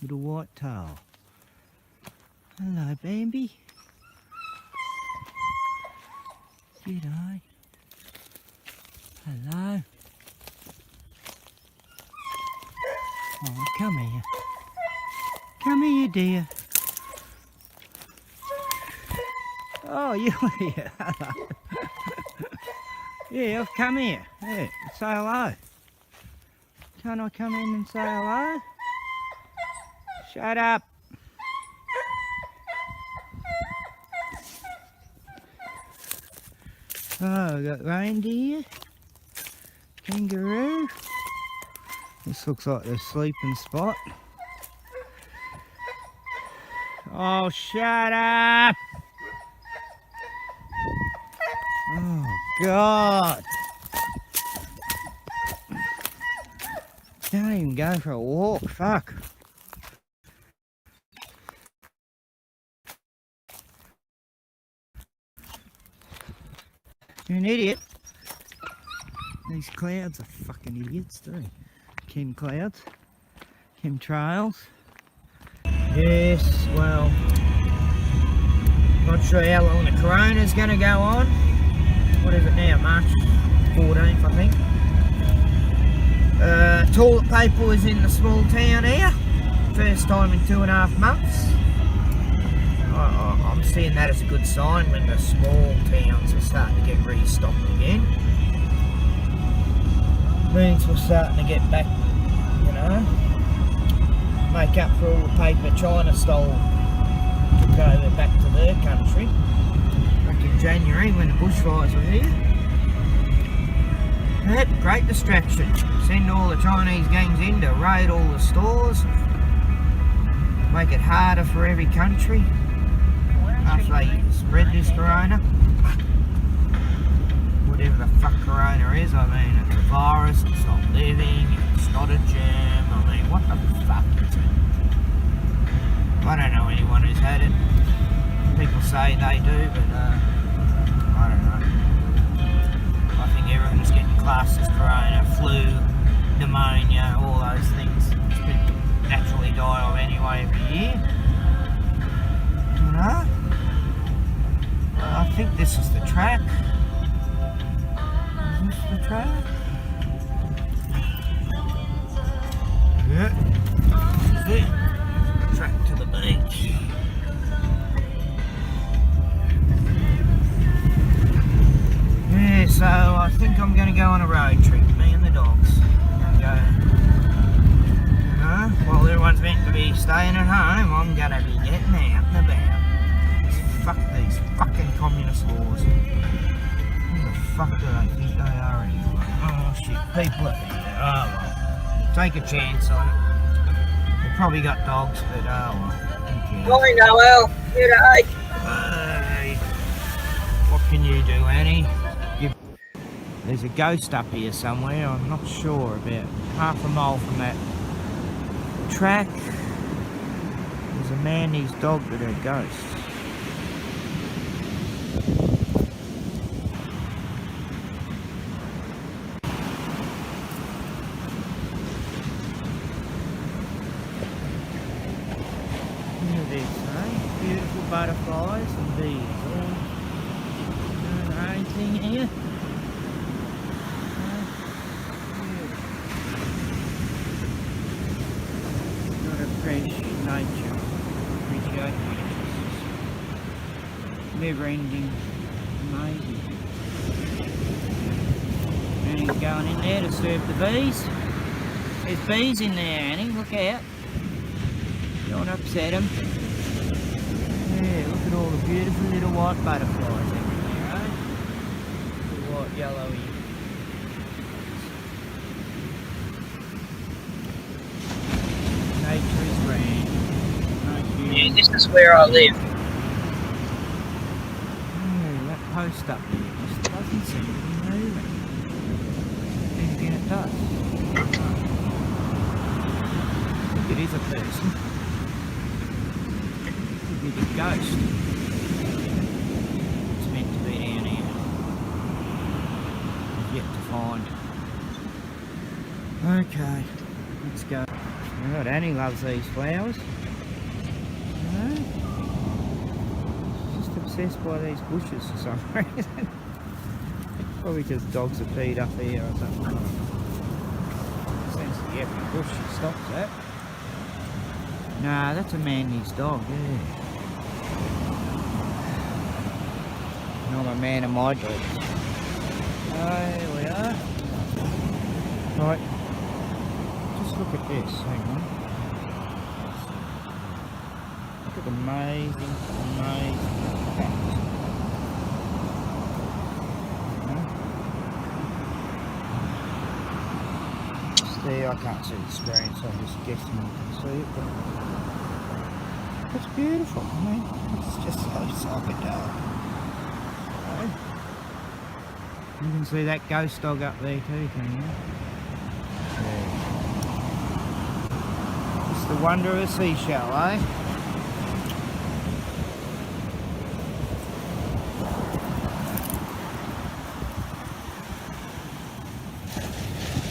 little white tail. Hello, Bambi. G'day. Hello. Oh, come here. Come here, dear. Oh, you're here. Hello. Yeah, come here. Yeah, say hello. Can't I come in and say hello? Shut up. Oh, we've got reindeer, kangaroo. This looks like the sleeping spot. Oh, shut up! Oh, God! Can't even go for a walk, fuck. You're an idiot. These clouds are fucking idiots too. Chem clouds. Chemtrails. Yes, well, not sure how long the corona's going to go on. What is it now? March 14th, I think. Toilet paper is in the small town here. First time in 2.5 months. I'm seeing that as a good sign when the small towns are starting to get restocked again. Means we're starting to get back, you know, make up for all the paper China stole, took over back to their country back in January when the bushfires were here. Yep, great distraction. Send all the Chinese gangs in to raid all the stores, make it harder for every country after they spread this corona. Whatever the fuck corona is, I mean, it's a virus, it's not living, it's not a germ, I mean, what the fuck is it? I don't know anyone who's had it. People say they do, but I don't know. I think everyone's getting classed as corona, flu, pneumonia, all those things. It's been naturally die of anyway every year. You know? Well, I think this is the track. Is this the track? Yeah. This is it. Track to the beach. Yeah, so I think I'm going to go on a road trip, me and the dogs. I'm going to go, you know, while everyone's meant to be staying at home, I'm going to be getting out and about. Fuck these fucking communist laws. Who the fuck do they think they are anyway? Oh shit, people are here. Oh well. Take a chance on it. They've probably got dogs, but oh well. Hi Noel, g'day. Hey. What can you do, Annie? There's a ghost up here somewhere, I'm not sure, about half a mile from that track. There's a man and his dog that are ghosts. Beautiful butterflies and bees all doing their own thing here. Not a fresh nature, appreciate never ending, amazing. And he's going in there to serve the bees. There's bees in there, Annie, look out. Don't upset them. Yeah, look at all the beautiful little white butterflies everywhere, eh? The white, yellowy. Nature is grand. Yeah, this is where I live. Yeah, that post up there just doesn't seem to be moving. Anything it does. I think it is a person. Could be the ghost. It's meant to be down here. I've yet to find. Okay, let's go. God, Annie loves these flowers. No? She's just obsessed by these bushes for some reason. Probably because dogs are peed up here or something. Seems to be every bush she stops at. Nah, that's a Mandy's dog, yeah. Not a man of my dogs. Oh, here we are. Right. Just look at this, hang on. Look at the amazing cats. There, I can't see the screen, so I'm just guessing you can see it, but it's beautiful. I mean, it's just so psychedelic. Right. You can see that ghost dog up there too, can you? Yeah. It's the wonder of a seashell, eh?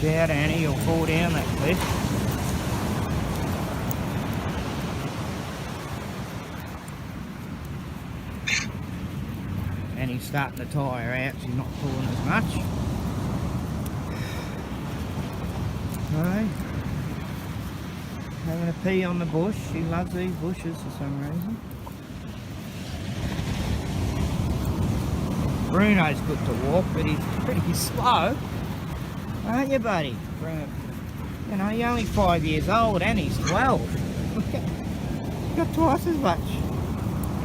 Look out, Annie, you'll fall down that cliff. And he's starting to tire out, she's not pulling as much. Right. Having a pee on the bush, she loves these bushes for some reason. Bruno's good to walk, but he's pretty slow. Aren't you, buddy? Bruno, you know, you're only 5 years old and he's 12. Look at, he's got twice as much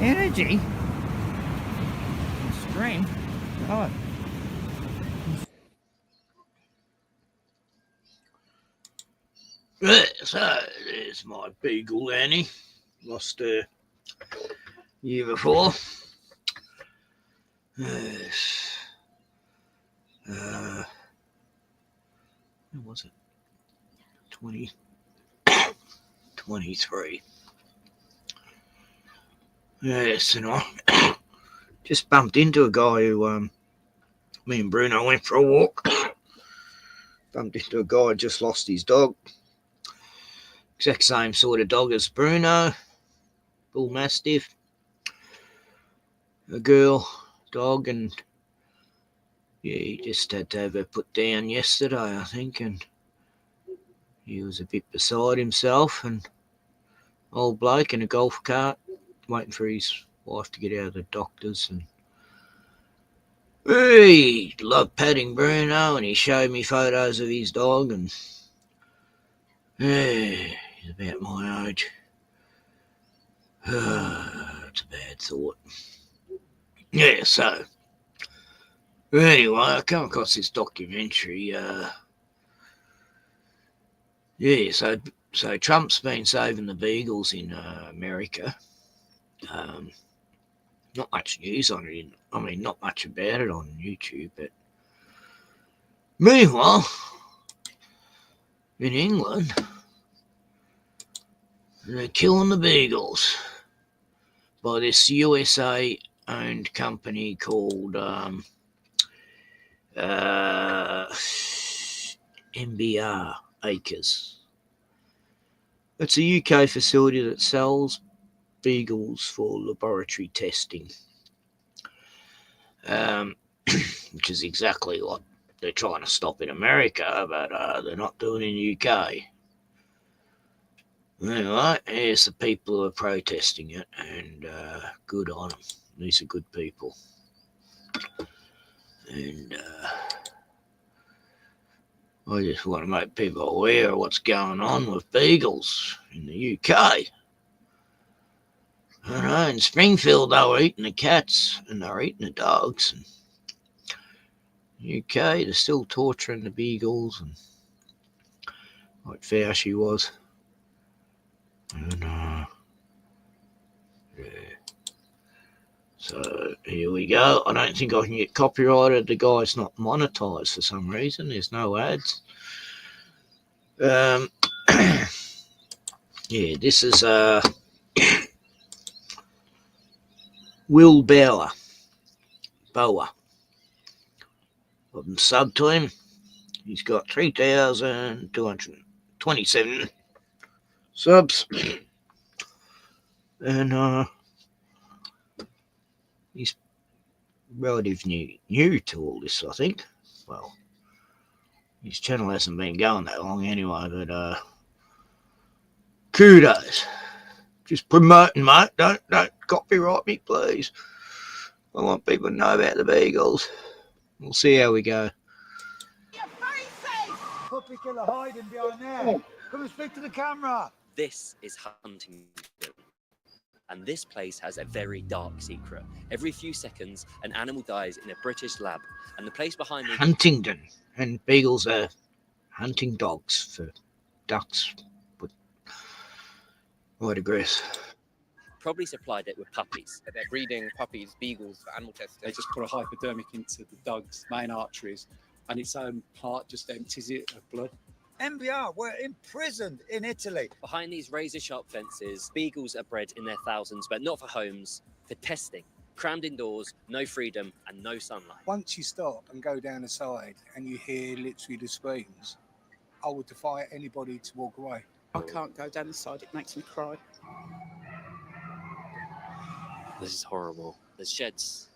energy and strength. Oh. So there's my beagle Annie. Lost her year before. Yes. When was it? 23. Yes, and I just bumped into a guy who, me and Bruno went for a walk. Bumped into a guy who just lost his dog. Exact same sort of dog as Bruno. Bull Mastiff. A girl dog, and yeah, he just had to have her put down yesterday, I think, and he was a bit beside himself, and old bloke in a golf cart waiting for his wife to get out of the doctor's, and he loved patting Bruno, and he showed me photos of his dog, and he's about my age. It's a bad thought. Yeah, so anyway, I come across this documentary. So Trump's been saving the beagles in America. Not much news on it. Not much about it on YouTube. But meanwhile, in England, they're killing the beagles by this USA-owned company called MBR Acres. It's a UK facility that sells beagles for laboratory testing, which is exactly what they're trying to stop in America, but they're not doing in the UK. Anyway, here's the people who are protesting it, and good on them. These are good people. And I just want to make people aware of what's going on with beagles in the UK. I know, in Springfield they were eating the cats and they were eating the dogs. And in the UK they're still torturing the beagles, and like Fauci was. And yeah. So here we go. I don't think I can get copyrighted. The guy's not monetized for some reason. There's no ads. Yeah, this is Will Bower. I'm sub to him. He's got 3,227 subs. And he's relatively new to all this, I think. Well, his channel hasn't been going that long anyway, but kudos. Just promoting, mate. Don't copyright me, please. I want people to know about the beagles. We'll see how we go. Puppy killer hiding behind there. Come and speak to the camera. This is Huntingdon, and this place has a very dark secret. Every few seconds, an animal dies in a British lab, and the place behind me... Huntingdon, and beagles are hunting dogs for ducks. But I digress. probably supplied it with puppies. They're breeding puppies, beagles, for animal testing. They just put a hypodermic into the dog's main arteries, and its own heart just empties it of blood. MBR were imprisoned in Italy. Behind these razor-sharp fences, beagles are bred in their thousands, but not for homes, for testing. Crammed indoors, no freedom, and no sunlight. Once you stop and go down the side and you hear literally the screams, I would defy anybody to walk away. I can't go down the side, it makes me cry. This is horrible. There's sheds.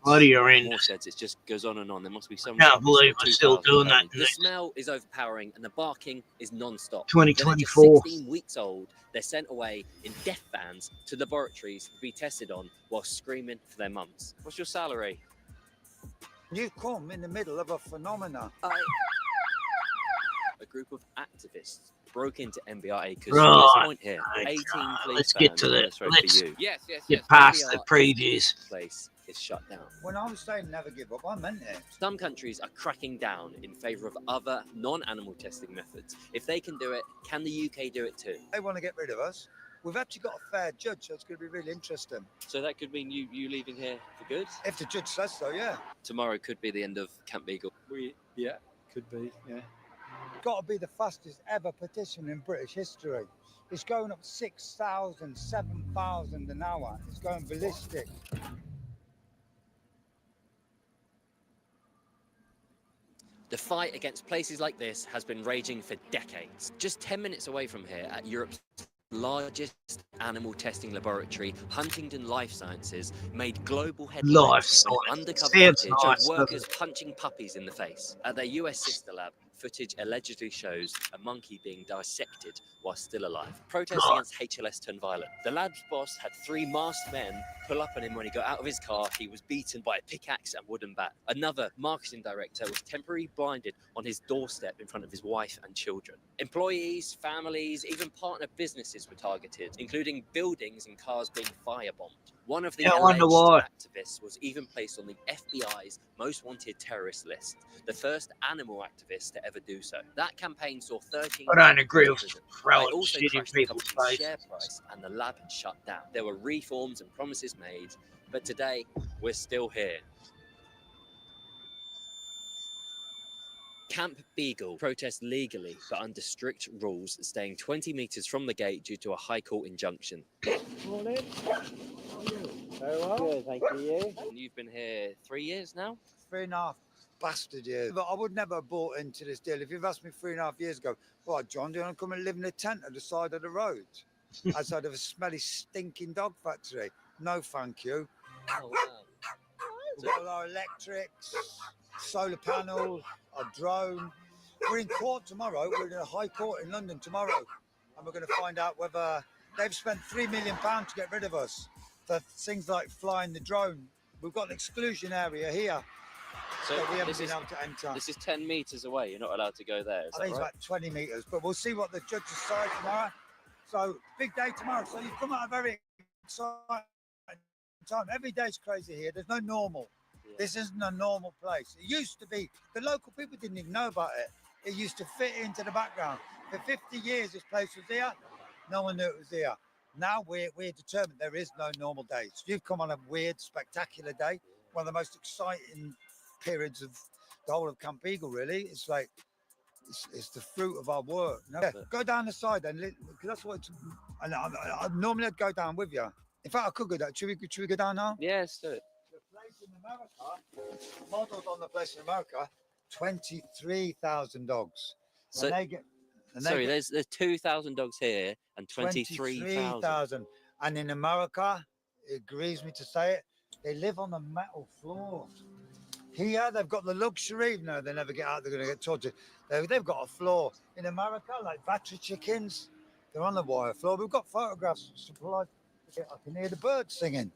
Bloody horrendous. More sheds. It just goes on and on. There must be some. Can't believe we're still doing that. The smell is overpowering and the barking is non-stop. 2024. They're just 16 weeks old. They're sent away in death vans to laboratories to be tested on while screaming for their mums. What's your salary? You come in the middle of a phenomena. A group of activists broke into MBR acres. Right, This point here, 18 police let's get to vans the. on this road Let's for you. Yes. get past the MBR previews. Place is shut down. When I was saying never give up, I meant it. Some countries are cracking down in favour of other non-animal testing methods. If they can do it, can the UK do it too? They want to get rid of us. We've actually got a fair judge, so it's going to be really interesting. So that could mean you leaving here for good? If the judge says so, yeah. Tomorrow could be the end of Camp Beagle. Yeah, could be, yeah. Got to be the fastest ever petition in British history. It's going up 6,000, 7,000 an hour. It's going ballistic. The fight against places like this has been raging for decades. Just 10 minutes away from here at Europe's largest animal testing laboratory, Huntingdon Life Sciences, made global headlines with undercover footage of workers punching puppies in the face. At their US sister lab, footage allegedly shows a monkey being dissected while still alive. Protests against HLS turned violent. The lab's boss had 3 masked men pull up on him when he got out of his car. He was beaten by a pickaxe and wooden bat. Another marketing director was temporarily blinded on his doorstep in front of his wife and children. Employees, families, even partner businesses were targeted, including buildings and cars being firebombed. One of the alleged activists was even placed on the FBI's most wanted terrorist list, the first animal activist to ever do so. That campaign saw 13. I don't agree with They throwing also shit in crashed the people's company's faces. share price, and the lab had shut down. There were reforms and promises made, but today we're still here. Camp Beagle protests legally but under strict rules, staying 20 metres from the gate due to a High Court injunction. Morning. Very well. Good, thank you. And you've been here 3 years now? 3.5 bastard years. But I would never have bought into this deal. If you've asked me 3.5 years ago, right, John, do you want to come and live in a tent at the side of the road? Outside of a smelly, stinking dog factory? No, thank you. Oh, wow. We've got all our electrics, solar panels, our drone. We're in court tomorrow. We're in a high court in London tomorrow. And we're going to find out whether they've spent £3 million to get rid of us for things like flying the drone. We've got an exclusion area here. So that we haven't been able to enter. This is 10 metres away. You're not allowed to go there. I think it's about 20 metres, but we'll see what the judges decide tomorrow. So, big day tomorrow. So, you've come out a very exciting time. Every day's crazy here. There's no normal. Yeah. This isn't a normal place. It used to be. The local people didn't even know about it. It used to fit into the background. For 50 years, this place was here. No one knew it was here. Now we're determined there is no normal day. So you've come on a weird, spectacular day. One of the most exciting periods of the whole of Camp Beagle, really. It's like, it's the fruit of our work. No? Yeah, go down the side then, because that's what it's, and I normally I'd go down with you. In fact, I could go down. Should we go down now? Yeah, let's do it. The place in America, modelled on the place in America, 23,000 dogs. So, When they get And Sorry, there's 2,000 dogs here and 23,000. And in America, it grieves me to say it, they live on the metal floor. Here, they've got the luxury. No, they never get out. They're going to get tortured. They've got a floor. In America, like battery chickens, they're on the wire floor. We've got photographs supplied. I can hear the birds singing.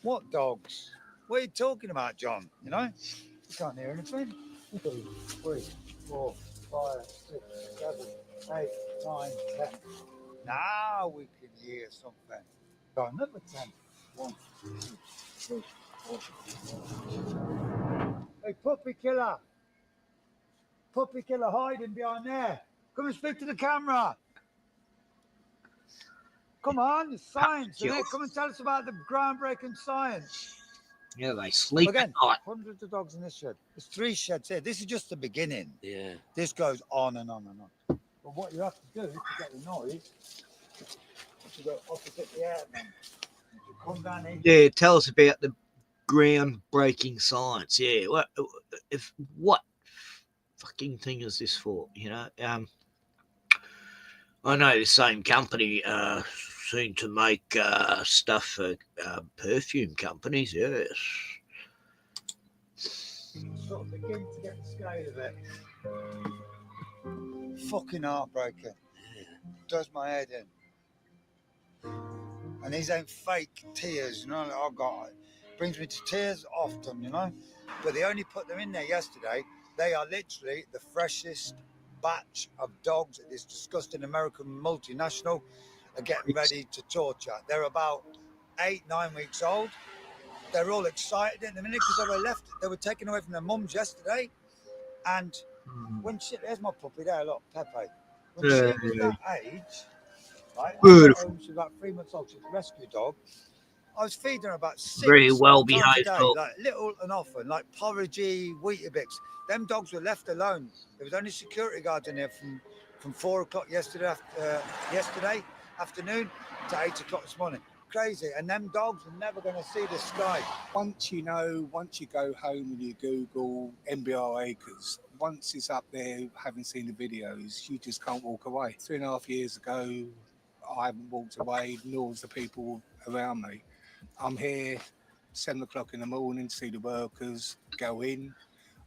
What dogs? What are you talking about, John? You know, you can't hear anything. 2, 3, 4, 5, 6, 7, 8, 9, 10. Now we can hear something. Go another 10. 1, 2, 3, 4. Hey, puppy killer. Puppy killer hiding behind there. Come and speak to the camera. Come on, it's science, isn't it? Come and tell us about the groundbreaking science. Yeah, they sleep Again, at night. hundreds of dogs in this shed. There's 3 sheds here. This is just the beginning. Yeah. This goes on and on and on. But what you have to do to get the noise is to go opposite the airman. To come down here. Yeah, tell us about the groundbreaking science. Yeah, what fucking thing is this for? You know, I know the same company seem to make stuff for perfume companies. Yes. Sort of begin to get the scale of it. Fucking heartbreaking. Does my head in. And these ain't fake tears, you know. Oh God, it brings me to tears often, you know. But they only put them in there yesterday. They are literally the freshest batch of dogs that this disgusting American multinational are getting ready to torture. They're about 8, 9 weeks old. They're all excited in the minute because they were taken away from their mums yesterday. And when there's my puppy there, look, Pepe. When she was that age, right? Beautiful. She was about 3 months old. She's a rescue dog. I was feeding her about 6 Very well times behaved a day, dog. like little and often, like porridgey, Weetabix. Them dogs were left alone. There was only security guards in there from 4 o'clock yesterday afternoon to 8 o'clock this morning. Crazy. And them dogs are never going to see the sky. Once you go home and you Google NBR Acres, once it's up there, having seen the videos, you just can't walk away. 3.5 years ago, I haven't walked away, nor has the people around me. I'm here 7 o'clock in the morning to see the workers go in.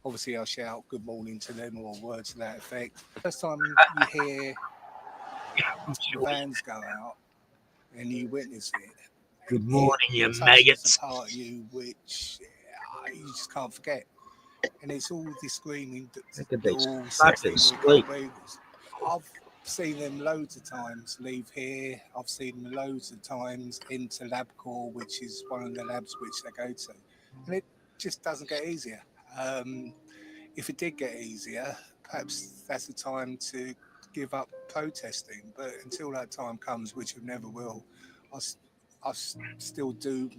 Obviously, I'll shout good morning to them or words to that effect. First time you hear the vans go out and you witness it. Good morning, you touches maggots. a part of you which you just can't forget. And it's all this screaming. Look at these all fuckers 16 sleep. beagles. I've seen them loads of times leave here. I've seen them loads of times into LabCorp, which is one of the labs which they go to. And it just doesn't get easier. If it did get easier, perhaps that's the time to give up protesting. But until that time comes, which it never will, I still do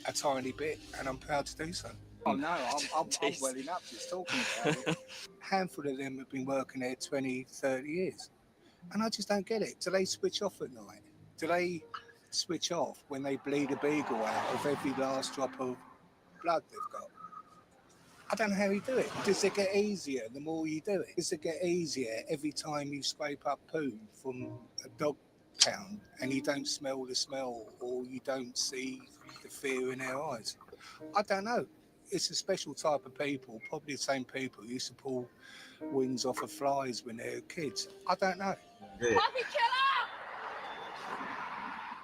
a tiny bit, and I'm proud to do so. Oh no, I'm welling up just talking about it. A handful of them have been working there 20, 30 years, and I just don't get it. Do they switch off at night? Do they switch off when they bleed a beagle out of every last drop of blood they've got? I don't know how you do it. Does it get easier the more you do it? Does it get easier every time you scrape up poo from a dog pound and you don't smell the smell or you don't see the fear in their eyes? I don't know. It's a special type of people, probably the same people who used to pull wings off of flies when they were kids. I don't know. Yeah.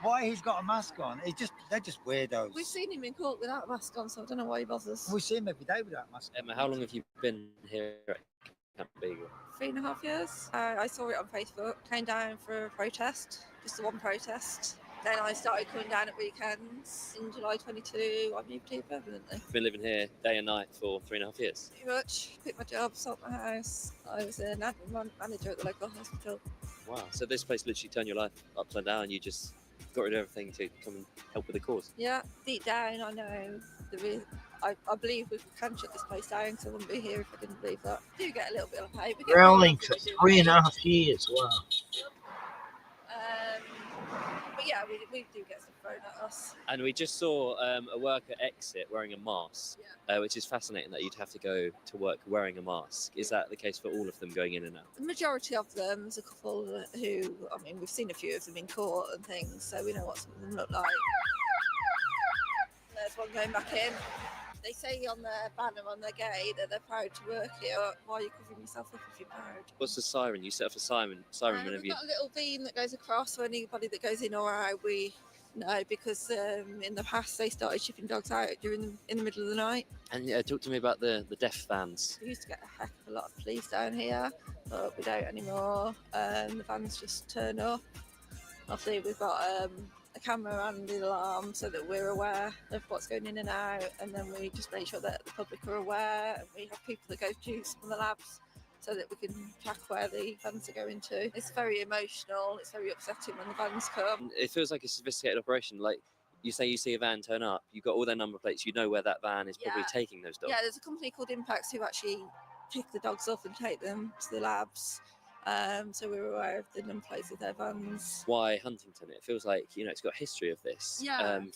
Why he's got a mask on? They're just weirdos. We've seen him in court without a mask on, so I don't know why he bothers. We see him every day without a mask on. Emma, how long have you been here at Camp Beagle? 3.5 years. I saw it on Facebook, came down for a protest, just the one protest. Then I started coming down at weekends. In July 22, I moved here permanently. Been living here day and night for 3.5 years. Pretty much. Quit my job, sold my house. I was an admin manager at the local hospital. Wow. So this place literally turned your life upside down. You just got rid of everything to come and help with the cause. Yeah, deep down I know I believe we can shut this place down because I wouldn't be here if I didn't believe that. I do get a little bit of pay. Rolling for 3.5 years. Wow. But Yeah, we do get stuff thrown at us. And we just saw a worker exit wearing a mask, which is fascinating that you'd have to go to work wearing a mask. Is that the case for all of them going in and out? The majority of them, there's a couple who, I mean, we've seen a few of them in court and things, so we know what some of them look like. There's one going back in. They say on their banner on their gate that they're proud to work here. Why are you covering yourself up if you're proud? What's the siren? You set up a siren whenever We've got a little beam that goes across, so anybody that goes in or out, we know, because in the past they started shipping dogs out in the middle of the night. And talk to me about the deaf vans. We used to get a heck of a lot of police down here, but we don't anymore. The vans just turn up. Obviously, we've got a camera and the alarm so that we're aware of what's going in and out, and then we just make sure that the public are aware, and we have people that go to some of the labs so that we can track where the vans are going to. It's very emotional, it's very upsetting when the vans come. It feels like a sophisticated operation. Like you say, you see a van turn up, you've got all their number plates, you know where that van is probably taking those dogs. Yeah, there's a company called Impacts who actually pick the dogs up and take them to the labs. So we were aware of the number plates of their vans. Why Huntington? It feels like, it's got a history of this.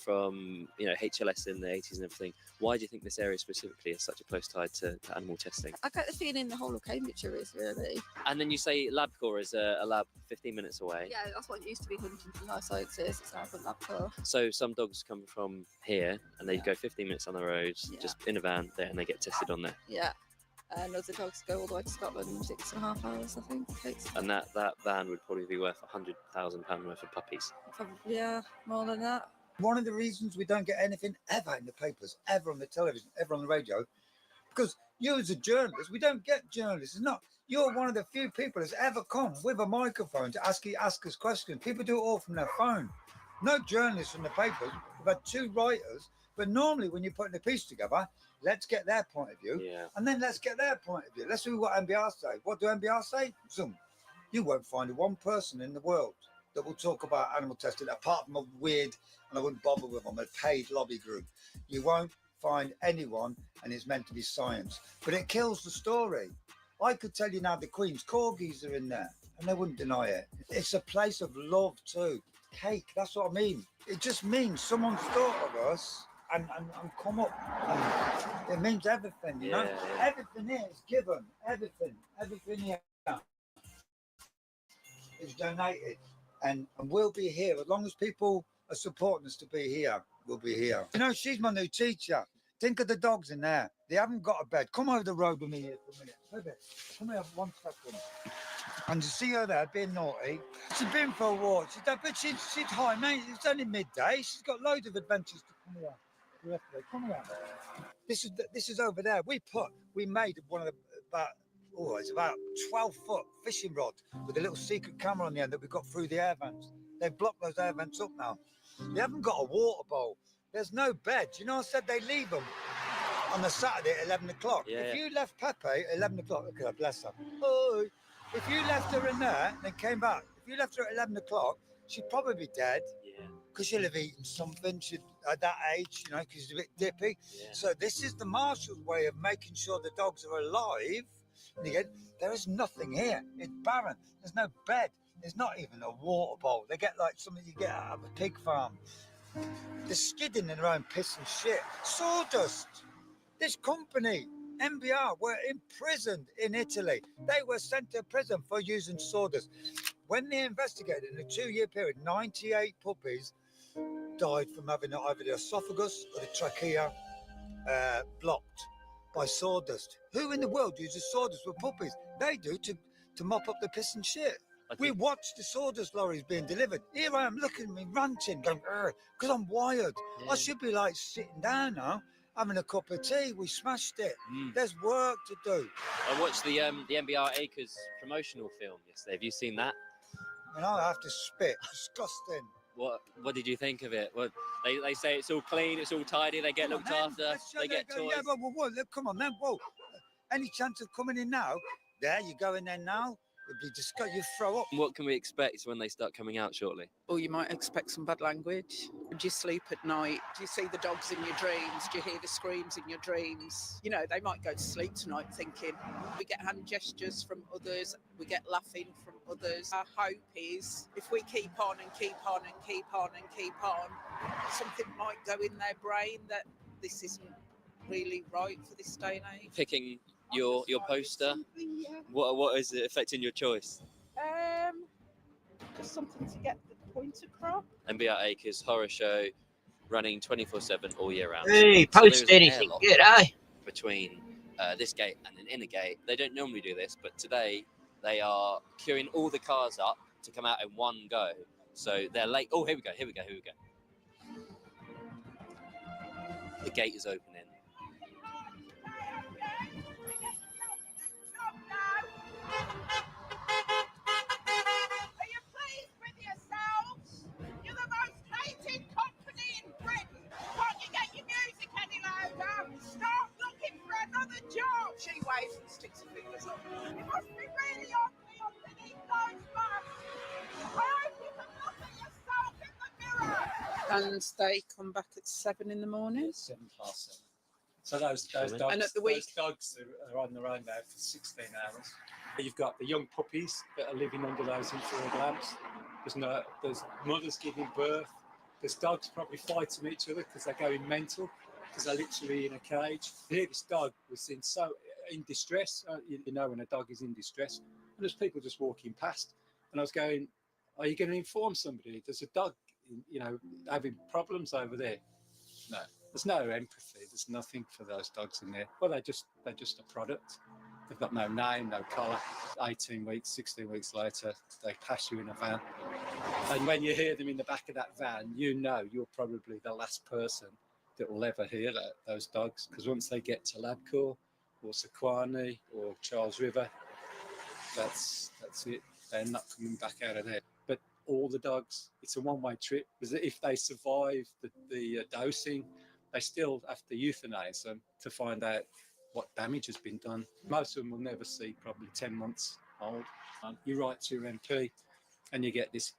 From, HLS in the 80s and everything. Why do you think this area specifically is such a close tie to animal testing? I get the feeling the whole of Cambridgeshire is, really. And then you say LabCorp is a lab 15 minutes away. Yeah, that's what used to be Huntington Life Sciences. It's now called LabCorp. So some dogs come from here and they go 15 minutes on the road, just in a van there, and they get tested on there. Yeah. And other dogs go all the way to Scotland, 6.5 hours, I think. And that van would probably be worth £100,000 worth of puppies. Probably, yeah, more than that. One of the reasons we don't get anything ever in the papers, ever on the television, ever on the radio, because you as a journalist, we don't get journalists. You're one of the few people that's ever come with a microphone to ask us questions. People do it all from their phone. No journalists from the papers. We've had 2 writers, but normally when you're putting a piece together, let's get their point of view, and then let's get their point of view. Let's see what NBR say. What do NBR say? Zoom. You won't find one person in the world that will talk about animal testing, apart from a weird, and I wouldn't bother with them, a paid lobby group. You won't find anyone, and it's meant to be science. But it kills the story. I could tell you now the Queen's corgis are in there, and they wouldn't deny it. It's a place of love too. Cake, that's what I mean. It just means someone's thought of us and come up. And it means everything, you know? Everything here is given. Everything here is donated. And we'll be here. As long as people are supporting us to be here, we'll be here. She's my new teacher. Think of the dogs in there. They haven't got a bed. Come over the road with me here for a minute. Baby, come here 1 second. And to see her there being naughty, she's been for a walk. She's high, mate. It's only midday. She's got loads of adventures to come here. Come here. This is over there. We made one of the it's about 12-foot fishing rod with a little secret camera on the end that we got through the air vents. They've blocked those air vents up now. They haven't got a water bowl. There's no bed. I said they leave them on the Saturday at 11 o'clock. If you left Pepe at 11 o'clock, look at her, bless her. Oh, if you left her in there and came back, if you left her at 11 o'clock, she'd probably be dead. Because she'll have eaten something at that age, because she's a bit dippy. So this is the marshal's way of making sure the dogs are alive. And again, there is nothing here. It's barren. There's no bed. There's not even a water bowl. They get like something you get out of a pig farm. They're skidding in their own piss and shit. Sawdust. This company, NBR, were imprisoned in Italy. They were sent to prison for using sawdust. When they investigated in a 2-year period, 98 puppies died from having either the esophagus or the trachea blocked by sawdust. Who in the world uses sawdust with puppies? They do to mop up the piss and shit. We watched the sawdust lorries being delivered. Here I am looking at me ranting, going, because I'm wired. I should be like sitting down now, having a cup of tea. We smashed it. There's work to do. I watched the NBR Acres promotional film yesterday. Have you seen that? I have to spit. Disgusting. What did you think of it? Well, they say it's all clean, it's all tidy, they get looked after, they get toys. Yeah, but look, come on then. Whoa. Any chance of coming in now? There, you go in there now. It'd be disgusting. You throw up. What can we expect when they start coming out shortly? Or you might expect some bad language. Do you sleep at night? Do you see the dogs in your dreams? Do you hear the screams in your dreams? They might go to sleep tonight thinking. We get hand gestures from others. We get laughing from others. Our hope is if we keep on and keep on and keep on and keep on, something might go in their brain that this isn't really right for this day and age. Picking your poster, Yeah. what is it affecting your choice? Just something to get the point across. MBR Acres horror show running 24/7 all year round. Hey, So post there's an anything. airlock G'day. between this gate and an inner gate. They don't normally do this, but today they are queuing all the cars up to come out in one go. So they're late. Oh, here we go. The gate is opening. Are you pleased with yourselves? You're the most hated company in Britain. Can't you get your music any louder? Start looking for another job. She waves and sticks her fingers up. You must be really ugly underneath those masks. I hope you can look at yourself in the mirror. And they come back at 7 in the morning. 7:07. So those dogs, And at the week, those dogs are on their own now for 16 hours. You've got the young puppies that are living under those infrared lamps. There's mothers giving birth. There's dogs probably fighting each other because they're going mental because they're literally in a cage. Here, this dog was in distress. You know when a dog is in distress, and there's people just walking past. And I was going, "Are you going to inform somebody? There's a dog, having problems over there." No. There's no empathy. There's nothing for those dogs in there. Well, they're just a product. They've got no name, no collar. 18 weeks, 16 weeks later, they pass you in a van. And when you hear them in the back of that van, you know you're probably the last person that will ever hear those dogs. Because once they get to Labcour or Sequani or Charles River, that's it. They're not coming back out of there. But all the dogs, it's a one-way trip. Because if they survive the dosing, they still have to euthanize them to find out what damage has been done. Most of them will never see probably 10 months old. You write to your MP and you get this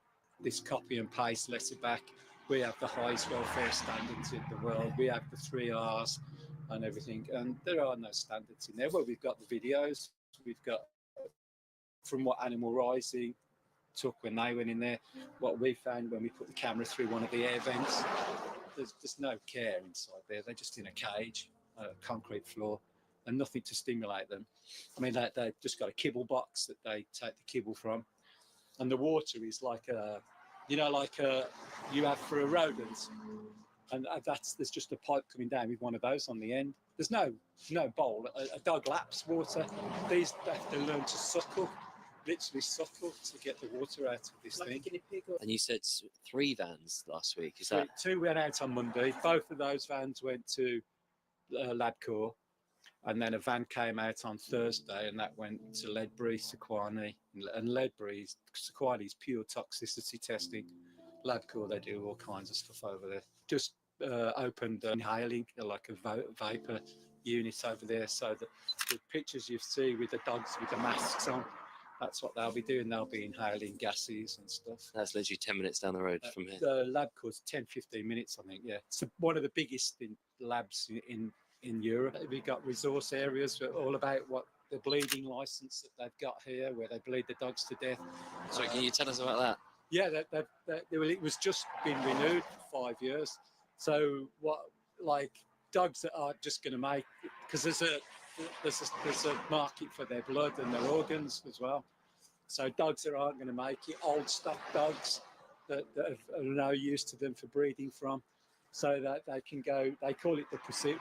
copy and paste letter back. We have the highest welfare standards in the world. We have the 3 Rs and everything. And there are no standards in there. Well, we've got the videos. We've got from what Animal Rising took when they went in there, what we found when we put the camera through one of the air vents. There's no care inside there. They're just in a cage, a concrete floor, and nothing to stimulate them. I mean, they've just got a kibble box that they take the kibble from, and the water is like you have for a rodent, and there's just a pipe coming down with one of those on the end. There's no bowl. A dog laps water. These have to learn to suckle. Literally suckle to get the water out of this thing. And you said 3 vans last week. Is that 2 went out on Monday. Both of those vans went to Labcour, and then a van came out on Thursday, and that went to Ledbury, Sequani, and Ledbury, Sequani's pure toxicity testing. Labcour, they do all kinds of stuff over there. Just opened inhaling, like a vapor unit over there, so that the pictures you see with the dogs with the masks on, that's what they'll be doing. They'll be inhaling gases and stuff. That's literally 10 minutes down the road from here. The lab course 10-15 minutes, I think. Yeah, it's one of the biggest labs in Europe. We've got resource areas all about what the bleeding license that they've got here, where they bleed the dogs to death. So can you tell us about that? Yeah, it was just been renewed for 5 years. So dogs that are just going to make, because there's a market for their blood and their organs as well. So dogs that aren't going to make it, old stock dogs that are no use to them for breeding from, so that they can go. They call it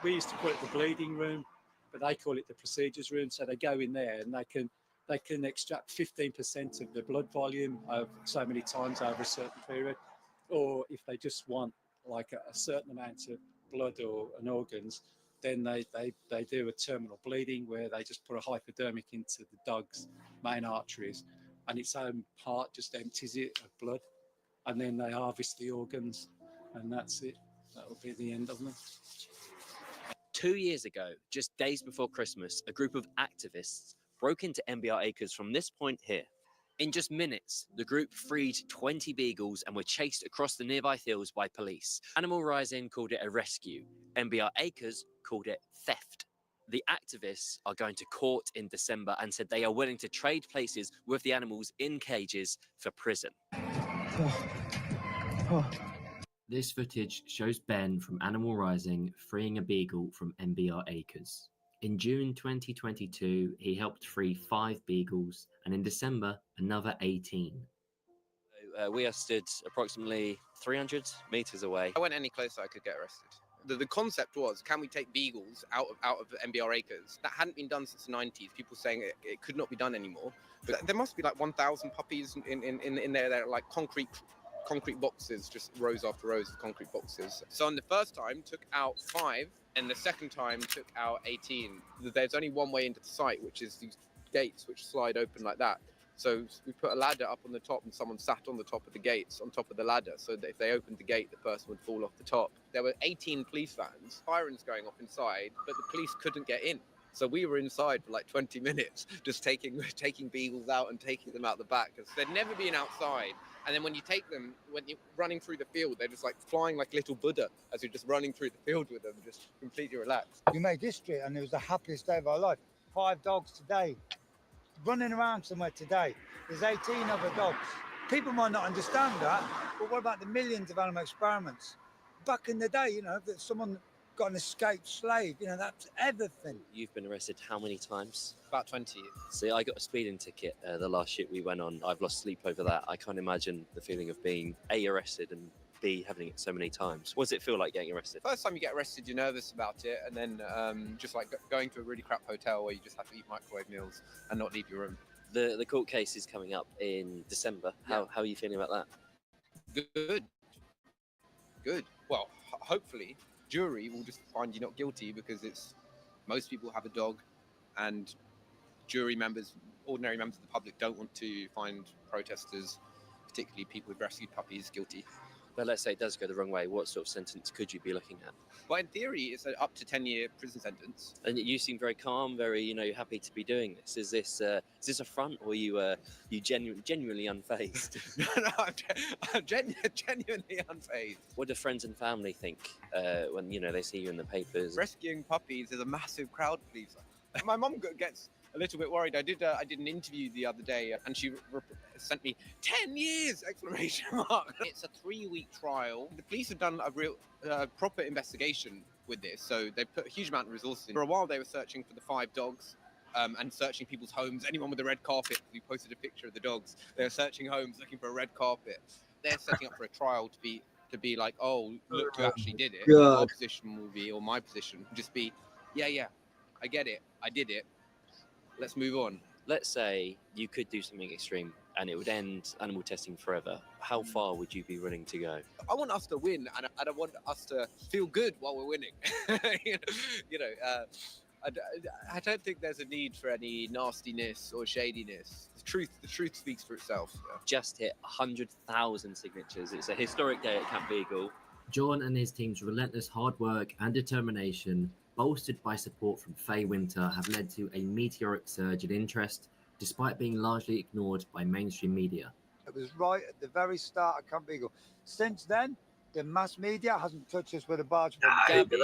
we used to call it the bleeding room, but they call it the procedures room. So they go in there and they can extract 15% of the blood volume of so many times over a certain period, or if they just want like a certain amount of blood or organs, then they do a terminal bleeding where they just put a hypodermic into the dog's main arteries, and its own heart just empties it of blood, and then they harvest the organs, and that's it. That will be the end of them. 2 years ago, just days before Christmas, a group of activists broke into MBR Acres from this point here. In just minutes, the group freed 20 beagles and were chased across the nearby fields by police. Animal Rising called it a rescue. MBR Acres called it theft. The activists are going to court in December and said they are willing to trade places with the animals in cages for prison. This footage shows Ben from Animal Rising freeing a beagle from MBR Acres. In June 2022, he helped free 5 beagles, and in December, another 18. We are stood approximately 300 meters away. I went any closer, I could get arrested. The concept was, can we take beagles out of MBR Acres? That hadn't been done since the 90s. People saying it could not be done anymore. But there must be like 1,000 puppies in there. They're like concrete boxes, just rows after rows of concrete boxes. So on the first time, took out 5, and the second time took out 18. There's only one way into the site, which is these gates which slide open like that. So we put a ladder up on the top, and someone sat on the top of the gates, on top of the ladder, so that if they opened the gate, the person would fall off the top. There were 18 police vans, sirens going off inside, but the police couldn't get in. So we were inside for like 20 minutes, just taking beagles out and taking them out the back, because they'd never been outside. And then when you take them, when you're running through the field, they're just like flying like little Buddha as you're just running through the field with them, just completely relaxed. We made history, and it was the happiest day of our life. 5 dogs today, running around somewhere today. There's 18 other dogs. People might not understand that, but what about the millions of animal experiments? Back in the day, you know, that someone got an escaped slave, you know, that's everything. You've been arrested how many times? About 20. See, I got a speeding ticket the last shoot we went on. I've lost sleep over that. I can't imagine the feeling of being A, arrested, and B, having it so many times. What does it feel like getting arrested? First time you get arrested, you're nervous about it, and then just like going to a really crap hotel where you just have to eat microwave meals and not leave your room. The court case is coming up in December. How are you feeling about that? Good. Well, hopefully, jury will just find you not guilty, because most people have a dog, and jury members, ordinary members of the public, don't want to find protesters, particularly people with rescued puppies, guilty. But let's say it does go the wrong way. What sort of sentence could you be looking at? Well, in theory, it's an up to 10-year prison sentence. And you seem very calm, very, happy to be doing this. Is this a front, or you genuinely unfazed? No, I'm genuinely unfazed. What do friends and family think when they see you in the papers? Rescuing puppies is a massive crowd pleaser. My mum gets a little bit worried. I did an interview the other day, and she sent me 10 years exclamation mark. It's a 3-week trial. The police have done a real proper investigation with this, so they put a huge amount of resources in. For a while, they were searching for the 5 dogs. And searching people's homes, anyone with a red carpet. We posted a picture of the dogs. They were searching homes, looking for a red carpet. They're setting up for a trial to be like, oh, look who actually did it. God. Our position will be, or my position will just be, yeah, I get it, I did it. Let's move on. Let's say you could do something extreme and it would end animal testing forever. How far would you be willing to go? I want us to win, and I want us to feel good while we're winning. I don't think there's a need for any nastiness or shadiness. The truth speaks for itself. Yeah. Just hit 100,000 signatures. It's a historic day at Camp Beagle. John and his team's relentless hard work and determination, bolstered by support from Faye Winter, have led to a meteoric surge in interest, despite being largely ignored by mainstream media. It was right at the very start of Camp Beagle. Since then, the mass media hasn't touched us with a barge. Gabby,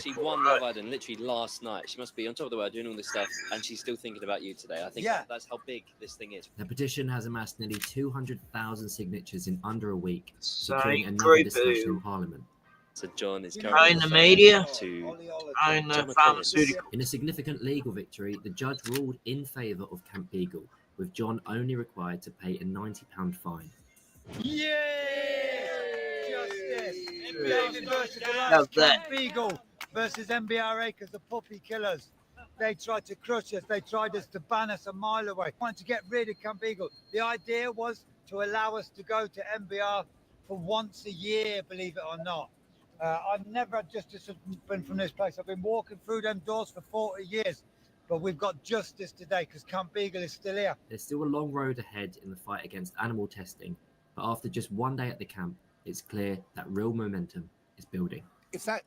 she won Love Island literally last night. She must be on top of the world doing all this stuff, and she's still thinking about you today. I think that's how big this thing is. The petition has amassed nearly 200,000 signatures in under a week, securing another discussion in Parliament. So John is currently own the media, to own the pharmaceutical. In a significant legal victory, the judge ruled in favour of Camp Beagle, with John only required to pay a £90 fine. Yeah! Justice! David versus Love the that. Camp Beagle versus MBR Acres, the puppy killers. They tried to crush us. They tried to ban us a mile away. Wanted to get rid of Camp Beagle. The idea was to allow us to go to MBR for once a year, believe it or not. I've never had justice been from this place. I've been walking through them doors for 40 years, but we've got justice today because Camp Beagle is still here. There's still a long road ahead in the fight against animal testing, but after just one day at the camp, it's clear that real momentum is building. If that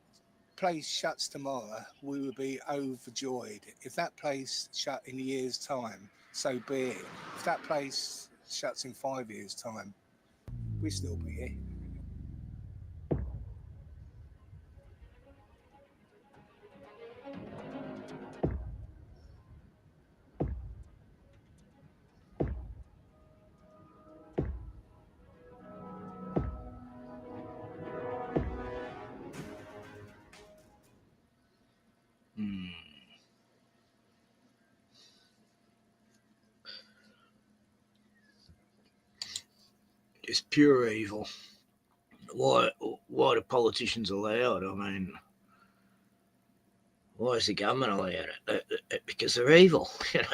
place shuts tomorrow, we would be overjoyed. If that place shut in a year's time, so be it. If that place shuts in 5 years' time, we'll still be here. just pure evil. Why do politicians allow it? I mean, why is the government allowed it? Because they're evil. You know,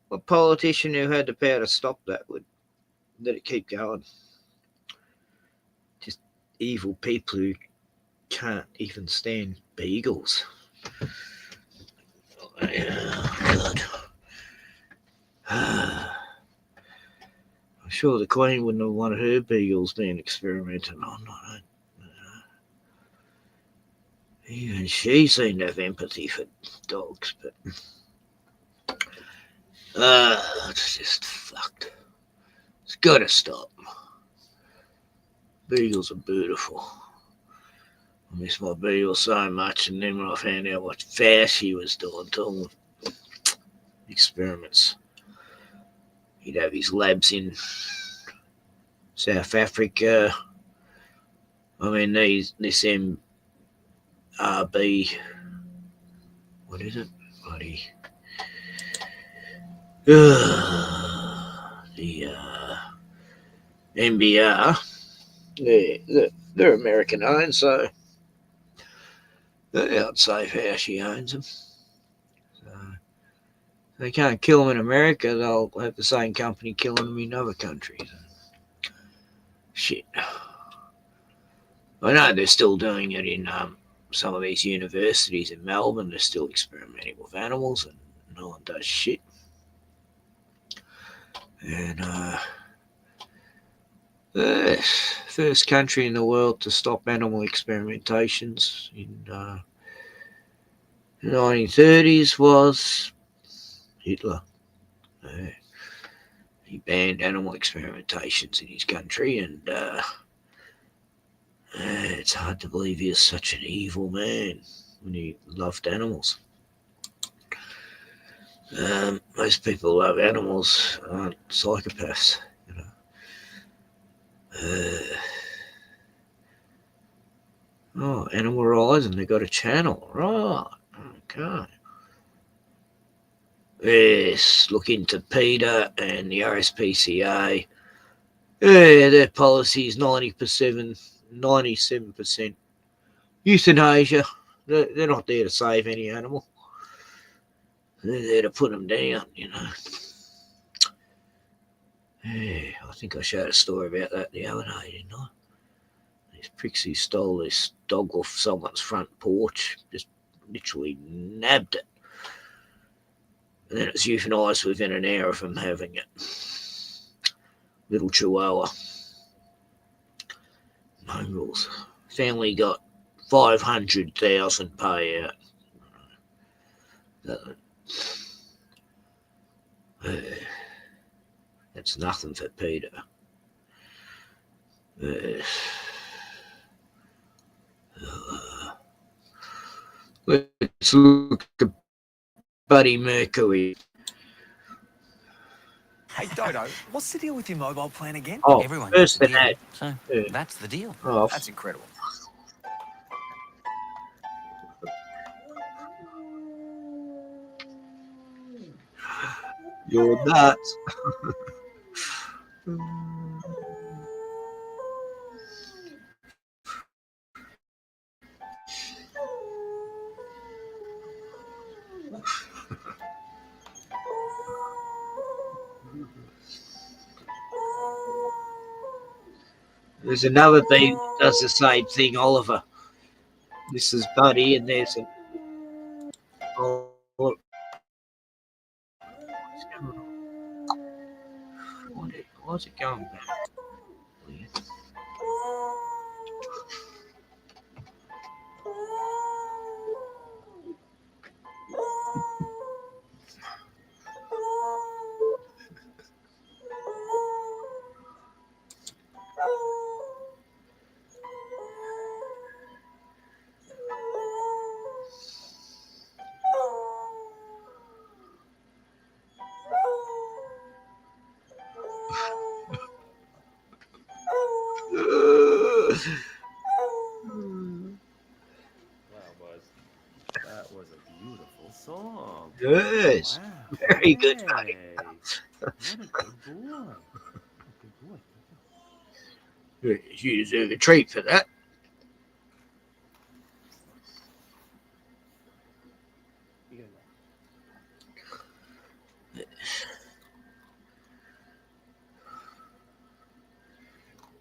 what politician who had the power to stop that would let it keep going? Just evil people who can't even stand beagles. Oh, God. I'm sure the Queen wouldn't have wanted her beagles being experimented on. I don't. Even she seemed to have empathy for dogs, but it's just fucked. It's got to stop. Beagles are beautiful. I miss my beagle so much, and then when I found out what fast she was doing to them, experiments, he'd have his labs in South Africa. I mean, this MRB, what is it? Bloody. The NBR, they're American owned, so I'd say how she owns them. So they can't kill them in America, they'll have the same company killing them in other countries. Shit. I know they're still doing it in some of these universities in Melbourne. They're still experimenting with animals, and no one does shit. And first country in the world to stop animal experimentations in the 1930s was Hitler. He banned animal experimentations in his country, and it's hard to believe he is such an evil man when he loved animals. Most people who love animals aren't psychopaths, you know. Animal Horizon, they got a channel, right? Okay. Yes, look into PETA and the RSPCA. Yeah, their policy is 97% euthanasia. They're not there to save any animal. They're there to put them down, you know. Yeah, I think I showed a story about that the other day, didn't I? These pricks who stole this dog off someone's front porch, just literally nabbed it. And then it was euthanized within an hour of them having it. Little chihuahua. Mongrels. Family got 500,000 payout. That's nothing for PETA. Let's look at Buddy Mercury. Hey Dodo, what's the deal with your mobile plan again? Oh, Everyone first gets a the deal. ad. So that's the deal. Oh, That's incredible. you're nuts. There's another thing that does the same thing, Oliver. This is Buddy, and there's a. Oh, look. What's it going back? That was a beautiful song. Yes. Wow. Very good, Hey, buddy. what a good boy. Good boy. You deserve a treat for that.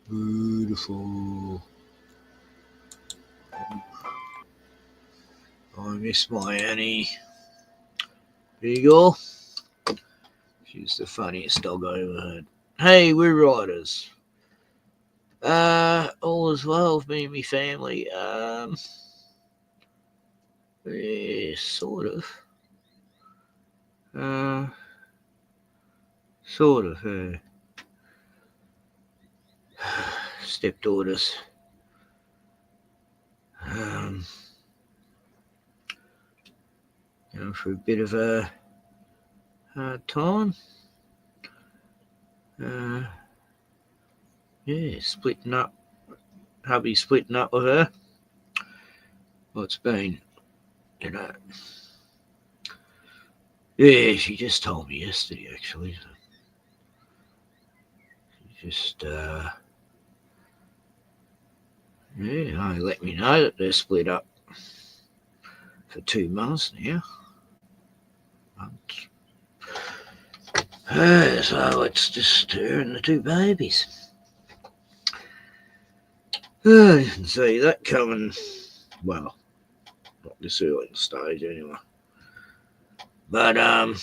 Beautiful. I miss my Annie. Beagle. She's the funniest dog I ever had. Hey, we're riders. All is well with me and my family. Yeah, sort of. Sort of. Stepdaughters. Going for a bit of a hard time. Yeah, splitting up. Hubby splitting up with her. Well, it's been, you know. Yeah, she just told me yesterday, actually. She just, yeah, let me know that they're split up for 2 months now. So it's just her and the 2 babies. I didn't see that coming. Well, not this early in the stage anyway. But, well,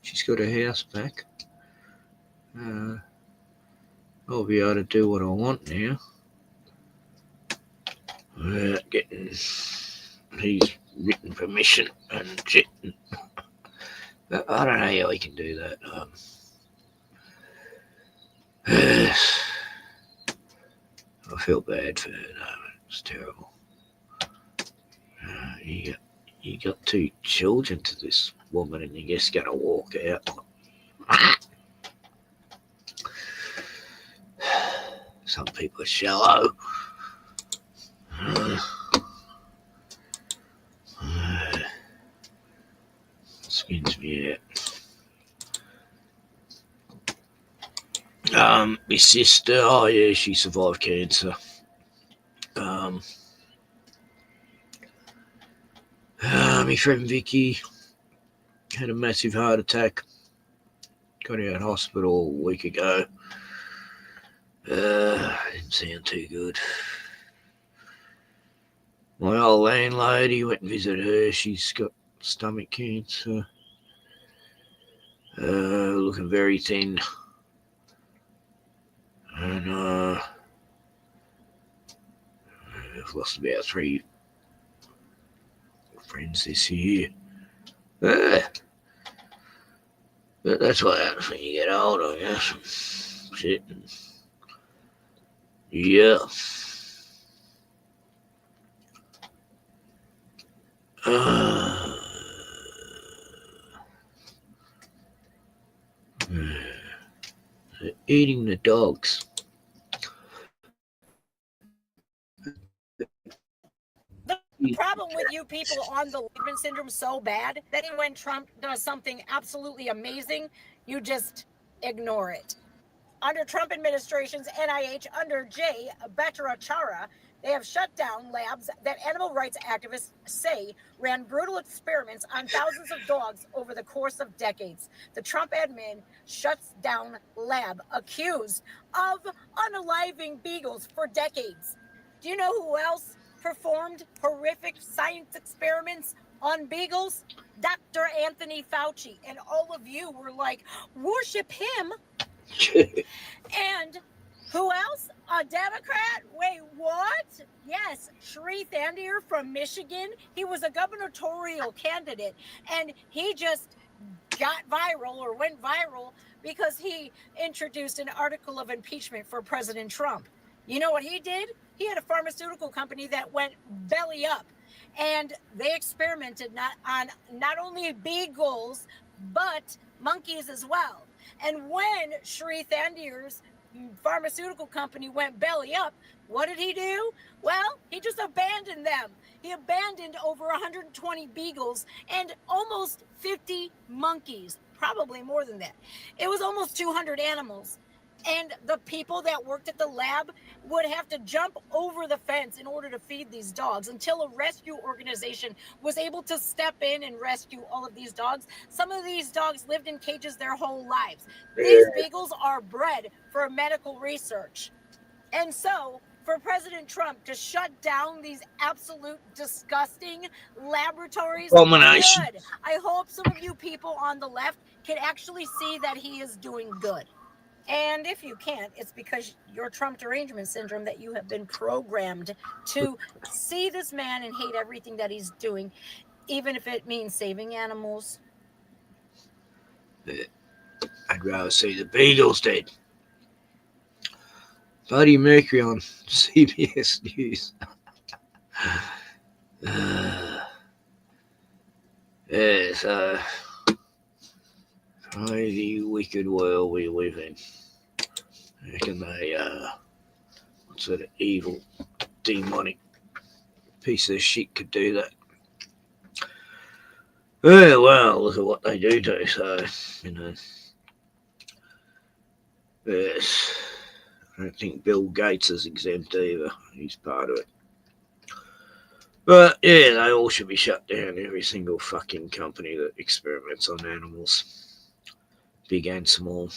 she's got her house back. I'll be able to do what I want now. Getting his written permission and shit. I don't know how he can do that. I feel bad for her though. It's terrible. You got 2 children to this woman and you're just going to walk out. Some people are shallow. Spins me out. My sister, oh yeah, she survived cancer. My friend Vicky had a massive heart attack. Got out of hospital a week ago. Didn't sound too good. My old landlady went and visited her. She's got stomach cancer. Looking very thin. And I've lost about 3 friends this year. But that's what happens when you get older, I guess. Shit. Yeah. Eating the dogs. The problem with you people on the Lieberman syndrome is so bad that even when Trump does something absolutely amazing, you just ignore it. Under Trump administration's NIH, under Jay Bhattacharya, they have shut down labs that animal rights activists say ran brutal experiments on thousands of dogs over the course of decades. The Trump admin shuts down lab accused of unaliving beagles for decades. Do you know who else performed horrific science experiments on beagles? Dr. Anthony Fauci. And all of you were like, worship him. And who else? A Democrat? Wait, what? Yes, Shree Thander from Michigan. He was a gubernatorial candidate, and he just got viral or went viral because he introduced an article of impeachment for President Trump. You know what he did? He had a pharmaceutical company that went belly up, and they experimented not only beagles, but monkeys as well. And when Shree Thander's pharmaceutical company went belly up, what did he do? Well, he just abandoned them. He abandoned over 120 beagles and almost 50 monkeys, probably more than that. It was almost 200 animals. And the people that worked at the lab would have to jump over the fence in order to feed these dogs until a rescue organization was able to step in and rescue all of these dogs. Some of these dogs lived in cages their whole lives. These beagles are bred for medical research. And so, for President Trump to shut down these absolute disgusting laboratories, Abomination. good. I hope some of you people on the left can actually see that he is doing good. And if you can't, it's because your Trump derangement syndrome that you have been programmed to see this man and hate everything that he's doing, even if it means saving animals. I'd rather see the beagles dead. Buddy Mercury on CBS News. Yes, crazy, wicked world we live in. I reckon they, what sort of evil, demonic piece of shit could do that? Well, look at what they do, so, you know. Yes, I don't think Bill Gates is exempt either. He's part of it. But, yeah, they all should be shut down, every single fucking company that experiments on animals, big and small.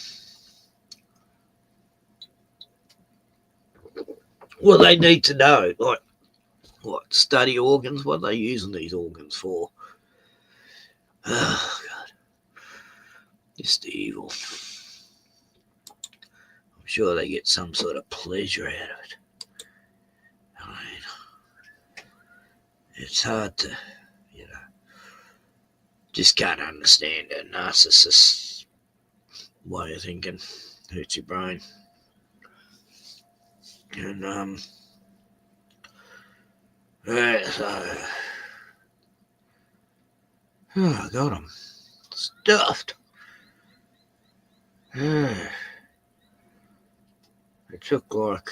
Well, they need to know, like, what, study organs? What are they using these organs for? Oh, God. Just evil. I'm sure they get some sort of pleasure out of it. I mean, it's hard to, you know, just can't understand a narcissist's way of thinking. Hurts your brain. And, yeah, so, oh, God, I'm stuffed. It took like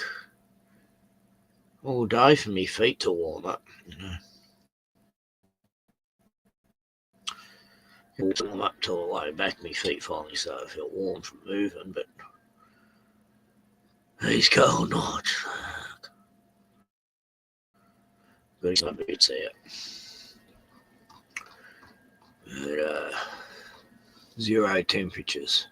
all day for me feet to warm up, you know. It warm up till the way back, my feet finally started to feel warm from moving, but these cold nights, but it's my boots out. But, 0 temperatures.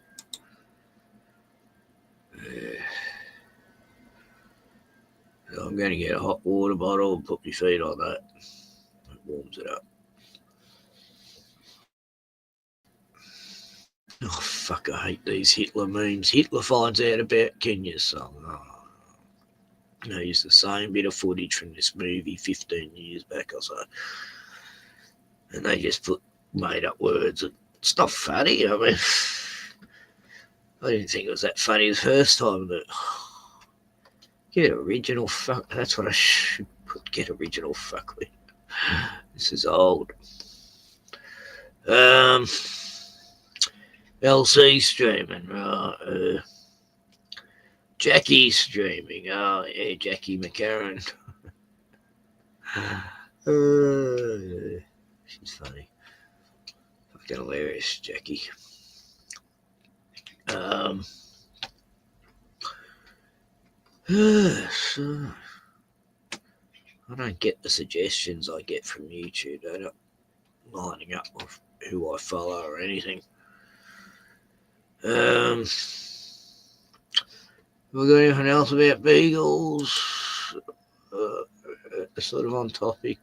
So I'm going to get a hot water bottle and put my feet on that. It warms it up. Oh, fuck, I hate these Hitler memes. Hitler finds out about Kenya's song. Oh. They used the same bit of footage from this movie 15 years back or so. And they just put made up words. It's not funny. I mean, I didn't think it was that funny the first time, but get original fuck. That's what I should put. Get original fuck with. This is old. LC streaming. Jackie's streaming. Oh, yeah, Jackie McCarran. She's funny. Fucking hilarious, Jackie. So, I don't get the suggestions I get from YouTube. They're not lining up with who I follow or anything. We got anything else about beagles? Sort of on topic.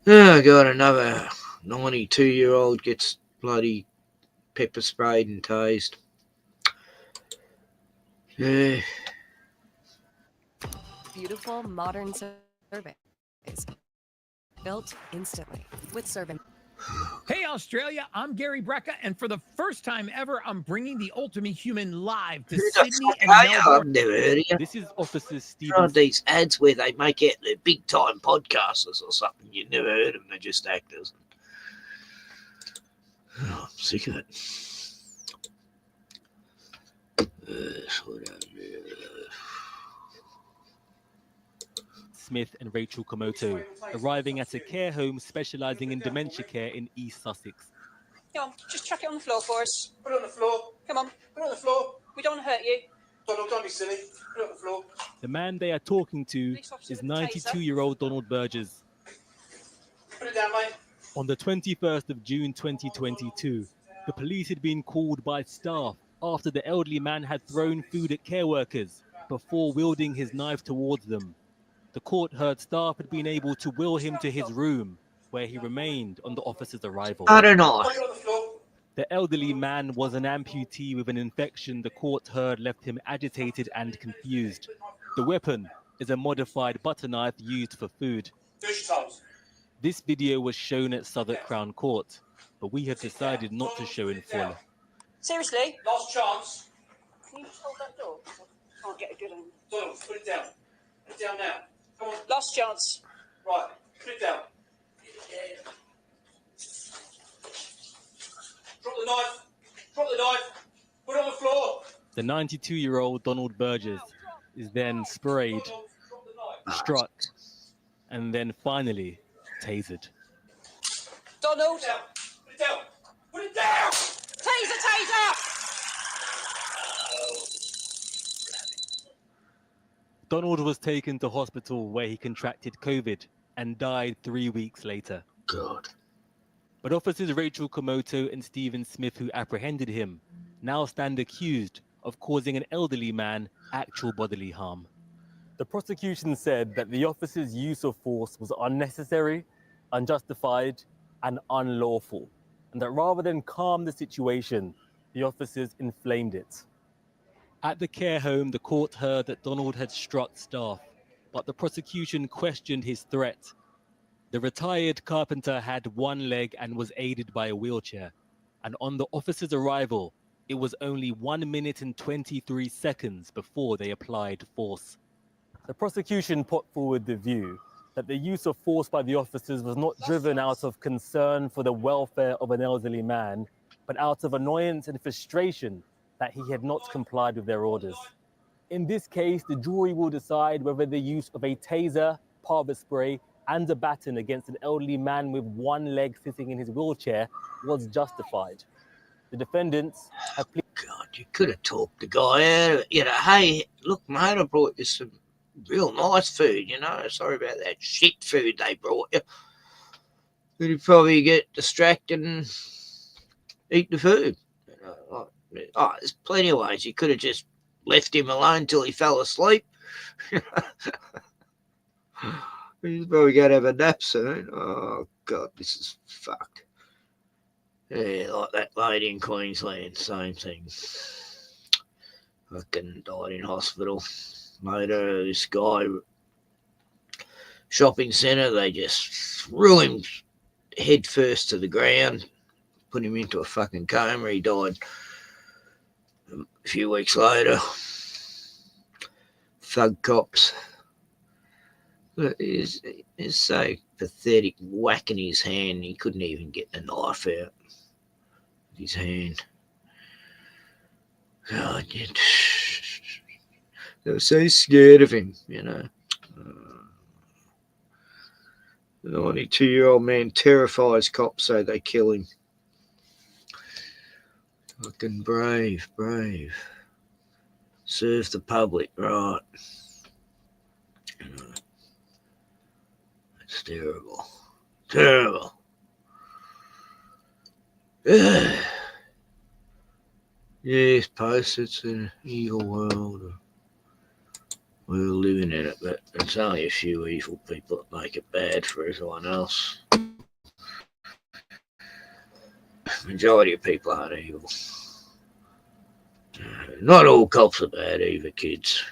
Oh, God, another 92-year-old gets bloody pepper sprayed and tased. Yeah. Beautiful modern surveys built instantly with Survey. Hey, Australia, I'm Gary Brecka, and for the first time ever, I'm bringing the Ultimate Human live to Sydney and Melbourne. I've never heard of you. This is Officer Stevens. These ads where they make out they're big-time podcasters or something. You've never heard of them. They're just actors. Oh, I'm sick of it. Smith and Rachel Komoto, arriving at a care home specialising in dementia care in East Sussex. Come on, just chuck it on the floor for us. Put it on the floor. Come on. Put it on the floor. We don't want to hurt you. Don't be silly. Put it on the floor. The man they are talking to is 92-year-old Donald Burgess. Put it down, mate. On the 21st of June 2022, the police had been called by staff after the elderly man had thrown food at care workers before wielding his knife towards them. The court heard staff had been able to wheel him to his room, where he remained on the officer's arrival. I don't know. The elderly man was an amputee with an infection the court heard left him agitated and confused. The weapon is a modified butter knife used for food. This video was shown at Southwark Crown Court, but we have decided not to show in full. Seriously? Last chance. Can you just hold that door? I can't get a good one. Donald, put it down. Put it down now. Come on. Last chance. Right. Put it down. Drop the knife. Drop the knife. Put it on the floor. The 92-year-old Donald Burgess is then sprayed, struck, and then finally tasered. Donald. Put it down. Put it down. Taser, taser. Donald was taken to hospital where he contracted COVID and died 3 weeks later. God. But officers Rachel Komoto and Stephen Smith, who apprehended him, now stand accused of causing an elderly man actual bodily harm. The prosecution said that the officers' use of force was unnecessary, unjustified, and unlawful, and that rather than calm the situation, the officers inflamed it. At the care home, the court heard that Donald had struck staff, but the prosecution questioned his threat. The retired carpenter had one leg and was aided by a wheelchair, and on the officer's arrival, it was only 1 minute and 23 seconds before they applied force. The prosecution put forward the view that the use of force by the officers was not driven out of concern for the welfare of an elderly man, but out of annoyance and frustration that he had not complied with their orders. In this case, the jury will decide whether the use of a taser, pepper spray, and a baton against an elderly man with one leg sitting in his wheelchair was justified. The defendants have pleaded. God, you could have talked the guy out of it. You know, hey, look, mate, I brought you some real nice food, you know. Sorry about that shit food they brought you. Then you'd probably get distracted and eat the food. You know, like, there's plenty of ways. You could have just left him alone till he fell asleep. He's probably going to have a nap soon. Oh, God, this is fucked. Yeah, like that lady in Queensland, same thing. Fucking died in hospital. Later, this guy, shopping centre, they just threw him head first to the ground, put him into a fucking coma. He died a few weeks later. Thug cops. It's so pathetic, whacking his hand. He couldn't even get the knife out of his hand. Oh, they were so scared of him, you know. The 92-year-old man terrifies cops, so they kill him. Fucking brave. Serve the public, right. It's terrible. Terrible. Yes, post, it's an evil world. We're living in it, but it's only a few evil people that make it bad for everyone else. Majority of people aren't evil. Not all cops are bad either, kids.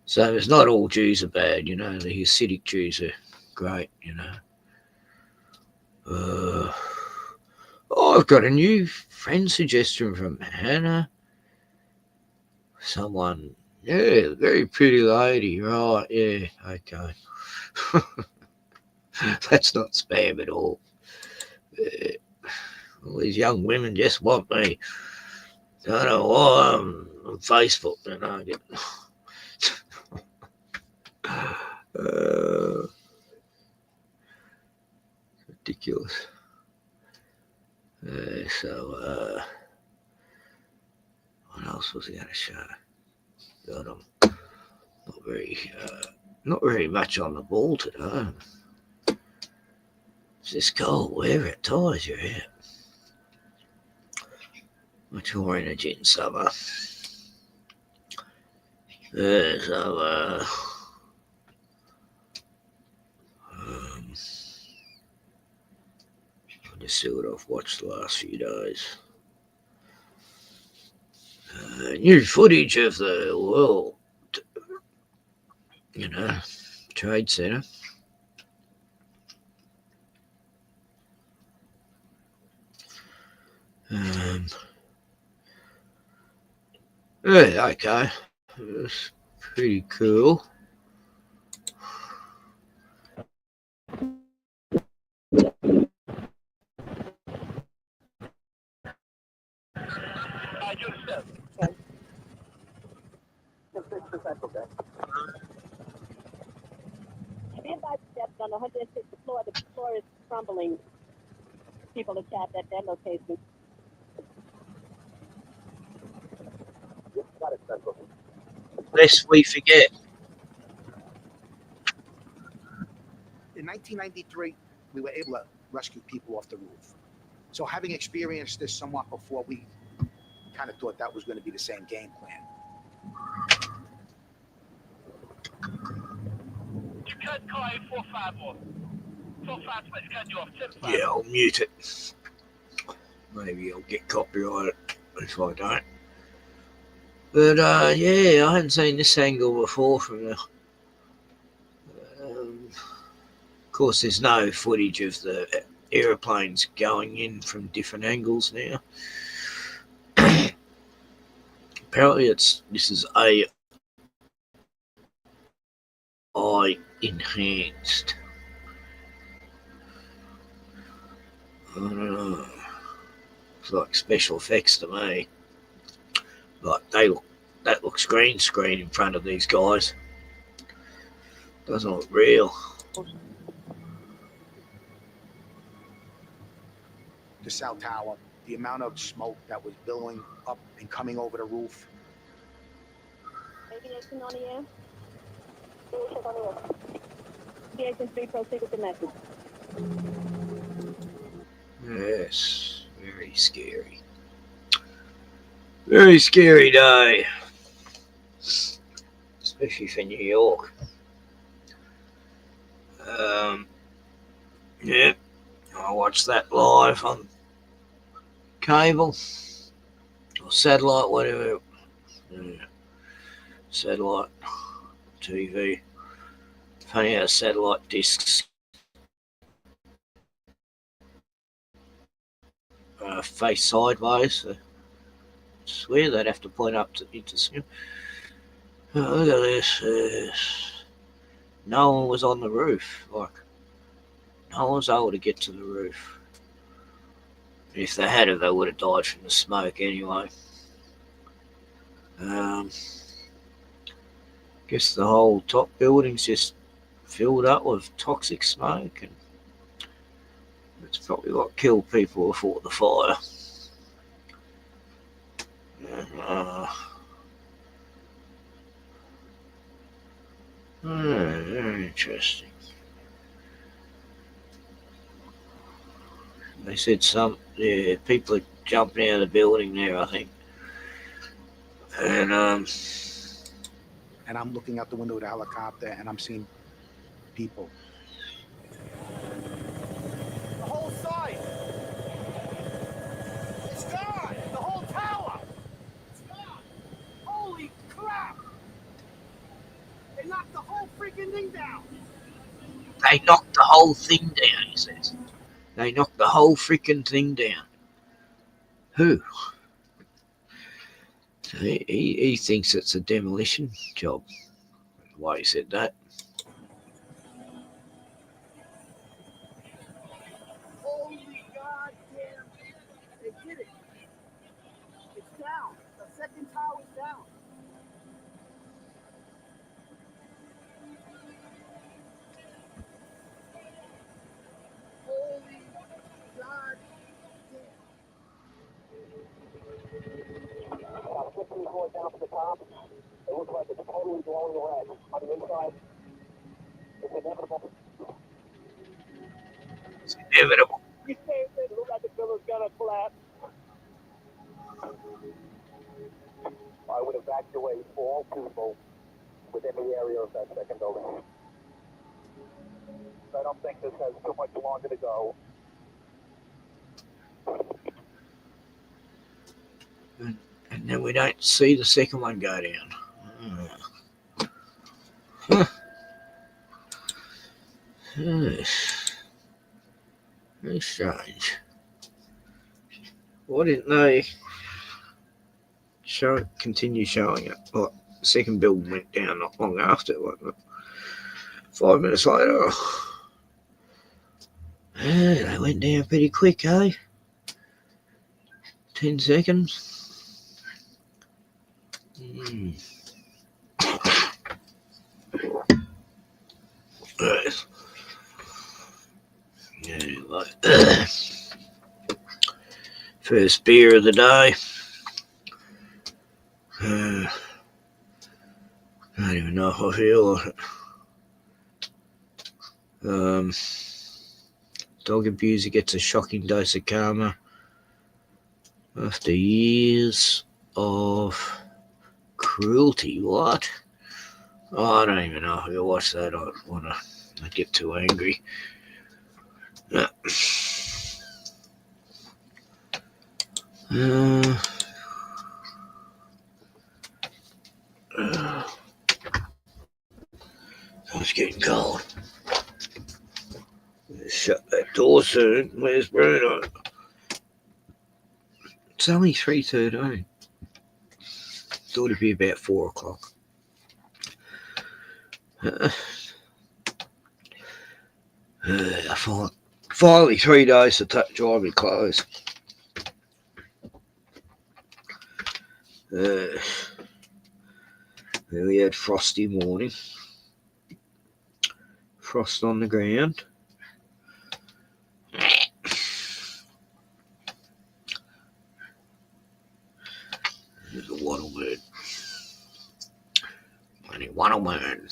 So it's not all Jews are bad, you know. The Hasidic Jews are great, you know. I've got a new friend suggestion from Hannah. Someone, yeah, very pretty lady, right? Yeah, okay. That's not spam at all. All these young women just want me. Don't know why I'm on Facebook, and I get Ridiculous. So, what else was I going to show? God, I'm not very much on the ball today. It's this cold weather, it tires you out. Much more energy in summer. So, I'll just see what I've watched the last few days. New footage of the World, Trade Center. Yeah, okay. It's pretty cool. Standby steps on the 106th floor. The floor is crumbling. People are trapped at that location. Lest we forget. In 1993, we were able to rescue people off the roof. So having experienced this somewhat before, we kind of thought that was going to be the same game plan. You can call 451. 451, can you off? Yeah, I'll mute it. Maybe I'll get copyrighted if I don't. But yeah, I hadn't seen this angle before from the. Of course, there's no footage of the aeroplanes going in from different angles now. Apparently, this is AI enhanced. I don't know. It's like special effects to me. Like that looks green screen in front of these guys. Doesn't look real. The South Tower, the amount of smoke that was billowing up and coming over the roof. Aviation on the air. Aviation on the air. Aviation 3, proceed with the message. Yes, very scary. Very scary day. Especially for New York. Yeah, I watched that live on cable or satellite, whatever. Satellite TV. Funny how satellite discs face sideways. I swear they'd have to point up into screen. Oh, look at this. No one was on the roof. Like, no one was able to get to the roof. If they had it, they would have died from the smoke anyway. Guess the whole top building's just filled up with toxic smoke, and it's probably what killed people who fought the fire. Very interesting. They said people are jumping out of the building there, I think. And I'm looking out the window of the helicopter and I'm seeing people. The whole site! It's gone! The whole tower! It's gone! Holy crap! They knocked the whole freaking thing down! They knocked the whole thing down, he says. They knocked the whole freaking thing down. Who? So he thinks it's a demolition job. Why he said that? Holy goddamn! They did it! It's down! The second tower's down! inevitable. You say that look like the building's gonna collapse. I would evacuate all people within the area of that second building. I don't think this has too much longer to go. And then we don't see the second one go down. Huh. Very strange. Why didn't they continue showing it? Like, the second building went down not long after, wasn't it? 5 minutes later. They went down pretty quick, eh? 10 seconds. Right. Anyway. First beer of the day. I don't even know how I feel like it. Dog abuser gets a shocking dose of karma after years of cruelty. What? Oh, I don't even know if I watch that. I don't want to get too angry. It's getting cold. Shut that door soon. Where's Bruno? It's only 3:13. Thought it'd be about 4 o'clock. Finally 3 days to dry my clothes. We had frosty morning. Frost on the ground. There's a wattle bird. Only wattle bird.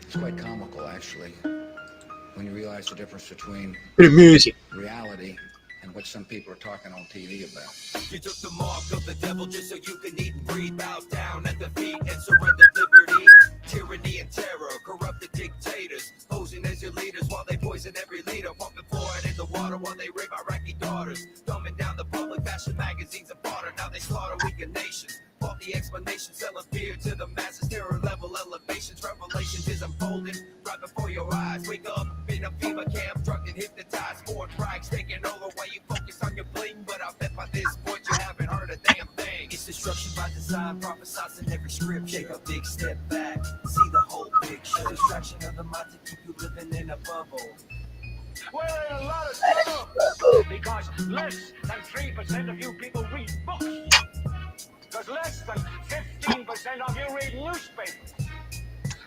It's quite comical, actually, when you realize the difference between Bit of music. reality and what some people are talking on TV about. You took the mark of the devil just so you can eat and breathe. Bow down at the feet and surrender liberty. Tyranny and terror, corrupted dictators, posing as your leaders while they poison every leader. Pumping fluoride in the water while they rape Iraqi daughters. Dumbing down the public, fashion magazines of barter. Now they slaughter weaker nations. Faulty explanations, selling fear to the masses. Terror level elevations, revelations is unfolding right before your eyes. Wake up in a fever camp, drunk and hypnotized. Foreign brags taking over while you focus on your bling. But I bet by this point you haven't heard a damn thing. It's destruction by design, prophesied in every script. Take a big step back, see the whole picture. Distraction of the mind to keep you living in a bubble. We're in a lot of trouble because less than 3% of you people read books. Because less than 15% of you read newspapers.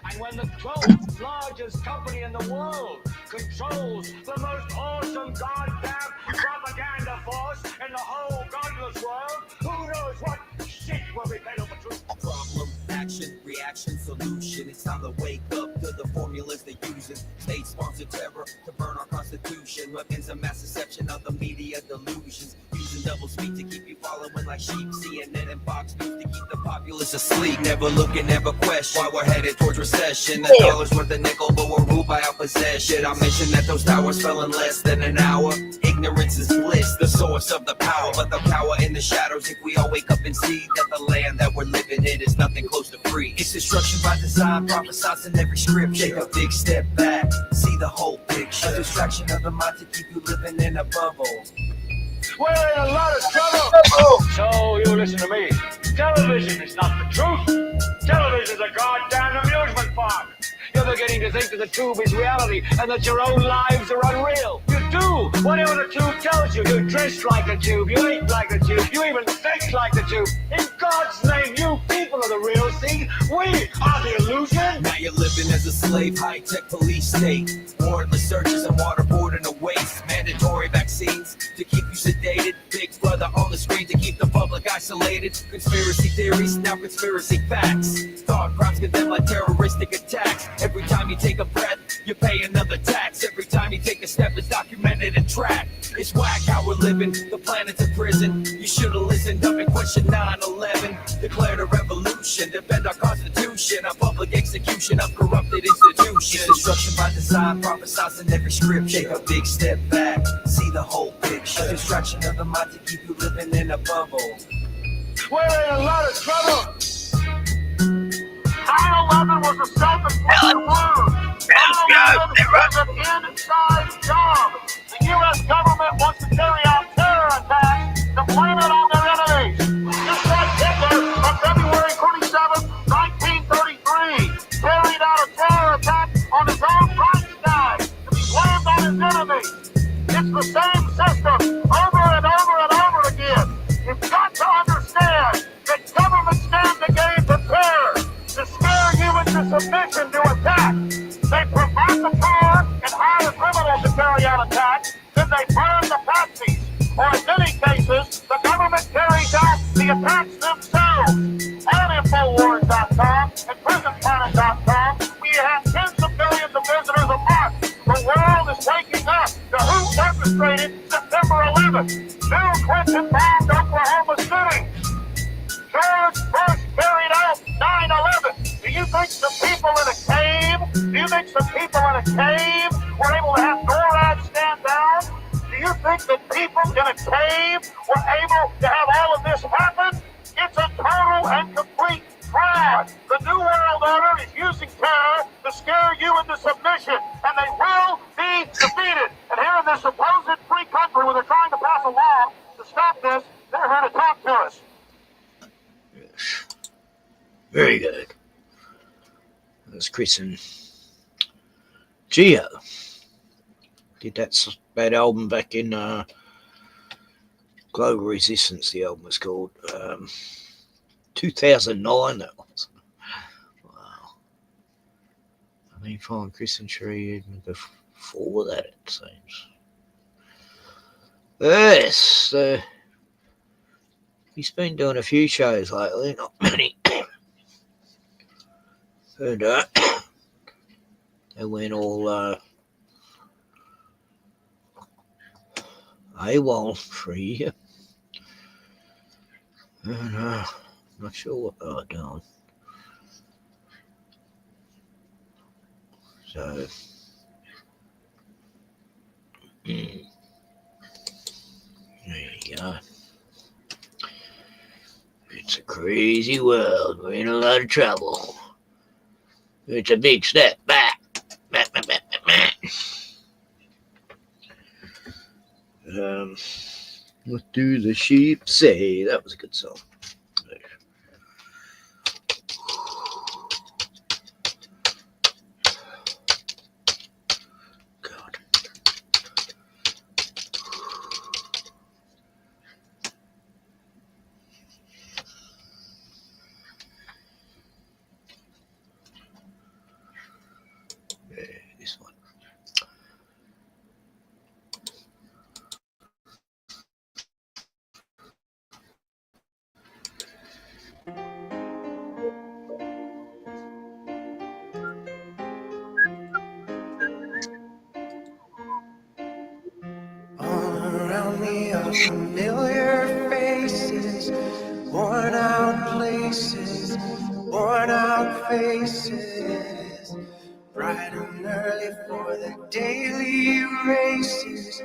And when the 12th largest company in the world controls the most awesome goddamn propaganda force in the whole godless world, who knows what shit will be fed over to? Problem, action, reaction, solution. It's time to wake up to the formulas they're using. State-sponsored terror to burn our constitution. Weapons of mass deception of the media delusions. Using double speak to keep you following following like sheep, CNN and Fox News to keep the populace asleep. Never looking, never question why we're headed towards recession. The dollar's worth a nickel, but we're ruled by our possession. I mentioned that those towers fell in less than an hour. Ignorance is bliss, the source of the power, but they'll cower in the shadows if we all wake up and see that the land that we're living in is nothing close to free. It's destruction by design, prophesied in every script. Take a big step back, see the whole picture. A distraction of the mind to keep you living in a bubble. We're in a lot of trouble. So you listen to me. Television is not the truth. Television is a goddamn amusement park. You're beginning to think that the tube is reality and that your own lives are unreal. You do whatever the tube tells you. You dress like a tube. You eat like a tube. You even think like a tube. In God's name, you people are the real thing. We are the illusion. Now you're living as a slave, high-tech police state. Warrantless searches and waterboarding a waste. Mandatory vaccines to keep you sedated. Big brother on the screen to keep the public isolated. Conspiracy theories, now conspiracy facts. Thought crimes condemned like terroristic attacks. Every time you take a breath, you pay another tax. Every time you take a step, it's documented and tracked. It's whack how we're living, the planet's a prison. You should've listened up and questioned 9/11. Declared a revolution, defend our constitution. A public execution of corrupted institutions. Destruction by design, prophesied in every script. Take a big step back, see the whole picture. A distraction of the mind to keep you living in a bubble. We're in a lot of trouble. 9/11 was a self-inflicted wound. 9/11 was an inside job. The U.S. government wants to carry out terror attacks to blame it on their enemies. Just like Hitler on February 27, 1933, carried out a terror attack on his own Reichstag to be blamed on his enemies. It's the same system over and over and over again. You've got to understand that government stand the game to terror, to scare you into submission to attack. They provide the power and hire criminals to carry out attacks, then they burn the patsies. Or in many cases, the government carries out the attacks themselves. On Infowars.com and PrisonPlanet.com, we have tens of millions of visitors a month. The world is waking up to who orchestrated September 11th. Bill Clinton bombed Oklahoma City. George Bush carried out 9/11. Do you think some people in a cave? Do you think some people in a cave were able to have NORAD stand down? Do you think that people in a cave were able to have all of this happen? It's a total and complete fraud. The New World Order is using terror to scare you into submission, and they will be defeated. And here in this supposed free country where they're trying to pass a law to stop this, they're here to talk to us. Very good. That's Chris and Gio. Did that album back in Global Resistance, the album was called. 2009, that was. Wow. I mean, following Chris and Tree even before that, it seems. Yes, he's been doing a few shows lately, not many. And they went all AWOL for a year. And not sure what they were doing. So, there you go. It's a crazy world. We're in a lot of trouble. It's a big step back. What do the sheep say? That was a good song. God. This one. All around me are familiar faces. races, worn out faces, bright and early for the daily races,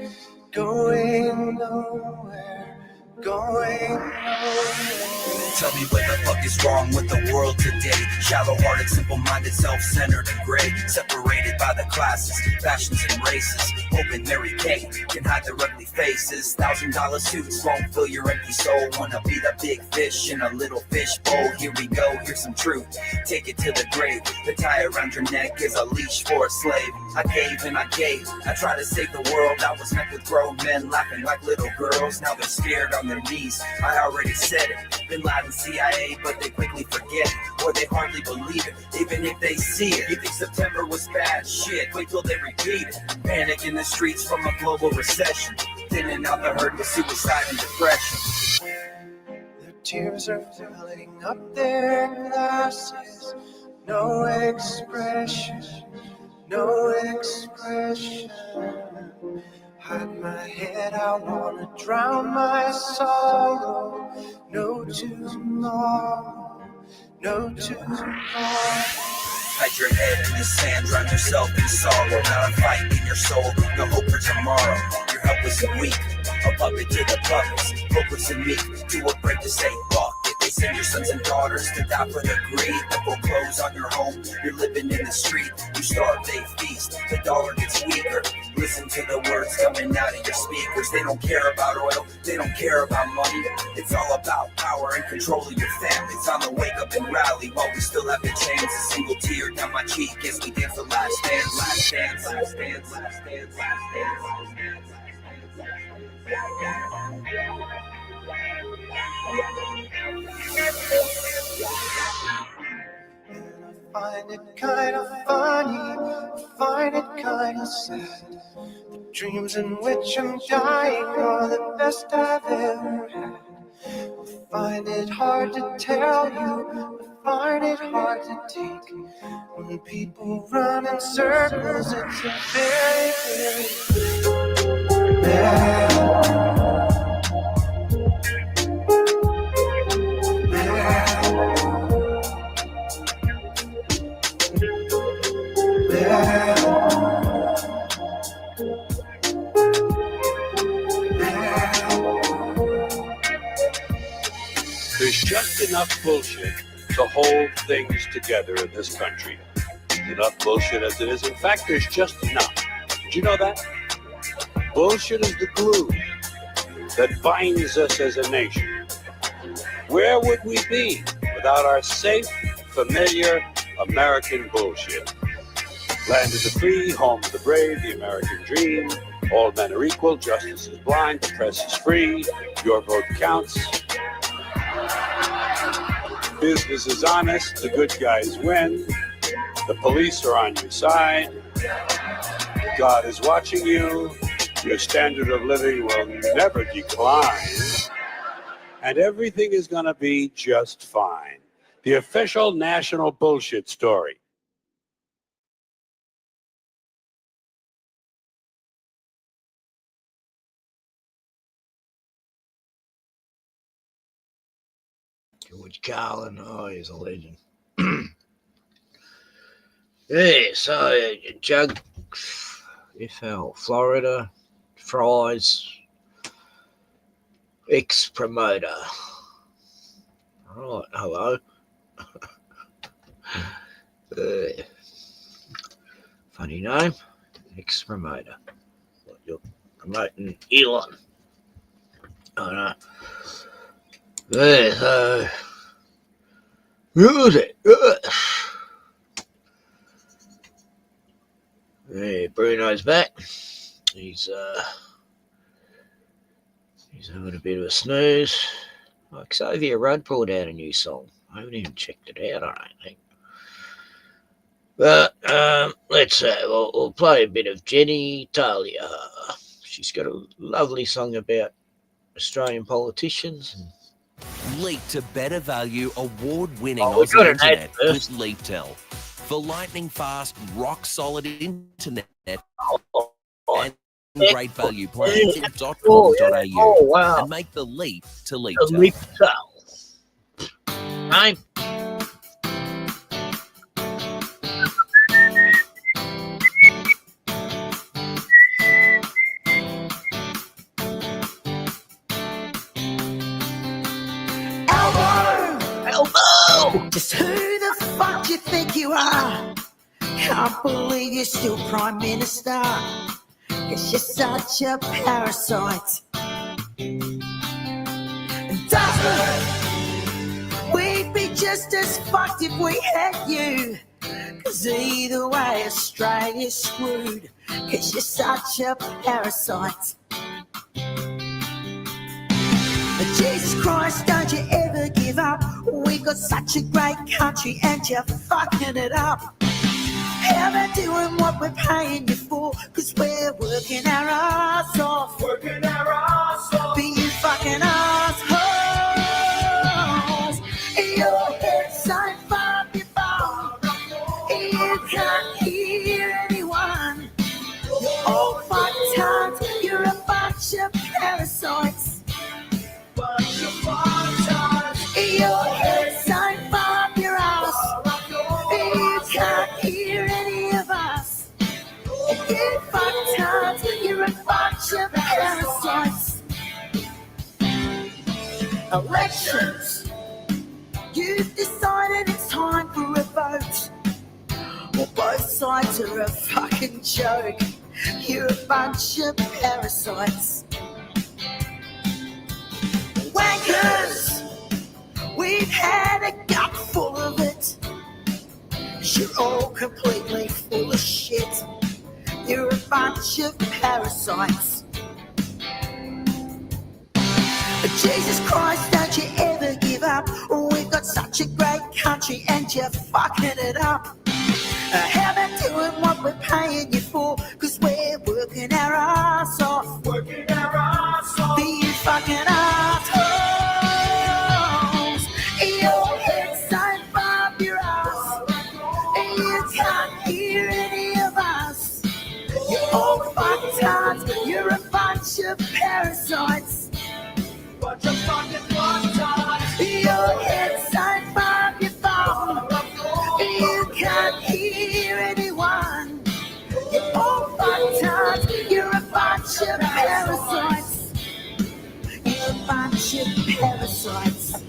going nowhere, going nowhere. Tell me what the fuck is wrong with the world today. Shallow-hearted, simple-minded, self-centered and gray, separated by the classes, fashions and races. Hoping Mary Kay can hide their ugly faces. $1,000 suits won't fill your empty soul. Wanna be the big fish in a little fish bowl. Here we go, here's some truth, take it to the grave. The tie around your neck is a leash for a slave. I gave and I gave, I tried to save the world. I was met with grown men laughing like little girls. Now they're scared on their knees, I already said it. Bin Laden, CIA, but they quickly forget it, or they hardly believe it, even if they see it. You think September was bad? Shit, wait till they repeat it. Panic in the streets from a global recession, thinning out the herd with suicide and depression. Their tears are filling up their glasses. No expression, no expression. Hide my head, I wanna drown my sorrow. No tomorrow, no tomorrow. Hide your head in the sand, drown yourself in sorrow. Not a fight in your soul, no hope for tomorrow. You're helpless and weak, a puppet to the puppets. Hopeless and meek, too afraid to say fuck it. They send your sons and daughters to die for the greed. The foreclose on your home, you're living in the street. You starve, they feast, the dollar gets weaker. Listen to the words coming out of your speakers. They don't care about oil, they don't care about money. It's all about power and control of your family. Time to wake up and rally while we still have the chance. A single tear down my cheek as we dance the last dance, last dance, last dance, last dance, last dance, last dance. Find it kind of funny, find it kind of sad. The dreams in which I'm dying are the best I've ever had. I find it hard to tell you, I find it hard to take. When people run in circles, it's a very, very bad. There's just enough bullshit to hold things together in this country. Enough bullshit as it is. In fact, there's just enough. Did you know that? Bullshit is the glue that binds us as a nation. Where would we be without our safe, familiar American bullshit? Land of the free, home of the brave, the American dream. All men are equal, justice is blind, the press is free, your vote counts. Business is honest, the good guys win. The police are on your side. God is watching you. Your standard of living will never decline. And everything is going to be just fine. The official national bullshit story. George Carlin, oh, he's a legend. Yeah, so Jug FL, Florida, Fries, ex-promoter. All right, hello. Funny name, ex-promoter. What, you're promoting Elon. Oh no. Yeah, so music. Yeah, Bruno's back. He's having a bit of a snooze. Like Xavier Rudd pulled out a new song. I haven't even checked it out, I don't think. But let's say we'll play a bit of Jenny Talia. She's got a lovely song about Australian politicians. Leap to better value, award-winning we got Aussie an ad internet with first. LeapTel. For lightning fast, rock-solid internet and great value plans, leap.com.au Oh, wow. and make the leap to LeapTel. LeapTel. name? Elbow! Just who the fuck you think you are? Can't believe you're still Prime Minister. Cause you're such a parasite. And doesn't we'd be just as fucked if we had you? Cause either way Australia's screwed. Cause you're such a parasite. But Jesus Christ, don't you ever give up. We've got such a great country and you're fucking it up. How about doing what we're paying you for? Cause we're working our ass off. Working our ass off. Be you fucking assholes. Your head's so far up your bum. You can't hear anyone. You're all fucked up. You're a bunch of parasites. Bunch of fucktards. Your head's so far up your ass. You can't hear any of us. You fucktards, you're a bunch of parasites. Elections, you've decided it's time for a vote. Well, both sides are a fucking joke. You're a bunch of parasites. Wankers, we've had a gut full of it. You're all completely full of shit. You're a bunch of parasites. Jesus Christ, don't you ever give up. We've got such a great country and you're fucking it up. How about doing what we're paying you for? Cause we're working our ass off. Working our ass off. Be you fucking assholes. Your head's so far up your ass. You can't hear any of us. You're all fucktards. You're a bunch of parasites. Bunch of fucking fucktards. Your head's so far up your bum. You can't hear anyone. You're all fucktards. You're a bunch of parasites. You're a bunch of parasites.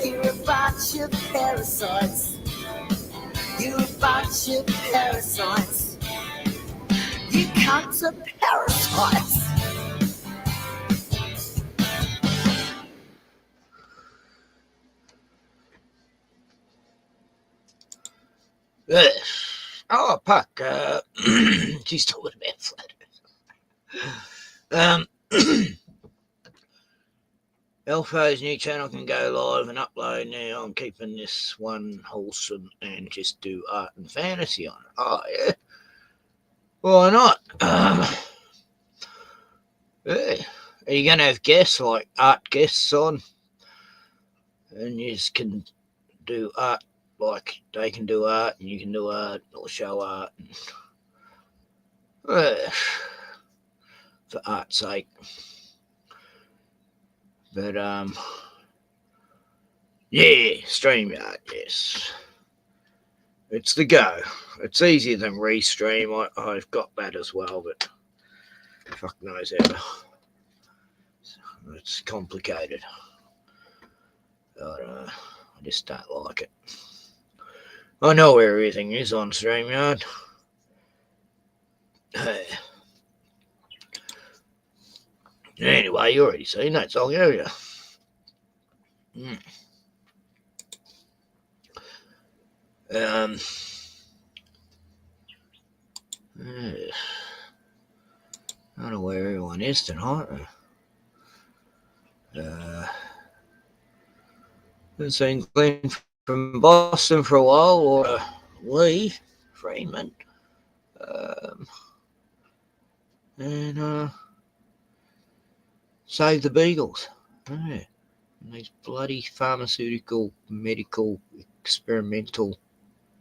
You're a bunch of parasites. You're a bunch of parasites. You cunts are parasites. Yes. Oh, Puck. She's talking about flat earth. Elfo's new channel can go live and upload now. I'm keeping this one wholesome and just do art and fantasy on it. Oh, yeah. Why not? Yeah. Are you going to have guests, like art guests on? And you just can do art, like they can do art and you can do art or show art. And, for art's sake. But, yeah, StreamYard, yes. It's the go. It's easier than Restream. I've got that as well, but fuck knows ever. It's complicated. But, I just don't like it. I know where everything is on StreamYard. Anyway, you already seen that song, haven't you? I don't know where everyone is tonight. Haven't seen Glenn from Boston for a while, or Lee Freeman. And Save the Beagles. Yeah. And these bloody pharmaceutical, medical, experimental,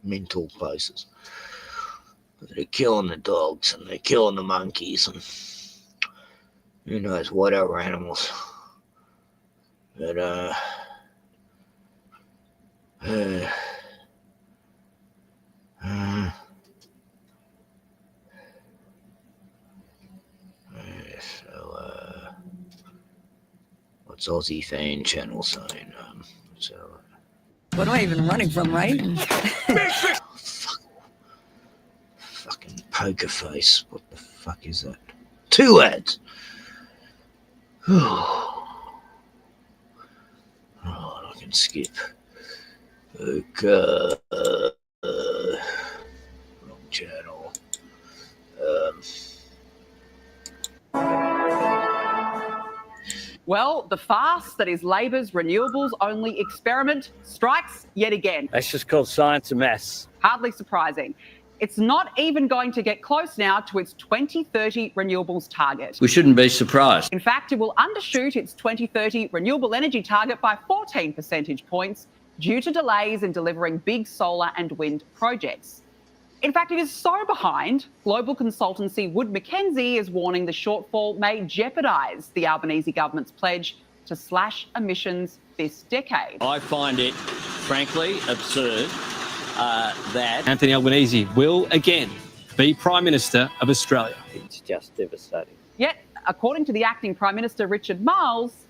mental places. They're killing the dogs and they're killing the monkeys and who knows what other animals. But What's Aussie fan channel saying? What am I even running from, right? Fucking poker face. What the fuck is that? 2 ads. Oh, I can skip. Okay. Wrong channel. Well, the farce that is Labor's renewables only experiment strikes yet again. That's just called science a mess. Hardly surprising. It's not even going to get close now to its 2030 renewables target. We shouldn't be surprised. In fact, it will undershoot its 2030 renewable energy target by 14 percentage points due to delays in delivering big solar and wind projects. In fact, it is so behind, global consultancy Wood Mackenzie is warning the shortfall may jeopardise the Albanese government's pledge to slash emissions this decade. I find it, frankly, absurd that Anthony Albanese will again be Prime Minister of Australia. It's just devastating. Yet, according to the acting Prime Minister Richard Marles,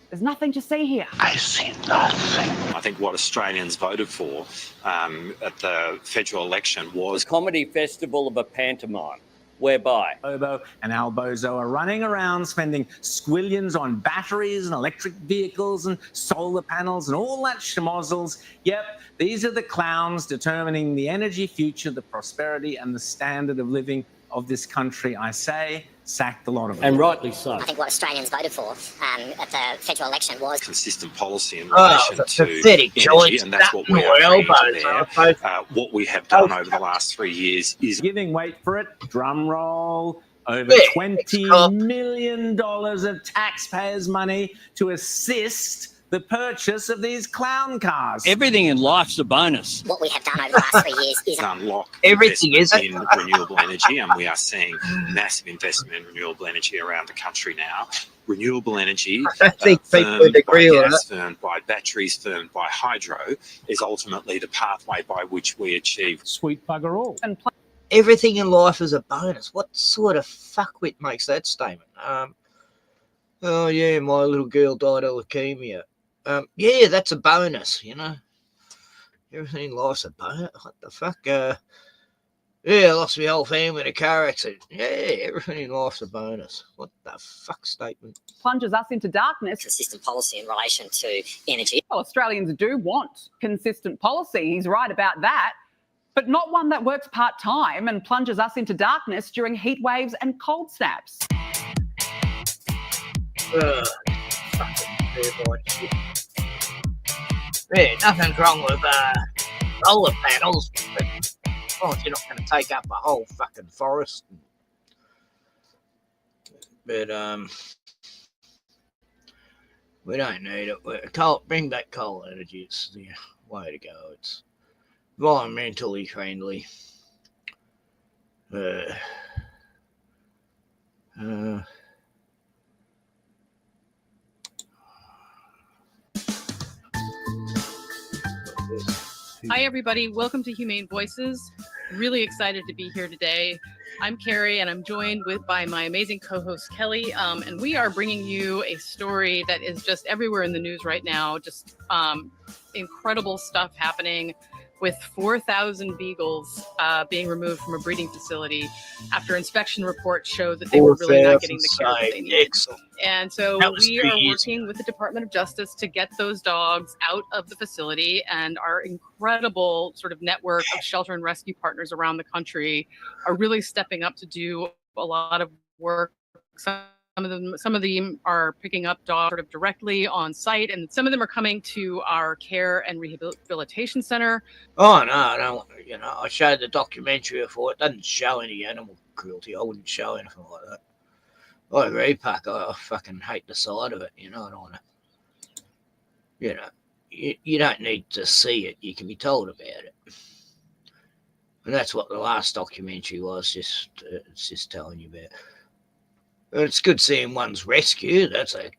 there's nothing to see here. I see nothing. I think what Australians voted for at the federal election was a comedy festival of a pantomime, whereby Obo and Albozo are running around spending squillions on batteries and electric vehicles and solar panels and all that schmozzles. Yep, these are the clowns determining the energy future, the prosperity and the standard of living of this country. I say, sacked a lot of them. And rightly so. I think what Australians voted for at the federal election was consistent policy in relation to pathetic energy, choice. and that's what we That are bringing elbows, to bear. What we have done over the last 3 years is giving, wait for it, drum roll, over $20 million of taxpayers' money to assist the purchase of these clown cars. everything in life's a bonus. what we have done over the last 3 years is unlock Everything is investment in renewable energy, and we are seeing massive investment in renewable energy around the country now. Renewable energy, I don't think people would agree by with gas, that. firmed by batteries, firmed by hydro, is ultimately the pathway by which we achieve sweet bugger all. Everything in life is a bonus. What sort of fuckwit makes that statement? Oh yeah, my little girl died of leukemia. Yeah, that's a bonus, you know. Everything in life's a bonus. What the fuck? Yeah, I lost my whole family in a car accident. Yeah, everything in life's a bonus. What the fuck statement? Plunges us into darkness. consistent policy in relation to energy. Well, Australians do want consistent policy. He's right about that. But not one that works part-time and plunges us into darkness during heat waves and cold snaps. Yeah, nothing's wrong with solar panels, but oh, you're not going to take up a whole fucking forest. But we don't need it. Bring back coal energy. It's the way to go. It's environmentally friendly. Hi, everybody. Welcome to Humane Voices. Really excited to be here today. I'm Carrie, and I'm joined by my amazing co-host, Kelly. And we are bringing you a story that is just everywhere in the news right now. Just incredible stuff happening with 4,000 beagles being removed from a breeding facility after inspection reports showed that they were really not getting the care that they needed. And so we are working with the Department of Justice to get those dogs out of the facility, and our incredible sort of network of shelter and rescue partners around the country are really stepping up to do a lot of work. Some of them are picking up dogs sort of directly on site, and some of them are coming to our care and rehabilitation center. Oh no, I don't. You know, I showed the documentary before. It doesn't show any animal cruelty. I wouldn't show anything like that. I agree, Puck. I fucking hate the sight of it. You know, I don't want to. You know, you don't need to see it. You can be told about it. And that's what the last documentary was. It's just telling you about. And it's good seeing one's rescued. That's a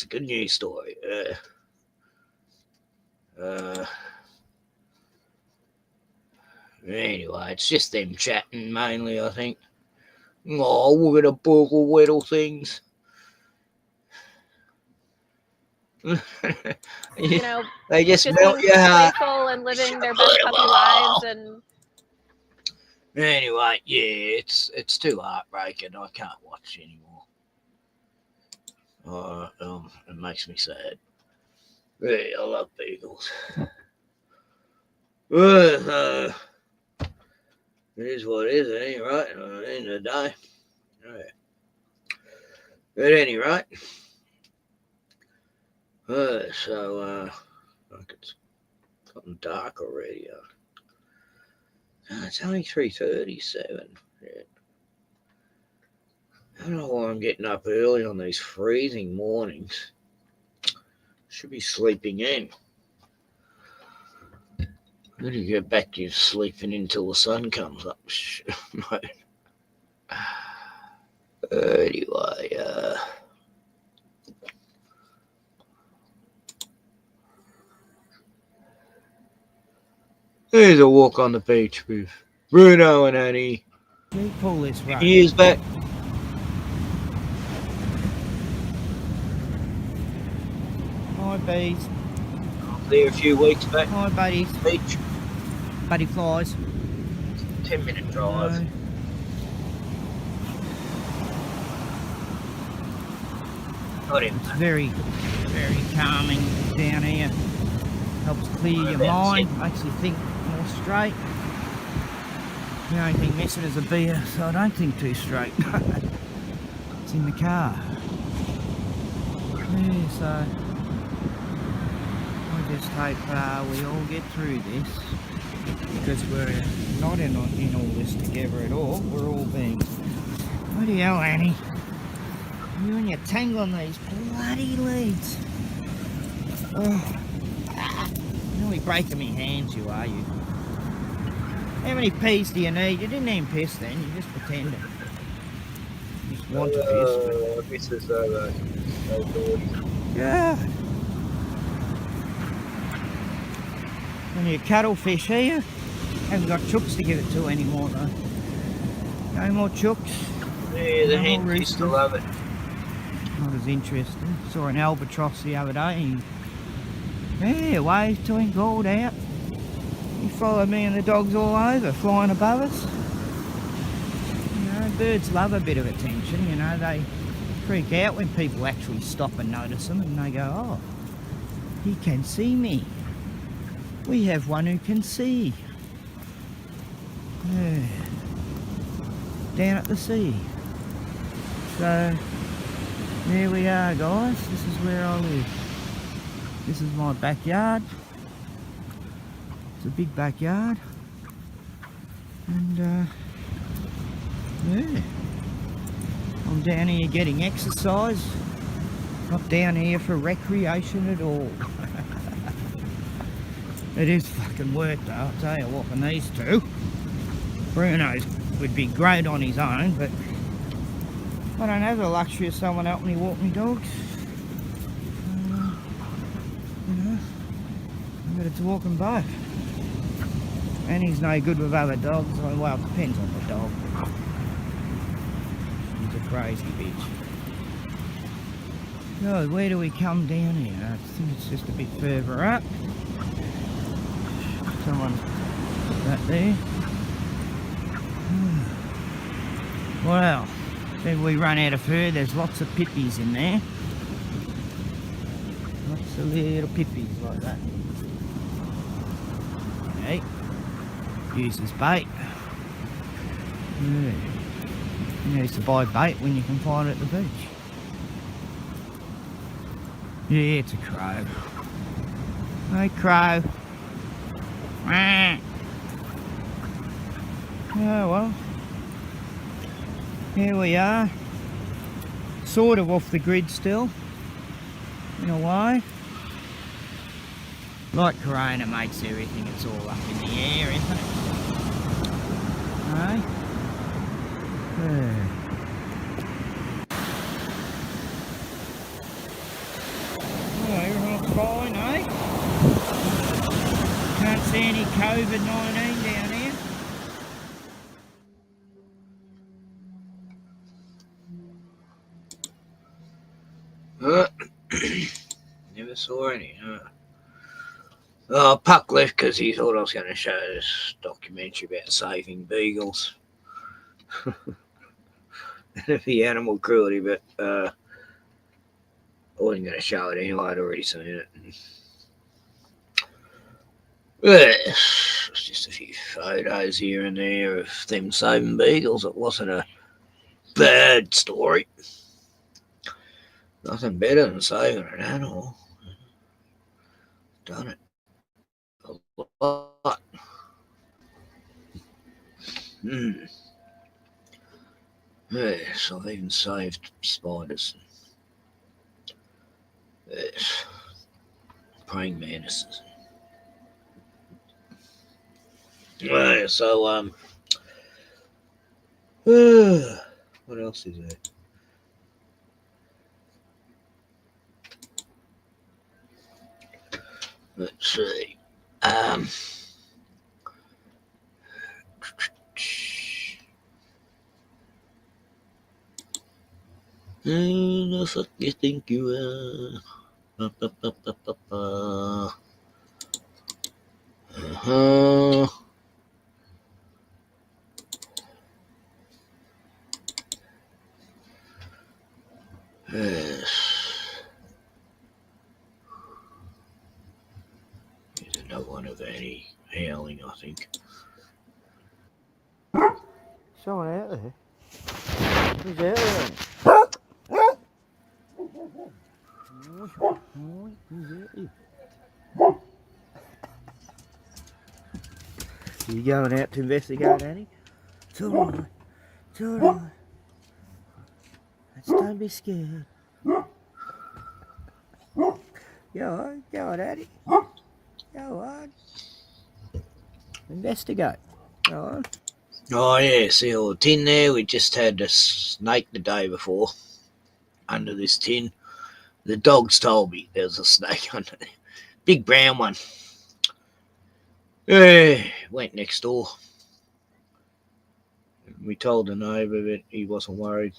good news story. Anyway, it's just them chatting mainly, I think. Oh, we're gonna bogle whittle things. You know, They just just melt being your heart. playful and living their best puppy lives. And Anyway, yeah, it's too heartbreaking. I can't watch anymore. It makes me sad. Yeah, I love beagles. Well, it is what it is, at any rate, at the end of the day. Yeah. At any rate, look, it's gotten dark already. It's only 3:37. Yeah. I don't know why I'm getting up early on these freezing mornings. Should be sleeping in. Then you get back to sleeping until the sun comes up. Anyway, there's a walk on the beach with Bruno and Annie. We pull this road. Years back. Hi, bees. There a few weeks back. Hi, buddies. Beach. Buddy flies. 10-minute drive. Got him. It's very, very calming down here. Helps clear your mind, makes you think more straight. The only thing missing is a beer, so I don't think too straight. It's in the car. Yeah, so I just hope we all get through this, because we're not in all this together at all. We're all being... Bloody hell, Annie. You and your tangle on these bloody leads. Oh. You're nearly breaking me hands, you are, you. How many peas do you need? You didn't even piss then, you just pretended. You just want to piss. This is so God. Only a cuttlefish here. Haven't got chooks to give it to anymore though. No more chooks. Yeah, the hens used to love it. Not as interesting. Saw an albatross the other day. Yeah, waved to him, called out. He followed me and the dogs all over, flying above us. You know, birds love a bit of attention, you know, they freak out when people actually stop and notice them, and they go, oh, he can see me. We have one who can see. Yeah. Down at the sea. So, there we are, guys. This is where I live. This is my backyard. It's a big backyard. And, yeah. I'm down here getting exercise. Not down here for recreation at all. It is fucking work though, I'll tell you what, and these two. Bruno's would be great on his own, but I don't have the luxury of someone helping me walk my dogs. You know, I'm better to walk them both. And he's no good with other dogs. Well, it depends on the dog. She's a crazy bitch. So, where do we come down here? I think it's just a bit further up. Someone put that there. Well, then we run out of fur. There's lots of pippies in there. Lots of little pippies like that. Okay. Use as bait. Yeah. You need to buy bait when you can find it at the beach. Yeah, it's a crow. Hey, crow. Oh well. Here we are. Sort of off the grid still. In a way. Like Corona makes everything, it's all up in the air, isn't it? Hey? Yeah. Well, everyone's fine, eh? Can't see any COVID-19 down here. saw any. Puck left because he thought I was going to show this documentary about saving beagles. It'd be animal cruelty, but I wasn't going to show it anyway. I'd already seen it. It's just a few photos here and there of them saving beagles. It wasn't a bad story. Nothing better than saving an animal. Done it a lot. Yes, I've even saved spiders. Yes. Praying mantises. So, what else is there? Let's see. Who the fuck you think you are? Yes. Here's another one of Annie howling, I think. Someone out there. Who's out there? Who's out there? You going out to investigate, Annie? It's all right. It's all right. Don't be scared. Go on, Annie. Go on. Investigate. Go on. Oh, yeah, see all the tin there? We just had a snake the day before under this tin. The dogs told me there was a snake under there. Big brown one. Went next door. We told the neighbour, but he wasn't worried.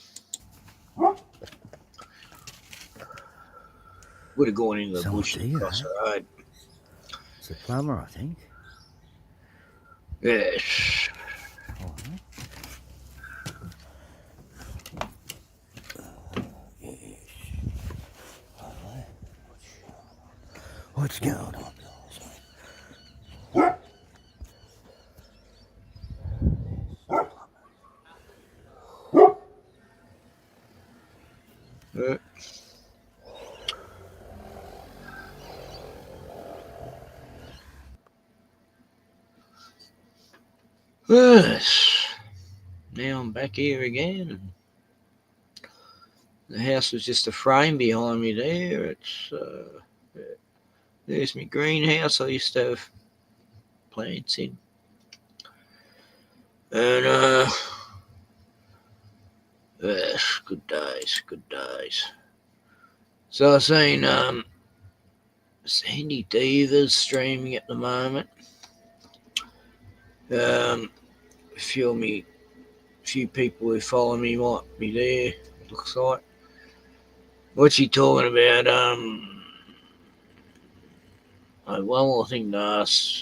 Would have gone into the bush and across the road. It's a plumber, I think. Yes. What's going on? Yes. Now I'm back here again. And the house was just a frame behind me there. It's there's my greenhouse I used to have plants in. And yes, good days, good days. So I've seen Sandy Divas streaming at the moment. A few people who follow me might be there, looks like. What's she talking about? I have one more thing to ask,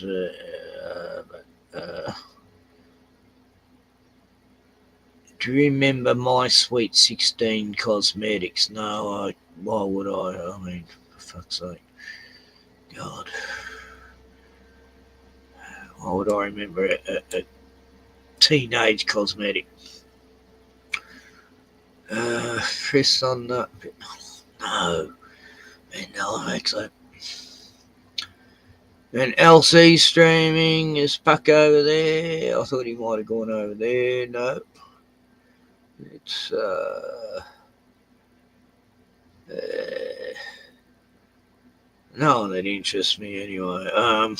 do you remember My Sweet 16 Cosmetics? No, why would I? I mean, for fuck's sake. God. Why would I remember a teenage cosmetic? Chris on the... No. And no, actually. And LC streaming. Is Puck over there? I thought he might have gone over there. No. It's no one that interests me anyway. I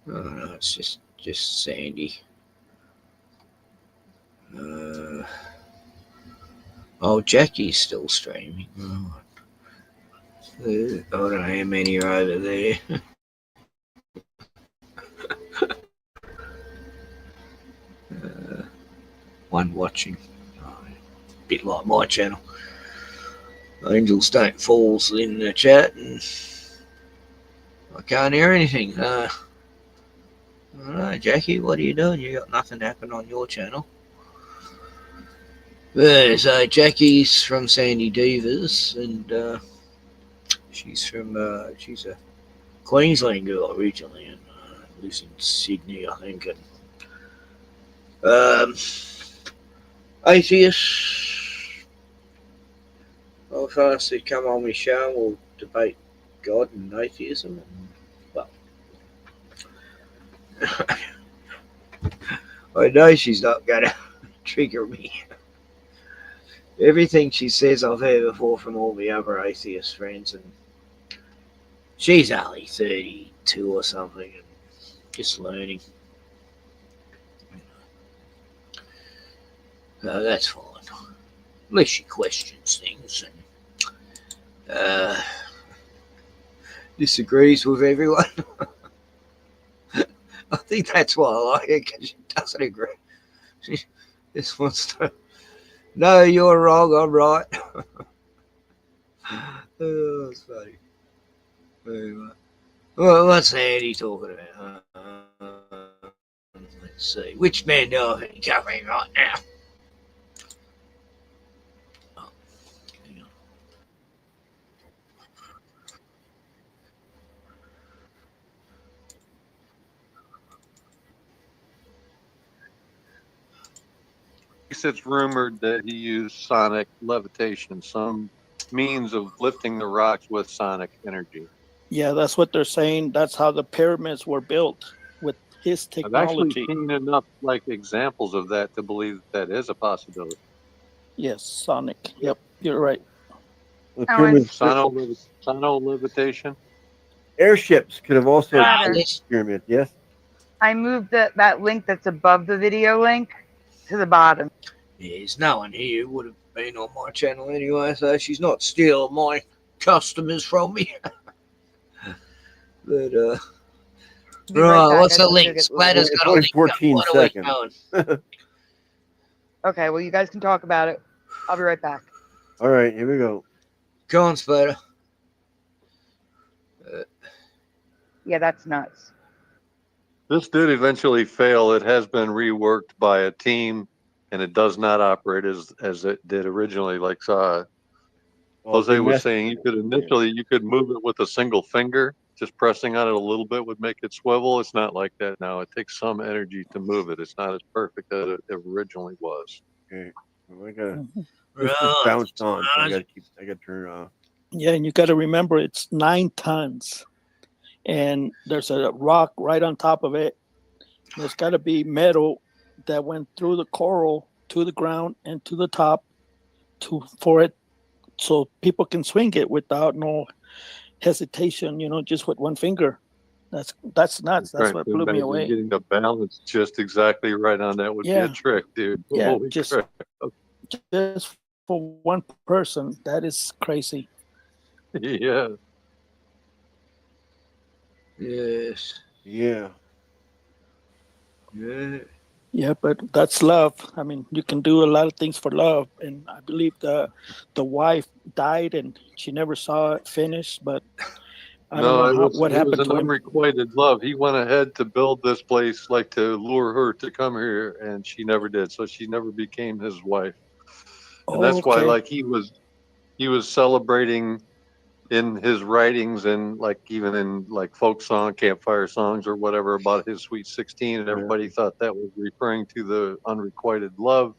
don't know, it's just Sandy. Jackie's still streaming. I don't know how many are over there. One watching. bit like my channel. Angels Don't Fall's in the chat, and I can't hear anything. I don't know, Jackie, what are you doing? You got nothing happen on your channel. So Jackie's from Sandy Divas, and she's a Queensland girl originally, and lives in Sydney, I think. And atheists, I've asked to come on my show and we'll debate God and atheism. Well, I know she's not going to trigger me. Everything she says I've heard before from all the other atheist friends, and she's only 32 or something and just learning. That's fine. At least she questions things and disagrees with everyone. I think that's why I like her, because she doesn't agree. She just wants to, no, you're wrong, I'm right. Oh, it's funny. Anyway. Well, what's Andy talking about? Let's see. Which man do I think covering right now? It's rumored that he used sonic levitation, some means of lifting the rocks with sonic energy. Yeah, that's what they're saying. That's how the pyramids were built, with his I've actually technology. seen enough examples of that to believe that is a possibility. Yes, sonic. Yep, you're right. Sono levitation. Airships could have also Roger. built pyramids. Yes. I moved that link that's above the video link to the bottom. There's no one here who would have been on my channel anyway, so she's not stealing my customers from me. But right, what's the link? Splatter's got a link. 14 seconds. Okay, well, you guys can talk about it. I'll be right back. All right, here we go. Go on, Splatter. Yeah, that's nuts. This did eventually fail. It has been reworked by a team, and it does not operate as it did originally. Like Jose was saying, you could move it with a single finger. Just pressing on it a little bit would make it swivel. It's not like that now. It takes some energy to move it. It's not as perfect as it originally was. Okay, well, I gotta. This just bounced on, so I gotta turn it off. Yeah, and you got to remember it's 9 tons, and there's a rock right on top of it. There's got to be metal that went through the coral to the ground and to the top for it, so people can swing it without no hesitation. Just with one finger. That's nuts. That's what blew me away. Getting the balance just exactly right on that would be a trick, dude. Yeah, Holy crap. just for one person, that is crazy. Yeah. Yes. Yeah. Yeah. Yeah, but that's love. I mean, you can do a lot of things for love, and I believe the wife died and she never saw it finished. But I don't know what happened to him. It was an unrequited love. He went ahead to build this place, like to lure her to come here, and she never did. So she never became his wife. And that's why, like, he was celebrating in his writings and like even in like folk song, campfire songs or whatever about his Sweet 16, and everybody thought that was referring to the unrequited love,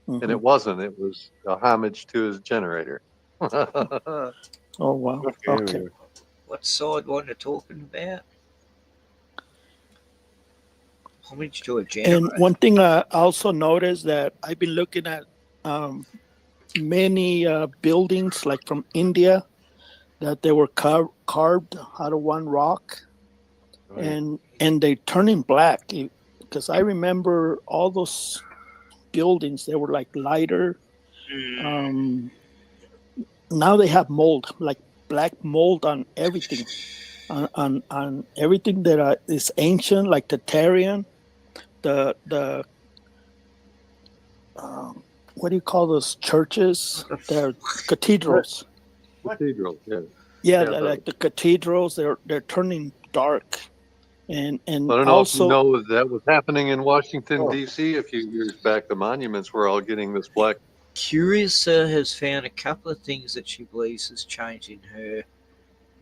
and it wasn't. It was a homage to his generator. Oh wow! Okay. What side one are talking about? Homage to a generator. And one thing I also noticed that I've been looking at many buildings like from India that they were carved out of one rock, and they turning black. Because I remember all those buildings, they were like lighter. Now they have mold, like black mold on everything, on everything that is ancient, like the Tarian, the what do you call those churches? They're cathedrals. Cathedral, yeah. Yeah, Yeah, like the cathedrals, they're turning dark, and I don't know if you also know that was happening in Washington, D.C. a few years back. The monuments were all getting this black. Curiouser has found a couple of things that she believes has changed in her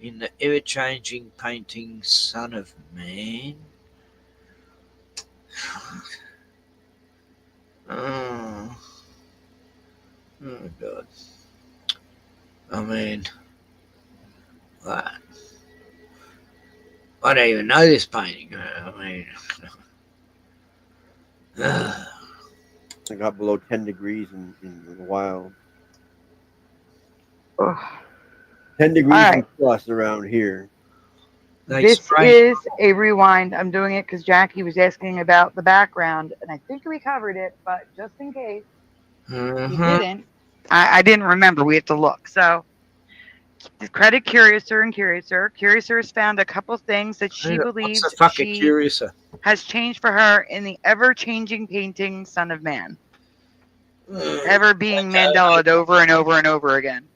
in the ever-changing painting Son of Man. Oh, oh God. I mean, what? I don't even know this painting. I mean, I got below 10 degrees in a while. Ugh. 10 degrees All and right. plus around here. This is a rewind. I'm doing it because Jackie was asking about the background, and I think we covered it, but just in case we didn't, I didn't remember. We have to look. So, credit Curiouser and Curiouser. Curiouser has found a couple things that she what's believes the fucking she Curiouser? has changed for her in the ever-changing painting Son of Man. Ever being Mandela'd over and over and over again.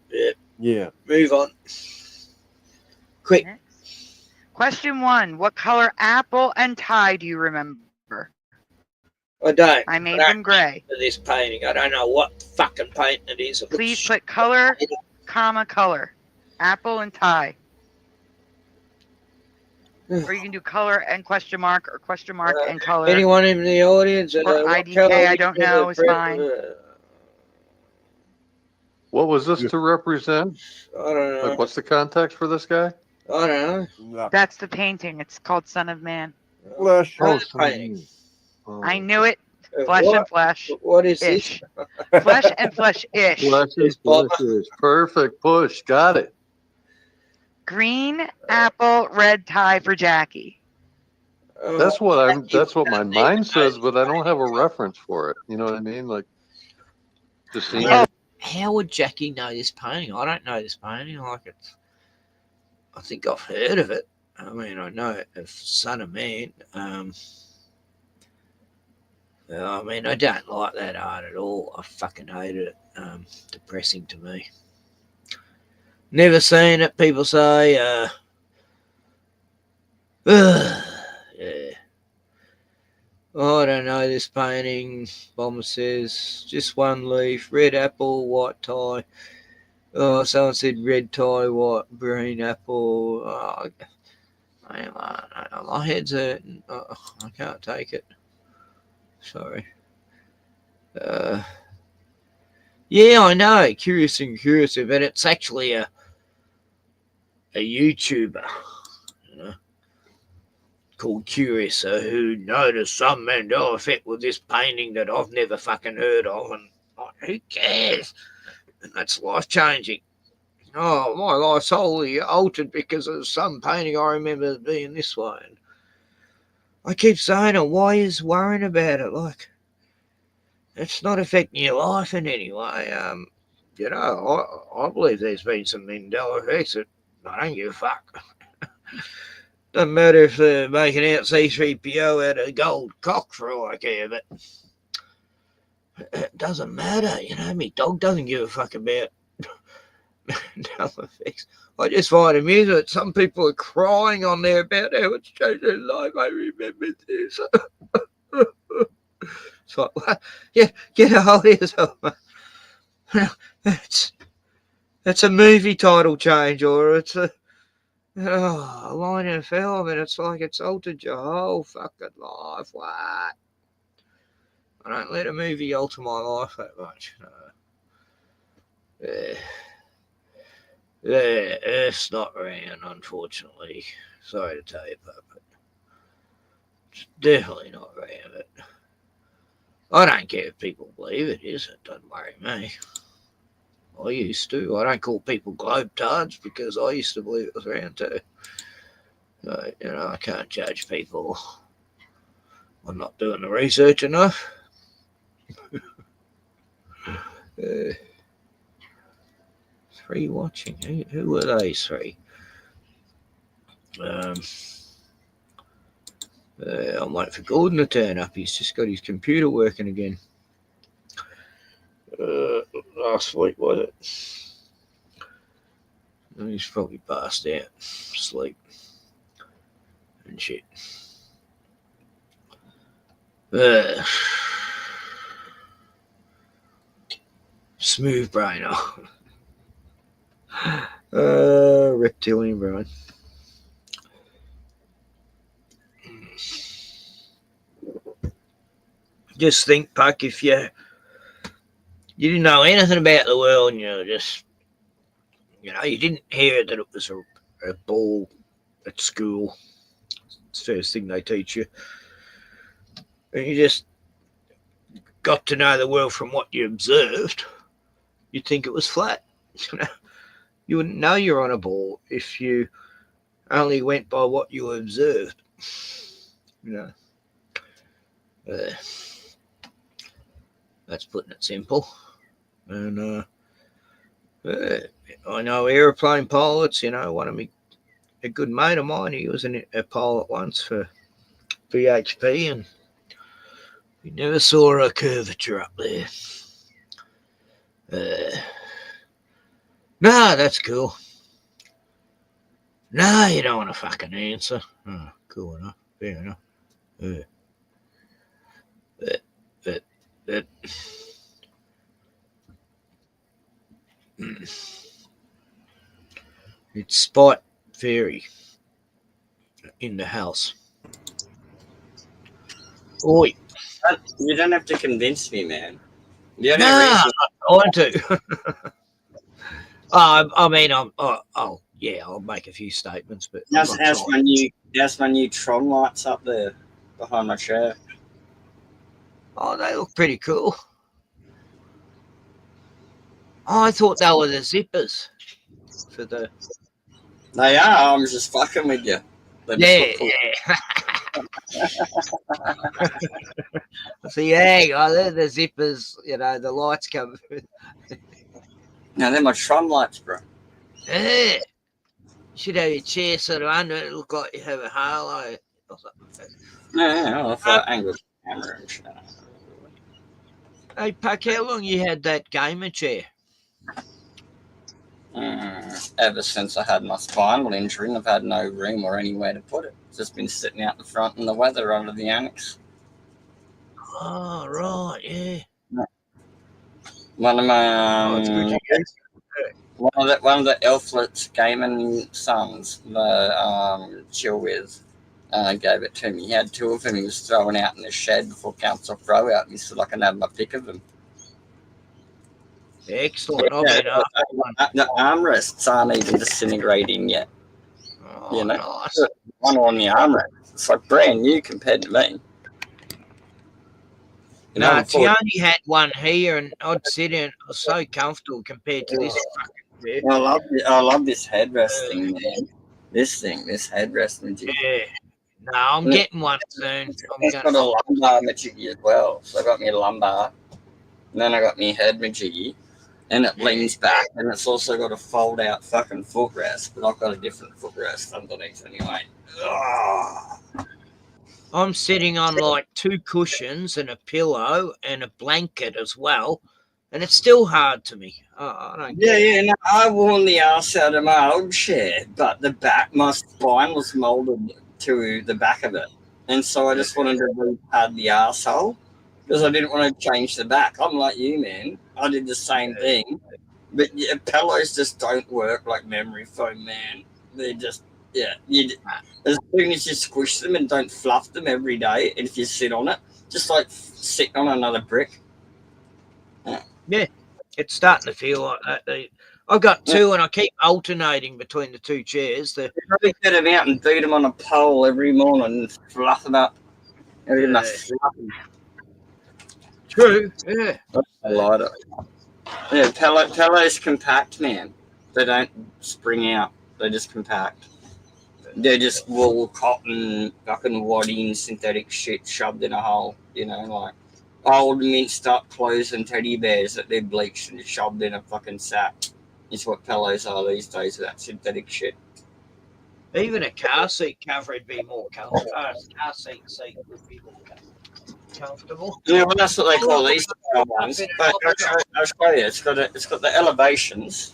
Yeah. Move on. Quick. Next. Question 1. What color apple and tie do you remember? I don't. I made them gray. For this painting, I don't know what fucking paint it is. It Please put color, comma, color. Apple and tie. Or you can do color and question mark, or question mark and color. Anyone in the audience? Or IDK, I don't know, is fine. What was this to represent? I don't know. Like, what's the context for this guy? I don't know. That's the painting. It's called Son of Man. Flesh. Oh, painting. I knew it. Flesh and flesh. What is ish. this? Flesh and flesh-ish. Flesh and flesh. Perfect push. Got it. Green apple, red tie for Jackie. That's what my mind says, but I don't have a reference for it. You know what I mean? Like, just seeing it. How would Jackie know this painting? I don't know this painting. I think I've heard of it. I mean, I know it of Son of Man. I mean, I don't like that art at all. I fucking hated it. Depressing to me. Never seen it. People say, yeah. I don't know this painting. Bomber says, just one leaf, red apple, white tie. Oh, someone said red tie, white, green apple. Oh, my head's hurting. Oh, I can't take it. Sorry. Yeah, I know. Curious, but it's actually a YouTuber, called Curiouser, who noticed some Mandela effect with this painting that I've never fucking heard of, and who cares? And that's life changing. Oh, my life's wholly altered because of some painting I remember being this way. And I keep saying it. Why is worrying about it? Like, it's not affecting your life in any way. I believe there's been some Mandela effects that I don't give a fuck. Doesn't matter if they're making out C-3PO out of gold cock for all I care, but it doesn't matter. You know, my dog doesn't give a fuck about Mandela effects. I just find it amusing that some people are crying on there about how it's changed their life. I remember this. It's like, what? Yeah, get a hold of yourself. It's a movie title change, or it's a line in a film, and it's like it's altered your whole fucking life. What? I don't let a movie alter my life that much. Earth's not round, unfortunately. Sorry to tell you, Puppet. It's definitely not round. I don't care if people believe it is. It doesn't worry me. I used to. I don't call people globetards because I used to believe it was round too. So, I can't judge people. I'm not doing the research enough. Three watching. Who are these three? I'm waiting for Gordon to turn up. He's just got his computer working again. last week, was it? He's probably passed out, sleep, and shit. Smooth brainer. Reptilian brain. Just think, Puck, if you didn't know anything about the world, and you didn't hear that it was a ball at school. It's the first thing they teach you. And you just got to know the world from what you observed, you'd think it was flat. You wouldn't know you're on a ball if you only went by what you observed. That's putting it simple. And I know aeroplane pilots. One of me, a good mate of mine, he was a pilot once for VHP, and he never saw a curvature up there. No, that's cool. No, you don't want to fucking answer. Oh, cool enough. Fair enough. It's Spot Fairy in the house. Oi. You don't have to convince me, man. The only No, reason I want to. I mean, I'll make a few statements, but how's my new Tron lights up there behind my chair? Oh, they look pretty cool. Oh, I thought they were the zippers for the. They are. I'm just fucking with you. Yeah. So they're the zippers. The lights come. No, they're my Tron lights, bro. Yeah. You should have your chair sort of under it. Look like you have a halo or something. Yeah, I thought angled camera and shit. Hey, Puck, how long you had that gamer chair? Ever since I had my spinal injury, and I've had no room or anywhere to put it. It's just been sitting out the front in the weather under the annex. Oh, right, yeah. One of my one of the Elflet's gaming sons, the chill with, gave it to me. He had two of them. He was throwing out in the shed before council throw out. He said I can have my pick of them. Excellent. The armrests aren't even disintegrating yet. Oh, nice. One on the armrest. It's like brand new compared to me. No, Tiani had one here, and I'd sit in. It was so comfortable compared to this fucking chair. I love this headrest thing, man. This headrest majiggy. Yeah. No, I'm getting one soon. It's got a lumbar majiggy as well. So I got me a lumbar, and then I got me head majiggy, and it leans back, and it's also got a fold-out fucking footrest, but I've got a different footrest underneath anyway. I'm sitting on like 2 cushions and a pillow and a blanket as well, and it's still hard to me. I don't get it. No, I worn the ass out of my old chair, but the back, my spine was molded to the back of it, and so I just wanted to repad the arsehole because I didn't want to change the back. I'm like you, man. I did the same thing, but pillows just don't work like memory foam, man. They're just as soon as you squish them and don't fluff them every day, and if you sit on it, just like sitting on another brick. Yeah, it's starting to feel like that. I've got 2, and I keep alternating between the 2 chairs. You probably get them out and beat them on a pole every morning and fluff them up. True, yeah. I like it. Yeah, pillows compact, man. They don't spring out. They just compact. They're just wool, cotton, fucking wadding, synthetic shit shoved in a hole. Like old minced up clothes and teddy bears that they're bleached and shoved in a fucking sack. Is what pillows are these days, that synthetic shit. Even a car seat cover would be more comfortable. Car seat would be more comfortable. comfortable. Yeah, well, that's what they call these style ones. But I'll show you. It's got the elevations,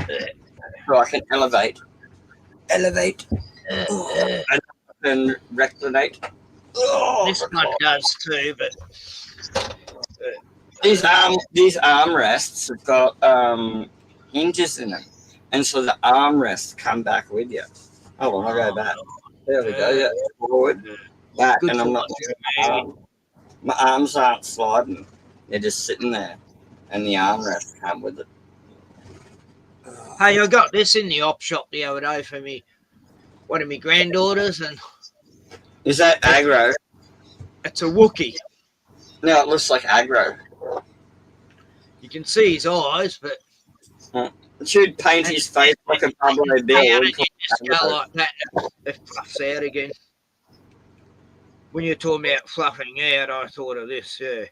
so I can elevate, and reclinate. This one does too, but These armrests have got hinges in them, and so the armrests come back with you. Hold on, I'll go back. There we go. Yeah, forward, back, good and I'm not. My arms aren't sliding; they're just sitting there, and the armrests come with it. Hey, I got this in the op shop the other day for me. One of my granddaughters, and is that aggro? It's a Wookiee. No, it looks like aggro. You can see his eyes, but it should paint his face like a Pablo Bill. Just go like that, it fluffs out again. When you're talking about fluffing out, I thought of this. Yeah,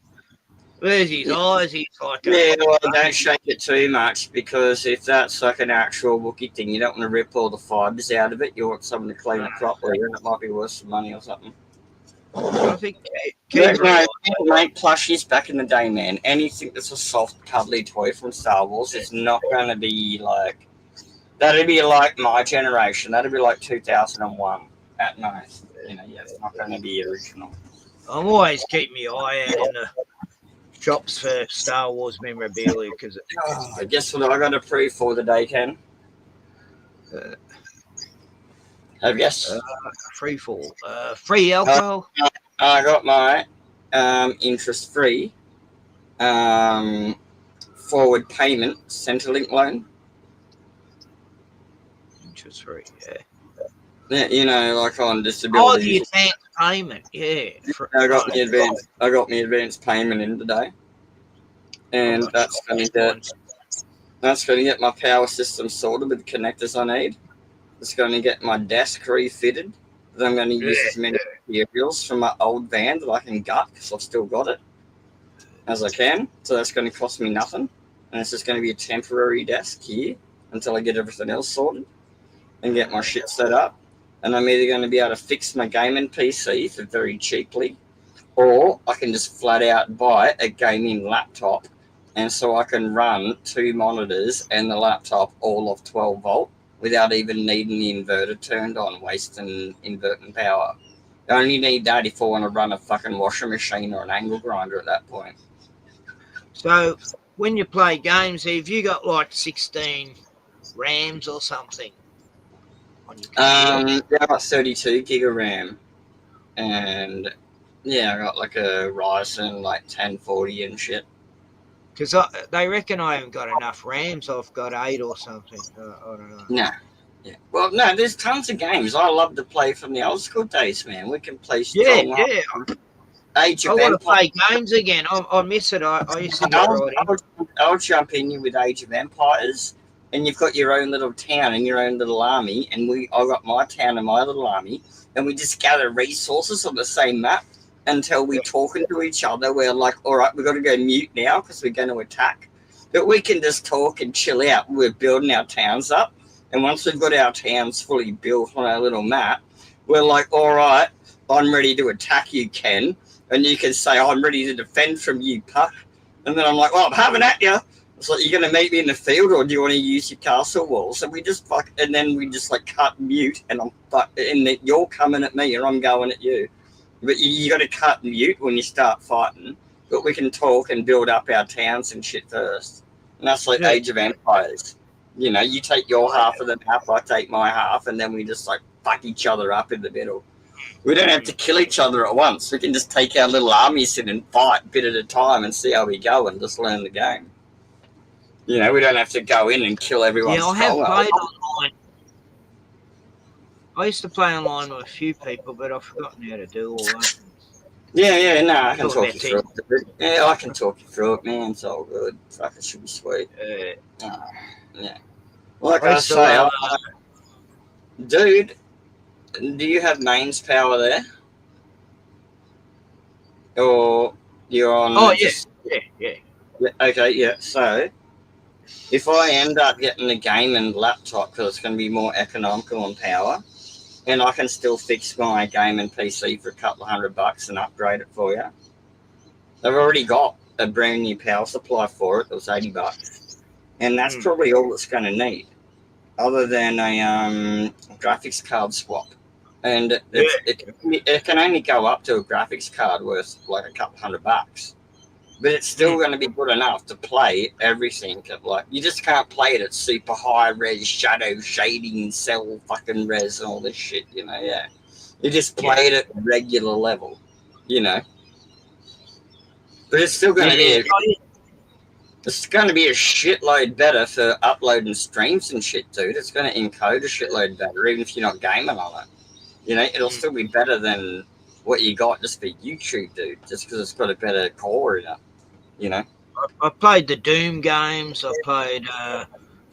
there's his eyes. He's like well, don't shake it too much, because if that's like an actual Wookiee thing, you don't want to rip all the fibers out of it. You want someone to clean it properly, and it might be worth some money or something. I think make plushies back in the day, man. Anything that's a soft, cuddly toy from Star Wars is not going to be like. That'd be like my generation. That'd be like 2001 at most. Yeah, it's not going to be original. I'm always keeping my eye out in the shops for Star Wars memorabilia because. Guess what? I got approved for today, Ken. Yes. Free fall. Free alcohol. I got my interest-free forward payment Centrelink loan. Interest-free, yeah. Yeah, like on disability. Oh, the advance payment, yeah. I got my advance payment in today, and that's going to get my power system sorted with the connectors I need. It's going to get my desk refitted. I'm going to use as many materials from my old van that I can gut, because I've still got it, as I can. So that's going to cost me nothing. And it's just going to be a temporary desk here until I get everything else sorted and get my shit set up. And I'm either going to be able to fix my gaming PC for very cheaply, or I can just flat out buy a gaming laptop. And so I can run 2 monitors and the laptop all of 12 volt. Without even needing the inverter turned on, wasting inverting power. You only need that if I want to run a fucking washing machine or an angle grinder at that point. So, when you play games, have you got like 16 RAMs or something on your computer? Yeah, I got 32 gig of RAM. And, yeah, I got like a Ryzen, like 1040 and shit. Because they reckon I haven't got enough RAMs. I've got 8 or something. I don't know. No. Yeah. Well, no, there's tons of games. I love to play from the old school days, man. We can play strong. Yeah. Age of I want to Empires. play games again. I miss it. I used to get right in. I'll jump in you with Age of Empires, and you've got your own little town and your own little army, and I got my town and my little army, and we just gather resources on the same map until we're talking to each other. We're like, all right, we've got to go mute now because we're going to attack. But we can just talk and chill out. We're building our towns up, and once we've got our towns fully built on our little map, we're like, all right, I'm ready to attack you, Ken. And you can say, I'm ready to defend from you, Puck. And then I'm like, well, I'm having at you. It's like, you're going to meet me in the field, or do you want to use your castle walls? And we just and then we just like cut mute, and and you're coming at me, and I'm going at you. But you got to cut mute when you start fighting. But we can talk and build up our towns and shit first. And that's like Age of Empires. You know, you take your half of the map, I take my half, and then we just like fuck each other up in the middle. We don't have to kill each other at once. We can just take our little armies in and fight a bit at a time and see how we go and just learn the game. You know, we don't have to go in and kill everyone. Yeah, I have played online. I used to play online with a few people, but I've forgotten how to do all that. Yeah, no, I can talk you through it. Yeah, I can talk you through it, man. It's all good. Fuck, it should be sweet. Yeah. Like I say, dude, do you have mains power there? Or you're on... Oh, yeah. Okay, yeah. So, if I end up getting a gaming laptop, because it's going to be more economical on power, and I can still fix my gaming PC for a couple of $100 and upgrade it for you, They've already got a brand new power supply for it. It was $80, and that's probably all it's going to need, other than a graphics card swap. And it can only go up to a graphics card worth like a couple $100, but it's still going to be good enough to play everything. Like, you just can't play it at super high res, shadow shading, cell fucking res, and all this shit. Yeah. You just play it at regular level, But it's still going to be. It's going to be a shitload better for uploading streams and shit, dude. It's going to encode a shitload better, even if you're not gaming on it. It'll still be better than what you got just for YouTube, dude. Just because it's got a better core in it, I played the Doom games. I played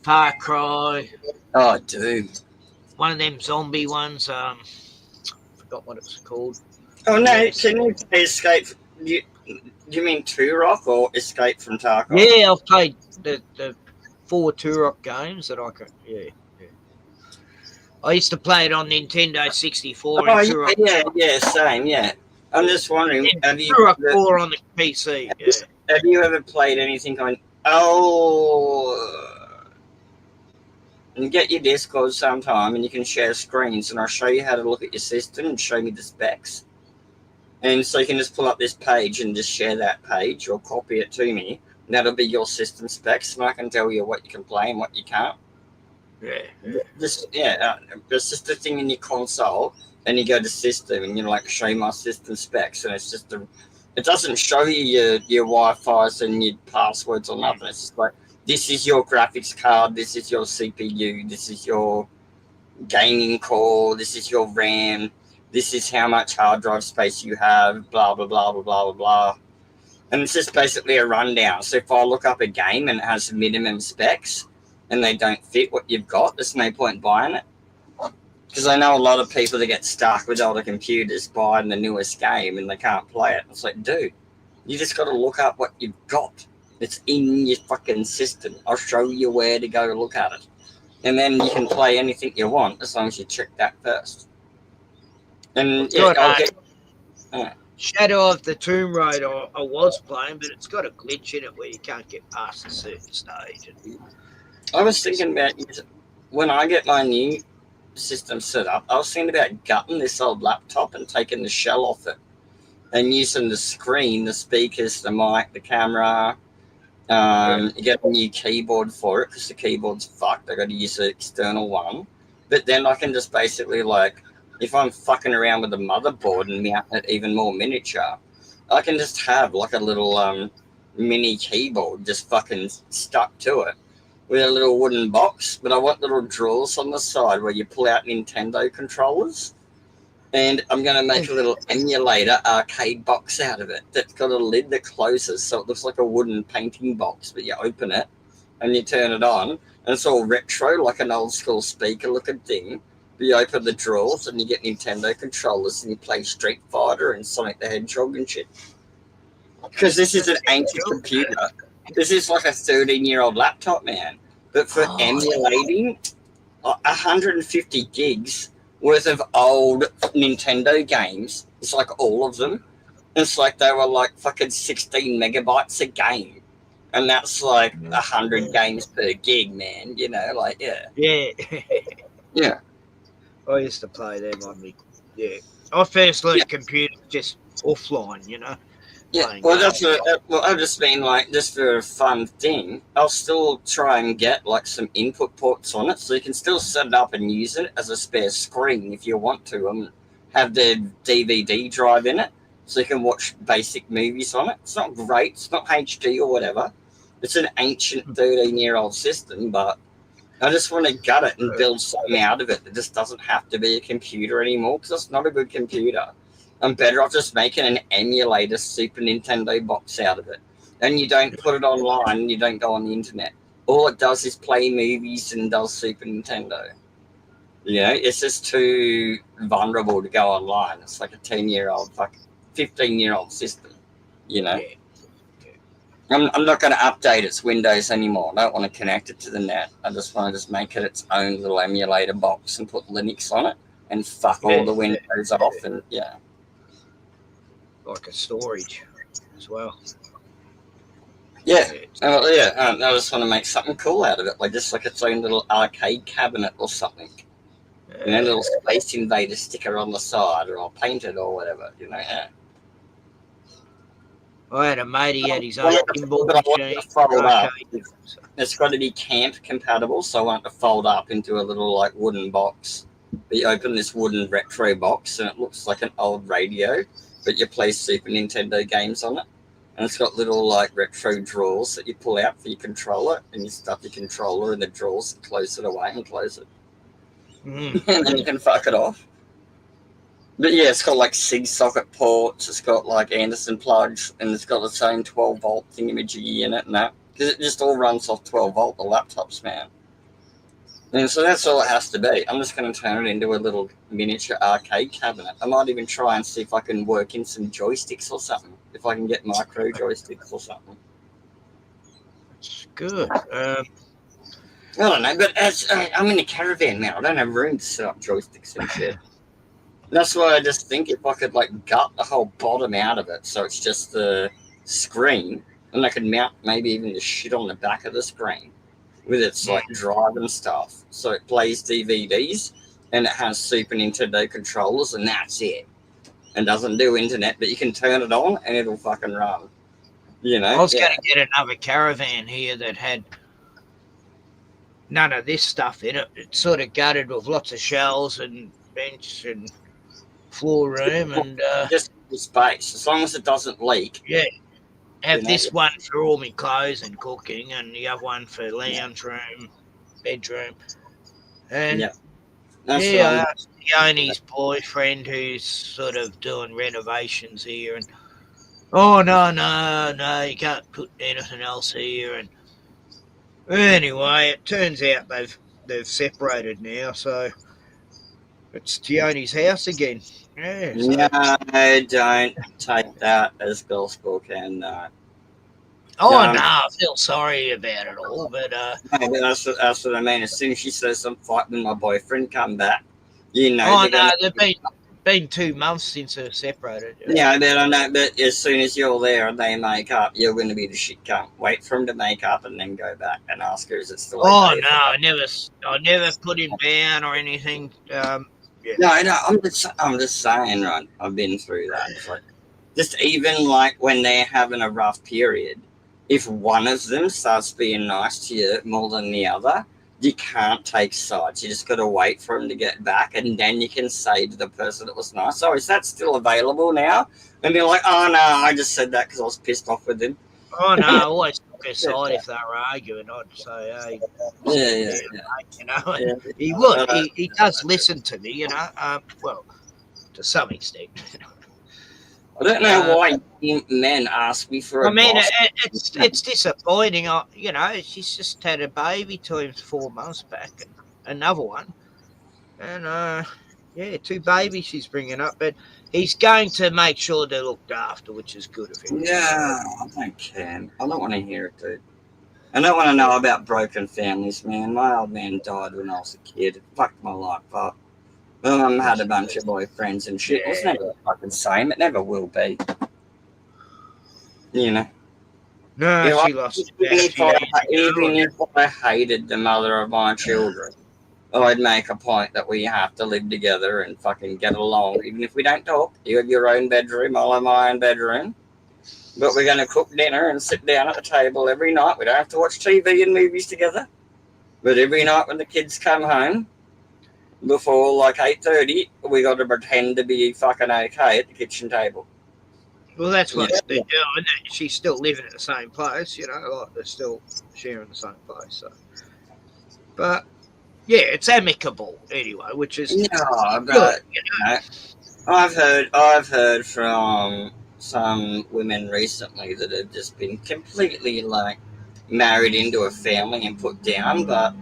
Far Cry. Oh, Doom. One of them zombie ones. Forgot what it was called. Oh no! Yes. Can you Escape? You mean Turok or Escape from Tarkov? Yeah, I've played the 4 Turok games that I could. Yeah. I used to play it on Nintendo 64. Oh, and Turok, yeah, same, yeah. I'm just wondering, have you Turok 4 on the PC? Yeah. Have you ever played anything on? And get your Discord sometime, and you can share screens, and I'll show you how to look at your system and show me the specs. And so you can just pull up this page and just share that page or copy it to me. And that'll be your system specs, and I can tell you what you can play and what you can't. It's just a thing in your console, and you go to system, and show my system specs, and it's just it doesn't show you your Wi-Fi's and your passwords or nothing. It's just like, this is your graphics card, this is your CPU, this is your gaming core, this is your RAM, this is how much hard drive space you have, blah, blah, blah, blah, blah, blah, blah. And it's just basically a rundown. So if I look up a game and it has minimum specs and they don't fit what you've got, there's no point buying it. Because I know a lot of people that get stuck with older computers buying the newest game and they can't play it. It's like, dude, you just got to look up what you've got. It's in your fucking system. I'll show you where to go look at it. And then you can play anything you want as long as you check that first. And I'll get... Shadow of the Tomb Raider I was playing, but it's got a glitch in it where you can't get past a certain stage. I was thinking about, when I get my new system set up, I was thinking about gutting this old laptop and taking the shell off it and using the screen, the speakers, the mic, the camera. You get a new keyboard for it because the keyboard's fucked. I got to use an external one. But then I can just basically, if I'm fucking around with the motherboard and mount it even more miniature, I can just have a little mini keyboard just fucking stuck to it with a little wooden box. But I want little drawers on the side where you pull out Nintendo controllers. And I'm going to make a little emulator arcade box out of it that's got a lid that closes, so it looks like a wooden painting box, but you open it and you turn it on, and it's all retro, like an old school speaker looking thing. But you open the drawers and you get Nintendo controllers and you play Street Fighter and Sonic the Hedgehog and shit. Because this is an ancient computer. This is like a 13-year-old laptop, man. But for emulating 150 gigs worth of old Nintendo games. It's like all of them. It's like they were like fucking 16 megabytes a game. And that's like 100 games per gig, man. Yeah. Yeah. I used to play them on me. Yeah. I first learned computers just offline, Yeah, well, I just mean, just for a fun thing, I'll still try and get, some input ports on it, so you can still set it up and use it as a spare screen if you want to, and have the DVD drive in it, so you can watch basic movies on it. It's not great, it's not HD or whatever. It's an ancient 13-year-old system, but I just want to gut it and build something out of it that just doesn't have to be a computer anymore, because it's not a good computer. I'm better off just making an emulator Super Nintendo box out of it. And you don't put it online and you don't go on the internet. All it does is play movies and does Super Nintendo. It's just too vulnerable to go online. It's like a 10-year-old, 15-year-old system, I'm not going to update its Windows anymore. I don't want to connect it to the net. I just want to just make it its own little emulator box and put Linux on it and fuck all the Windows off and, like a storage as well. Yeah, I just want to make something cool out of it, like just like its own little arcade cabinet or something. You know, little Space Invader sticker on the side, or I'll paint it or whatever. You know, yeah. I had a mate, he had his own pinball But I want it machine. to fold up. arcade. It's got to be camp compatible, so I want it to fold up into a little like wooden box. But you open this wooden retro box, and it looks like an old radio, but you play Super Nintendo games on it. And it's got little like retro drawers that you pull out for your controller, and you stuff your controller in the drawers, close it away, and close it. And then you can fuck it off. But yeah, it's got like SIG socket ports, it's got like Anderson plugs, and it's got its own 12-volt thingamajiggy in it and that. Because it just all runs off 12-volt, the laptops, man. And so that's all it has to be. I'm just going to turn it into a little miniature arcade cabinet. I might even try and see if I can work in some joysticks or something. If I can get micro joysticks or something. It's good. I don't know, but I'm in a caravan now. I don't have room to set up joysticks and shit. That's why I just think if I could like gut the whole bottom out of it, so it's just the screen, and I could mount maybe even the shit on the back of the screen with its like drive and stuff, so it plays DVDs and it has Super Nintendo controllers, and that's it. And doesn't do internet, but you can turn it on and it'll fucking run. You know, I was going to get another caravan here that had none of this stuff in it. It's sort of gutted with lots of shelves and bench and floor room and just the space, as long as it doesn't leak. Yeah, have You know, this one for all my clothes and cooking, and the other one for lounge room, bedroom, and yeah, I asked Yoni's boyfriend, who's sort of doing renovations here, and no, you can't put anything else here, and anyway, it turns out they've separated now, so it's Tioni's house again. Yeah, so. No, don't take that as gospel, Ken. No. I feel sorry about it all, but that's what I mean. As soon as she says I'm fighting with my boyfriend, come back. You know. Oh no, they've been 2 months since they're separated. Yeah, but I know. But as soon as you're there and they make up, you're going to be the shit cunt. Wait for them to make up and then go back and ask her, is it still okay? Oh no, I never put him down or anything. Yeah. No, I'm just saying, right? I've been through that. It's like, just even like when they're having a rough period, if one of them starts being nice to you more than the other, you can't take sides. You just got to wait for them to get back, and then you can say to the person that was nice, "Oh, is that still available now?" And they're like, "Oh no, I just said that because I was pissed off with him." Oh no, I always took his side if they were arguing. I'd say, "Hey, you know," he would. He does listen to me, you know. Well, to some extent. I don't know why men ask me for advice. It's disappointing. You know, she's just had a baby to him 4 months back, and another one, and 2 babies she's bringing up. But he's going to make sure they're looked after, which is good of him. Yeah, I can. I don't want to hear it, dude. I don't want to know about broken families, man. My old man died when I was a kid. It fucked my life up. My mum had a bunch of boyfriends and shit. It was never the fucking same. It never will be. You know? No, she lost. Even if I hated the mother of my children, I'd make a point that we have to live together and fucking get along. Even if we don't talk, you have your own bedroom, I'll have my own bedroom. But we're going to cook dinner and sit down at the table every night. We don't have to watch TV and movies together. But every night when the kids come home, before like 8:30, we got to pretend to be fucking okay at the kitchen table. Well, that's what they're doing. She's still living at the same place, you know, like they're still sharing the same place. So, but yeah, it's amicable anyway, which is good. You know? I've heard from some women recently that have just been completely like married into a family and put down, but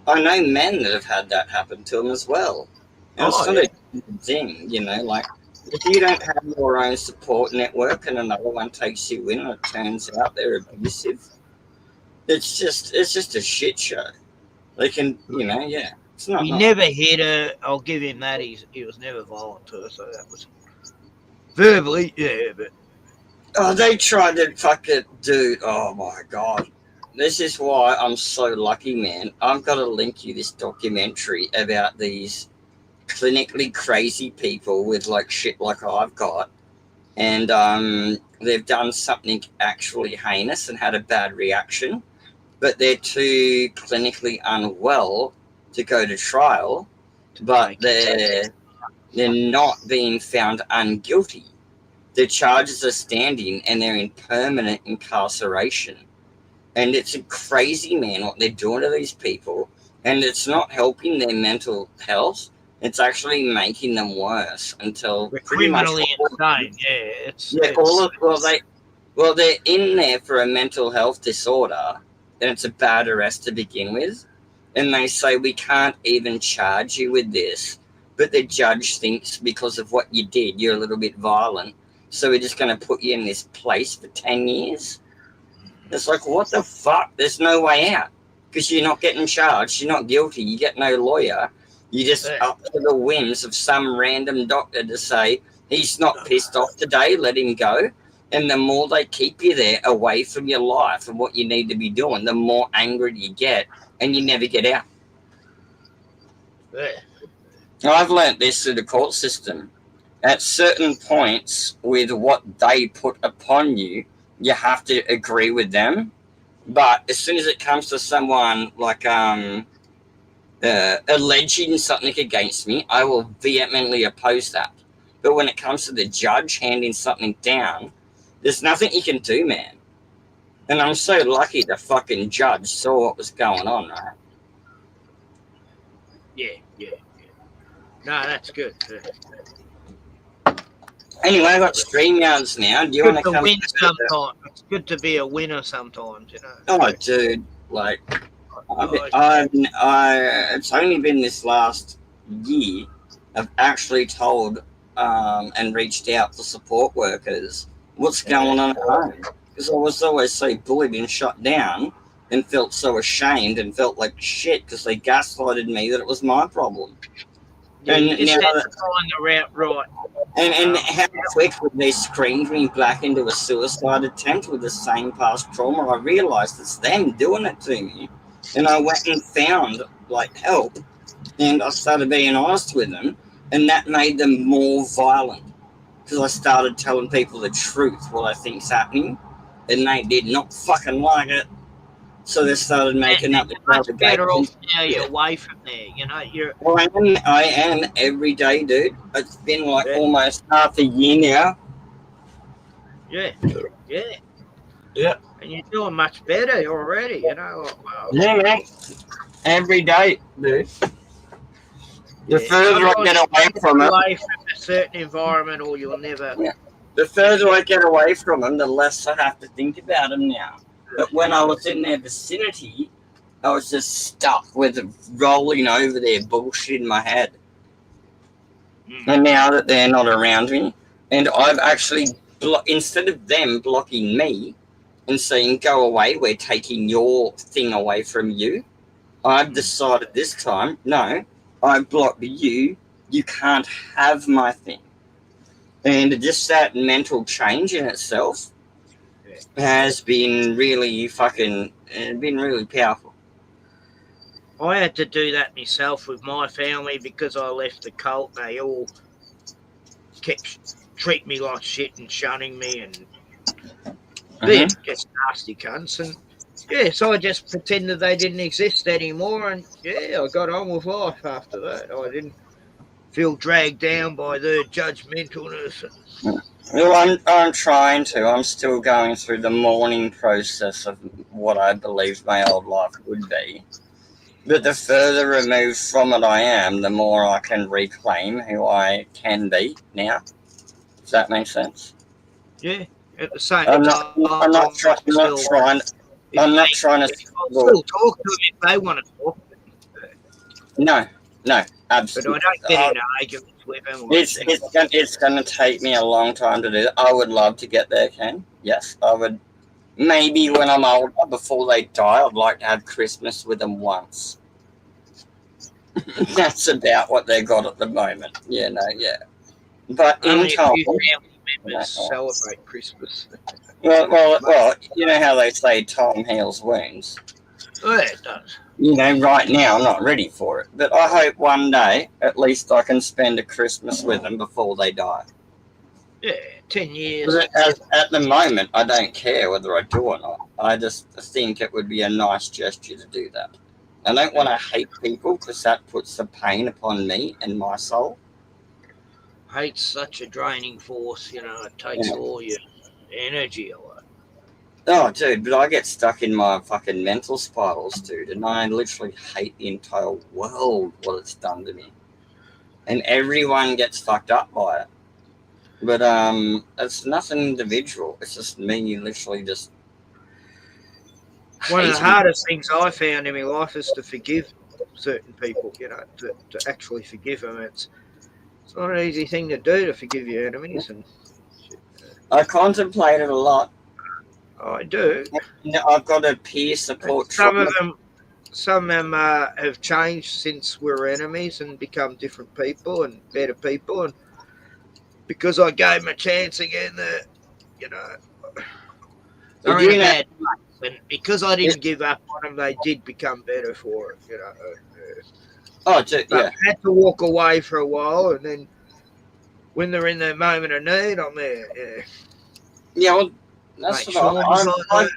I know men that have had that happen to them as well. And it's not a good thing, you know, like if you don't have your own support network and another one takes you in and it turns out they're abusive, it's just a shit show. They can, you know, it's not. He never hit her. I'll give him that. He was never violent to her, so that was verbally, but Oh, they tried to fucking do. Oh my god. This is why I'm so lucky, man. I've got to link you this documentary about these clinically crazy people with like shit like I've got. And they've done something actually heinous and had a bad reaction, but they're too clinically unwell to go to trial, but they're not being found unguilty. Their charges are standing and they're in permanent incarceration. And it's a crazy, man, what they're doing to these people. And it's not helping their mental health. It's actually making them worse until We're pretty much criminally insane. Yeah, it's they're in there for a mental health disorder, and it's a bad arrest to begin with. And they say we can't even charge you with this, but the judge thinks because of what you did, you're a little bit violent, so we're just going to put you in this place for 10 years. It's like, what the fuck? There's no way out because you're not getting charged. You're not guilty. You get no lawyer. You just up to the whims of some random doctor to say he's not pissed off today, let him go. And the more they keep you there away from your life and what you need to be doing, the more angry you get and you never get out. I've learnt this through the court system. At certain points with what they put upon you, you have to agree with them. But as soon as it comes to someone like alleging something against me, I will vehemently oppose that. But when it comes to the judge handing something down, there's nothing you can do, man. And I'm so lucky the fucking judge saw what was going on, right? Yeah. No, that's good. Anyway, I've got StreamYards now. Do you want to come? Win sometimes. It's good to be a winner sometimes, you know. Oh, dude, like, it's only been this last year I've actually told and reached out to support workers what's going on at home, because I was always so bullied and shut down and felt so ashamed and felt like shit because they gaslighted me that it was my problem. Yeah, and you just now have to find the route right. And how quickly they screamed me back into a suicide attempt with the same past trauma. I realized it's them doing it to me. And I went and found like help, and I started being honest with them, and that made them more violent because I started telling people the truth, what I think's happening, and they did not fucking like it. So they started making up the much better off now you're away from there, you know. Well, I am every day, dude. It's been like almost half a year now. Yeah. Yeah. And you're doing much better already, you know. Yeah, man. Every day, dude. The further I get away from it, away from a certain environment, or you'll never. Yeah. The further I get away from them, the less I have to think about them now. But when I was in their vicinity, I was just stuck with rolling over their bullshit in my head. And now that they're not around me, and I've actually, instead of them blocking me and saying, go away, we're taking your thing away from you, I've decided this time, no, I blocked you, you can't have my thing. And just that mental change in itself has been really powerful. I had to do that myself with my family because I left the cult. They all kept treat me like shit and shunning me, and they're just nasty cunts. And yeah, so I just pretended they didn't exist anymore, and yeah, I got on with life after that. I didn't feel dragged down by their judgmentalness. Well, I'm trying to. I'm still going through the mourning process of what I believed my old life would be. But the further removed from it I am, the more I can reclaim who I can be now. Does that make sense? Yeah. At the same I'm time, not trying to. I'll still talk to them if they want to talk. No, absolutely. But I don't get in arguments with them. It's going to take me a long time to do that. I would love to get there, Ken. Yes, I would. Maybe when I'm older, before they die, I'd like to have Christmas with them once. That's about what they got at the moment. Yeah. But only in time, a few family Christmas, celebrate Christmas. Well, you know how they say time heals wounds. Yeah, it does. You know, right now I'm not ready for it, but I hope one day at least I can spend a Christmas with them before they die. Yeah, 10 years. At the moment, I don't care whether I do or not. I just think it would be a nice gesture to do that. I don't want to hate people because that puts the pain upon me and my soul. Hate's such a draining force, you know, it takes all your energy away. Oh, dude, but I get stuck in my fucking mental spirals, dude, and I literally hate the entire world, what it's done to me. And everyone gets fucked up by it. But it's nothing individual. It's just me literally just One of the hating. hardest things I found in my life is to forgive certain people, you know, to actually forgive them. It's not an easy thing to do, to forgive your enemies. And I contemplate it a lot. I do. I've got a peer support. Some of them have changed since we were enemies and become different people and better people. And because I gave them a chance again, you know, they're in a bad place. And because I didn't give up on them, they did become better for it, you know. Oh, yeah. I had to walk away for a while, and then when they're in their moment of need, I'm there. Yeah. Yeah, well, that's Mate, what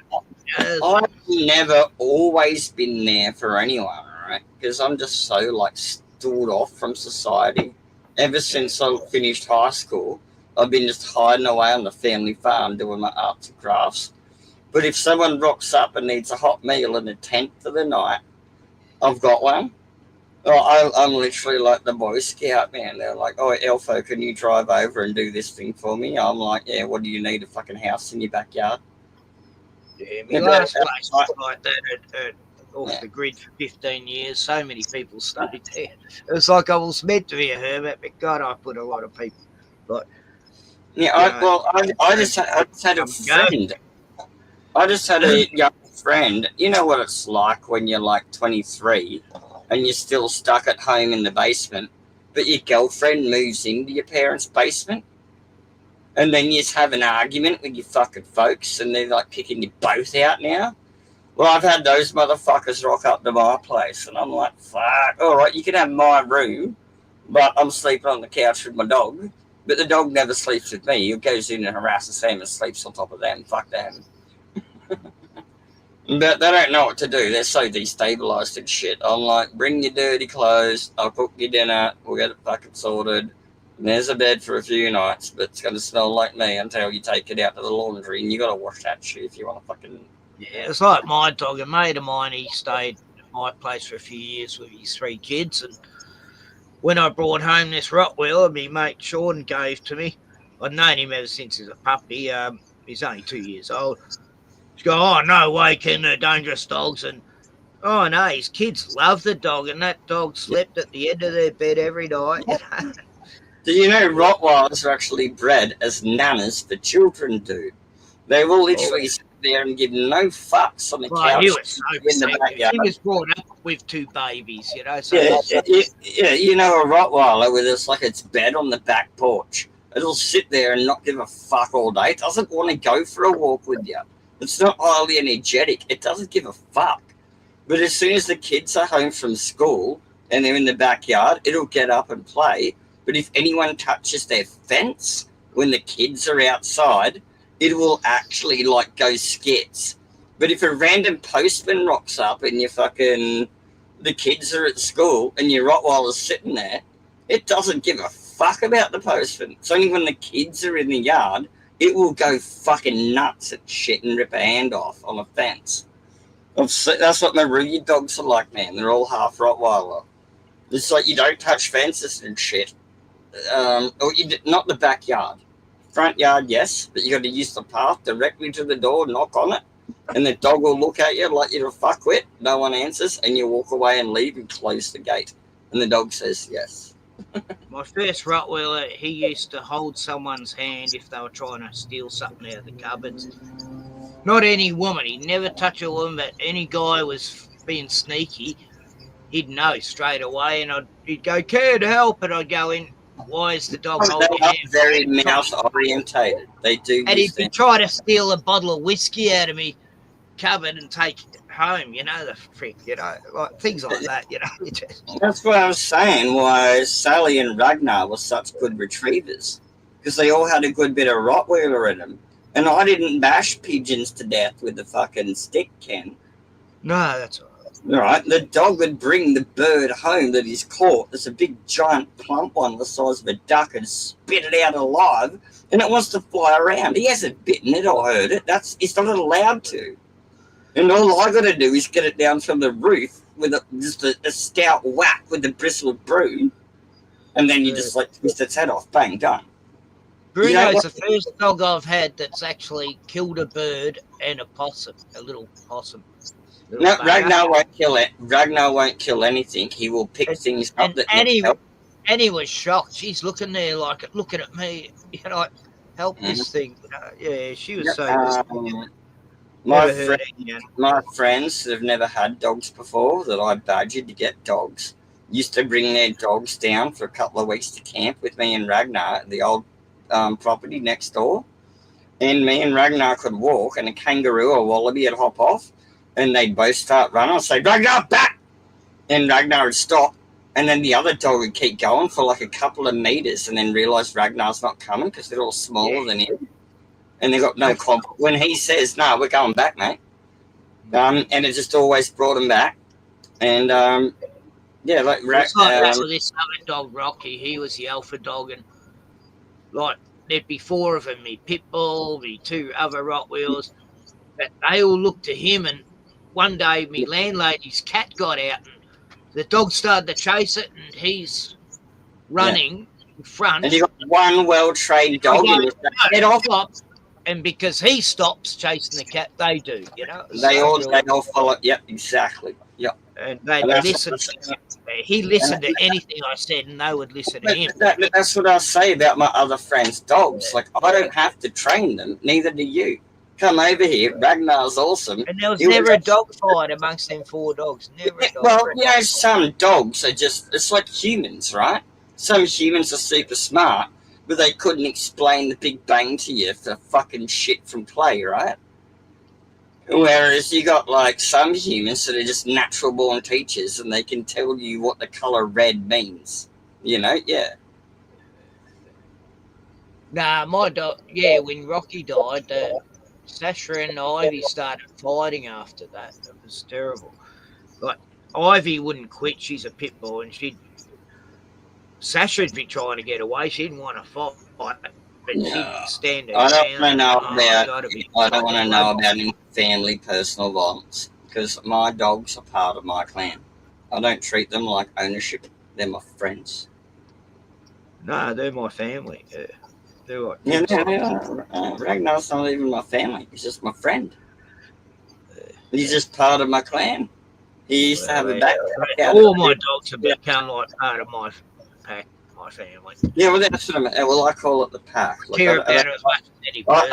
I've never always been there for anyone, right? Because I'm just so like stood off from society. Ever since I finished high school, I've been just hiding away on the family farm doing my arts and crafts. But if someone rocks up and needs a hot meal and a tent for the night, I've got one. I'm literally like the Boy Scout, man. They're like, oh, Elfo, can you drive over and do this thing for me? I'm like, yeah, what do you need, a fucking house in your backyard? Yeah, my last place was like that off the grid for 15 years. So many people stayed there. It was like I was meant to be a hermit, but God, I put a lot of people. But yeah, I just had a friend. I just had a young friend. You know what it's like when you're like 23 and you're still stuck at home in the basement, but your girlfriend moves into your parents' basement, and then you just have an argument with your fucking folks, and they're like kicking you both out now. Well, I've had those motherfuckers rock up to my place, and I'm like, fuck, all right, you can have my room, but I'm sleeping on the couch with my dog. But the dog never sleeps with me. He goes in and harasses them and sleeps on top of them. Fuck them. But they don't know what to do. They're so destabilized and shit. I'm like, bring your dirty clothes. I'll cook your dinner. We'll get it fucking sorted. And there's a bed for a few nights, but it's going to smell like me until you take it out to the laundry. And you got to wash that shit if you want to fucking... Yeah, it's like my dog. A mate of mine, he stayed at my place for a few years with his 3 kids. And when I brought home this Rottweiler, my mate Sean gave to me, I'd known him ever since he was a puppy. He's only 2 years old. He's go, oh, no way, Ken, they're dangerous dogs. And, oh, no, his kids love the dog, and that dog slept at the end of their bed every night. Do you know Rottweilers are actually bred as nanas for children, dude? They will literally sit there and give no fucks on the couch. He was so in the backyard. He was brought up with 2 babies, you know. So yeah, you know a Rottweiler with its bed on the back porch. It'll sit there and not give a fuck all day. It doesn't want to go for a walk with you. It's not highly energetic. It doesn't give a fuck. But as soon as the kids are home from school and they're in the backyard, it'll get up and play. But if anyone touches their fence when the kids are outside, it will actually like go skits. But if a random postman rocks up and the kids are at school and your Rottweiler's sitting there, it doesn't give a fuck about the postman. It's only when the kids are in the yard, it will go fucking nuts at shit and rip a hand off on a fence. That's what my Rudy dogs are like, man. They're all half Rottweiler. It's like you don't touch fences and shit. Not the backyard. Front yard, yes, but you got to use the path directly to the door, knock on it, and the dog will look at you like you're a fuckwit. No one answers, and you walk away and leave and close the gate. And the dog says yes. My first Rottweiler, he used to hold someone's hand if they were trying to steal something out of the cupboards. Not any woman. He'd never touch a woman, but any guy was being sneaky, he'd know straight away, and he'd go, "Kid, help!" And I'd go in, Why is the dog They're holding your not hand? very mouse orientated. They do And use if you them. try to steal a bottle of whiskey out of me cupboard and take it home, you know, the frick, you know, like things like that, you know. It just, That's what I was saying. Why Sally and Ragnar were such good retrievers, because they all had a good bit of Rottweiler in them. And I didn't bash pigeons to death with the fucking stick, Ken. no, that's all right. Right, the dog would bring the bird home that he's caught. There's a big, giant, plump one the size of a duck, and spit it out alive, and it wants to fly around. He hasn't bitten it or hurt it. He's not allowed to. And all I got to do is get it down from the roof with just a stout whack with the bristled broom, and then you just like twist its head off. Bang, done. Bruno's the first dog I've had that's actually killed a bird and a possum, a little possum. No, Ragnar won't kill it. Ragnar won't kill anything. He will pick things up that need help. And he was shocked. She's looking there like looking at me, you know, help this thing. You know? Yeah, she was so. My friends that have never had dogs before, that I badgered to get dogs, used to bring their dogs down for a couple of weeks to camp with me and Ragnar at the old property next door. And me and Ragnar could walk, and a kangaroo or wallaby would hop off, and they'd both start running. I'd say, Ragnar, back! And Ragnar would stop, and then the other dog would keep going for like a couple of meters, and then realise Ragnar's not coming because they're all smaller than him. And they got no confidence. When he says, no, we're going back, mate. And it just always brought him back. And, yeah, like... It's like that with this other dog, Rocky. He was the alpha dog, and, like, there'd be 4 of them, me pit bull, me 2 other Rottweilers. But they all looked to him, and one day me landlady's cat got out, and the dog started to chase it, and he's running in front. And you got one well-trained dog. Head off, and because he stops chasing the cat, they do, you know. They all follow. Yep, exactly. Yep. And they listen. He listened to anything I said, and they would listen to him. That's what I say about my other friends' dogs. Like, I don't have to train them. Neither do you. Come over here. Ragnar's awesome. And there was never a dog fight amongst them 4 dogs. Never a dog Well, fight. you know, some dogs are just, it's like humans, right? Some humans are super smart, but they couldn't explain the Big Bang to you for fucking shit from play, right? Whereas you got like some humans that are just natural born teachers, and they can tell you what the color red means. You know, yeah. Nah, my dog, yeah, when Rocky died, Sasha and Ivy started fighting after that. It was terrible. Like, Ivy wouldn't quit. She's a pit bull, and Sasha'd be trying to get away. She didn't want to fight, but she'd stand her I don't ground. I don't want to know about any family personal violence, because my dogs are part of my clan. I don't treat them like ownership. They're my friends. No, they're my family. They're like Ragnar's not even my family. He's just my friend. He's just part of my clan. He used to have a backpack. All my dogs have become like part of my pack, my family. Yeah, well, that's what I mean. Well, I call it the pack. Like, Care about it as much as any person.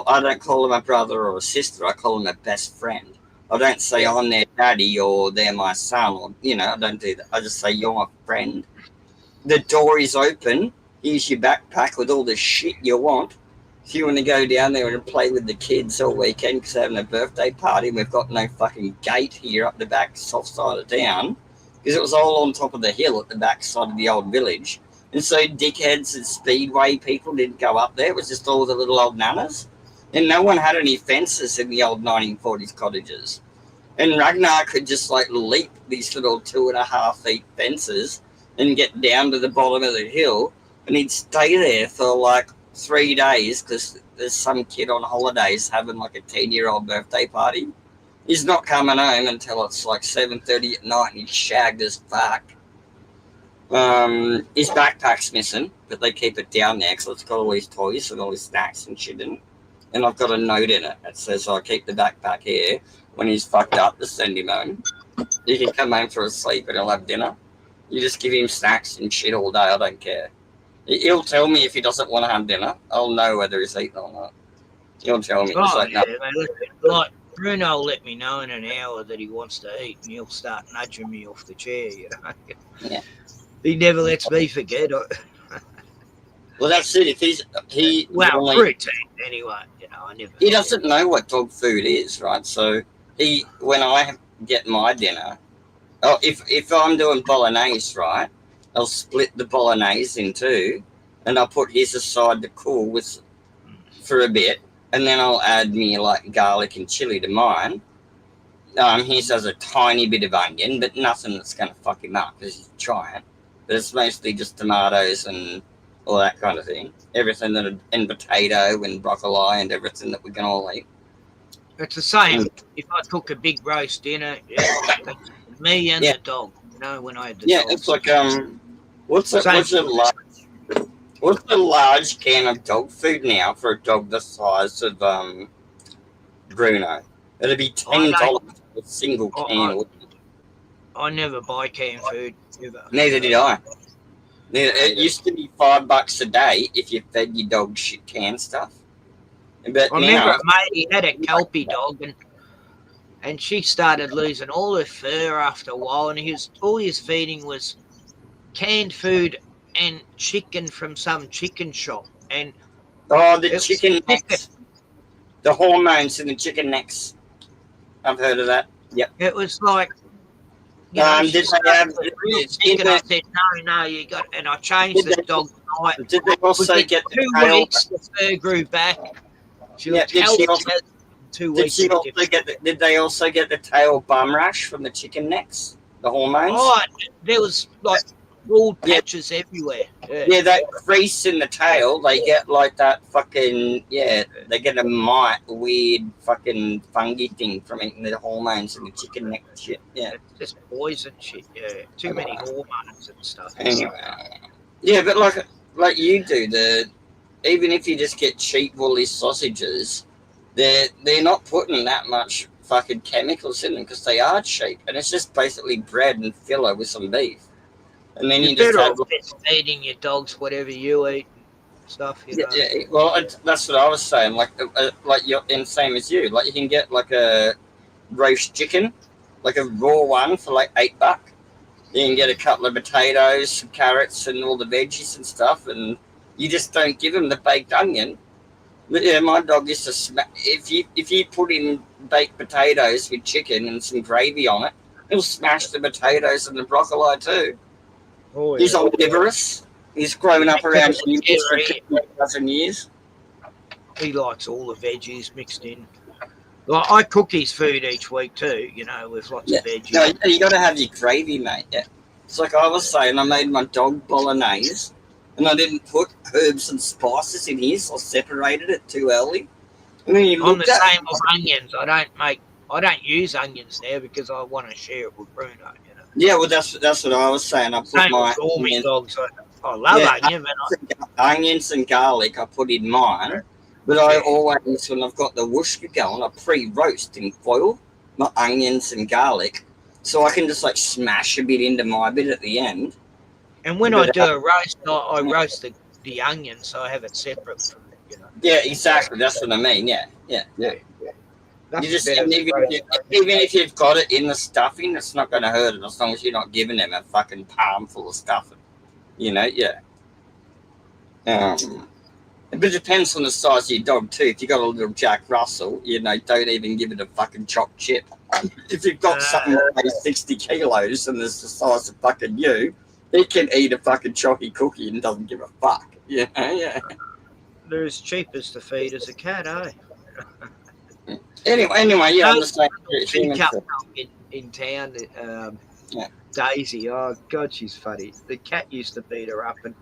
I don't call them a brother or a sister. I call them a best friend. I don't say I'm their daddy or they're my son, or, you know, I don't do that. I just say you're my friend. The door is open. Here's your backpack with all the shit you want. If you want to go down there and play with the kids all weekend because they're having a birthday party, and we've got no fucking gate here up the back soft side of town, because it was all on top of the hill at the back side of the old village. And so dickheads and speedway people didn't go up there. It was just all the little old nanas. And no one had any fences in the old 1940s cottages. And Ragnar could just like leap these little 2.5 feet fences and get down to the bottom of the hill. And he'd stay there for like 3 days because there's some kid on holidays having like a 10-year-old birthday party. He's not coming home until it's like 7:30 at night, and he's shagged as fuck. His backpack's missing, but they keep it down there because it's got all his toys and all his snacks and shit in it. And I've got a note in it that says, I'll keep the backpack here. When he's fucked up, just send him home. He can come home for a sleep and he'll have dinner. You just give him snacks and shit all day, I don't care. He'll tell me if he doesn't want to have dinner. I'll know whether he's eaten or not. He'll tell me. Oh, like, yeah, no. like Bruno will let me know in an hour that he wants to eat, and he'll start nudging me off the chair, you know. Yeah. He never lets me forget. Well, that's it. If he protein anyway. You know, I never. He doesn't know what dog food is, right? So when I get my dinner, if I'm doing bolognese, right, I'll split the bolognese in two, and I'll put his aside to cool for a bit, and then I'll add me like garlic and chili to mine. His has a tiny bit of onion, but nothing that's going to fuck him up because he's a giant. But it's mostly just tomatoes and all that kind of thing. Everything and potato and broccoli and everything that we can all eat. It's the same. If I cook a big roast dinner, that's me and the dog. You know, when I had the dog. It's like what's the large can of dog food now for a dog the size of Bruno? It'd be $10 a single can. I never buy canned food. Ever. Neither did I. It used to be $5 a day if you fed your dog shit canned stuff. But I remember a mate, he had a Kelpie dog, and she started losing all her fur after a while, and all his feeding was canned food and chicken from some chicken shop. And the chicken necks, the hormones in the chicken necks. I've heard of that. Yep. It was like, you know, did they have chicken? I said no, you got, and I changed the dog tonight. Did they also get the 2 tail? weeks? The fur grew back. Did they also get the tail bum rash from the chicken necks? The hormones? Oh, there was like bald patches everywhere. Yeah, that crease in the tail, they get like that fucking, they get a weird fucking fungi thing from eating the hormones in the chicken neck shit. Yeah. It's just poison shit, Too many hormones and stuff. Anyway. Yeah, but like you do, even if you just get cheap woolly sausages, they're not putting that much fucking chemicals in them because they are cheap, and it's just basically bread and filler with some beef. And then you just have feeding your dogs whatever you eat and stuff. You know? Yeah. Well, that's what I was saying. Like you're in same as you. Like you can get like a roast chicken, like a raw one for like $8. You can get a couple of potatoes, some carrots, and all the veggies and stuff, and you just don't give him the baked onion. But yeah, my dog used to if you put in baked potatoes with chicken and some gravy on it, he'll smash the potatoes and the broccoli too. Oh, yeah. He's omnivorous. He's grown up around humans for 2,000 years. He likes all the veggies mixed in. Well, I cook his food each week too, you know, with lots of veggies. No, you got to have your gravy, mate. Yeah. It's like I was saying, I made my dog bolognese, and I didn't put herbs and spices in his. I separated it too early. And then I'm the same with onions. I don't use onions now because I want to share it with Bruno. You know. Yeah, well, that's what I was saying. I put same my with all my dogs. I love onion, but onions and garlic I put in mine. But I always, when I've got the whooshka going, I pre-roast in foil my onions and garlic, so I can just like smash a bit into my bit at the end. And when I do a roast, I roast the onion, so I have it separate from it. You know. Yeah, exactly. That's what I mean. Yeah. You just even if you've got it in the stuffing, it's not going to hurt it as long as you're not giving them a fucking palm full of stuffing. You know, but it depends on the size of your dog too. If you got a little Jack Russell, you know, don't even give it a fucking chopped chip. If you've got something that weighs 60 kilos and is the size of fucking you, he can eat a fucking chalky cookie and doesn't give a fuck. Yeah. They're as cheap as to feed as a cat, eh? Anyway, yeah, I'm just saying. In town, Daisy, oh God, she's funny. The cat used to beat her up, and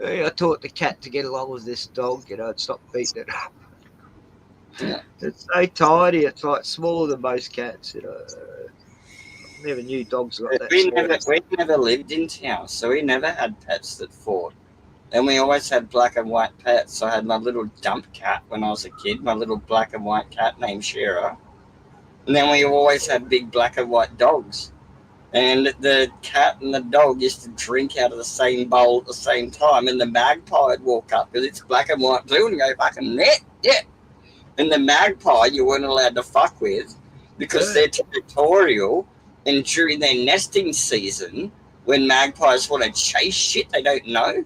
I taught the cat to get along with this dog, you know, and stop beating it up. Yeah. It's so tiny, it's like smaller than most cats, you know. I never knew dogs got that small. We never lived in town, so we never had pets that fought. And we always had black and white pets. I had my little dump cat when I was a kid, my little black and white cat named Shira. And then we always had big black and white dogs. And the cat and the dog used to drink out of the same bowl at the same time. And the magpie would walk up because it's black and white too and go fucking net, yeah. And the magpie you weren't allowed to fuck with because they're territorial. And during their nesting season, when magpies want to chase shit they don't know,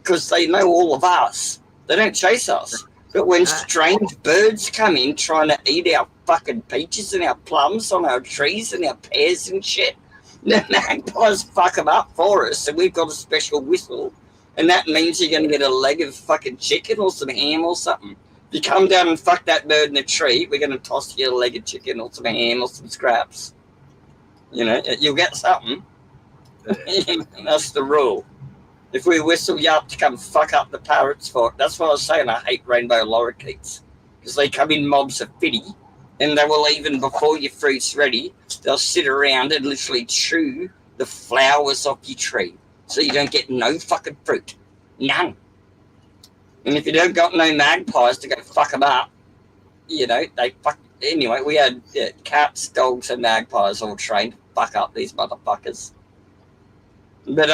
because they know all of us. They don't chase us. But when strange birds come in trying to eat our fucking peaches and our plums on our trees and our pears and shit, the magpies fuck them up for us. And we've got a special whistle. And that means you're going to get a leg of fucking chicken or some ham or something. If you come down and fuck that bird in a tree, we're going to toss you a leg of chicken or some ham or some scraps. You know, you'll get something. That's the rule. If we whistle you up to come fuck up the parrots for it, that's what I was saying. I hate rainbow lorikeets because they come in mobs of 50, and they will, even before your fruit's ready, they'll sit around and literally chew the flowers off your tree, so you don't get no fucking fruit, none. And if you don't got no magpies to go fuck them up, you know they fuck. Anyway, we had cats, dogs, and magpies all trained to fuck up these motherfuckers. But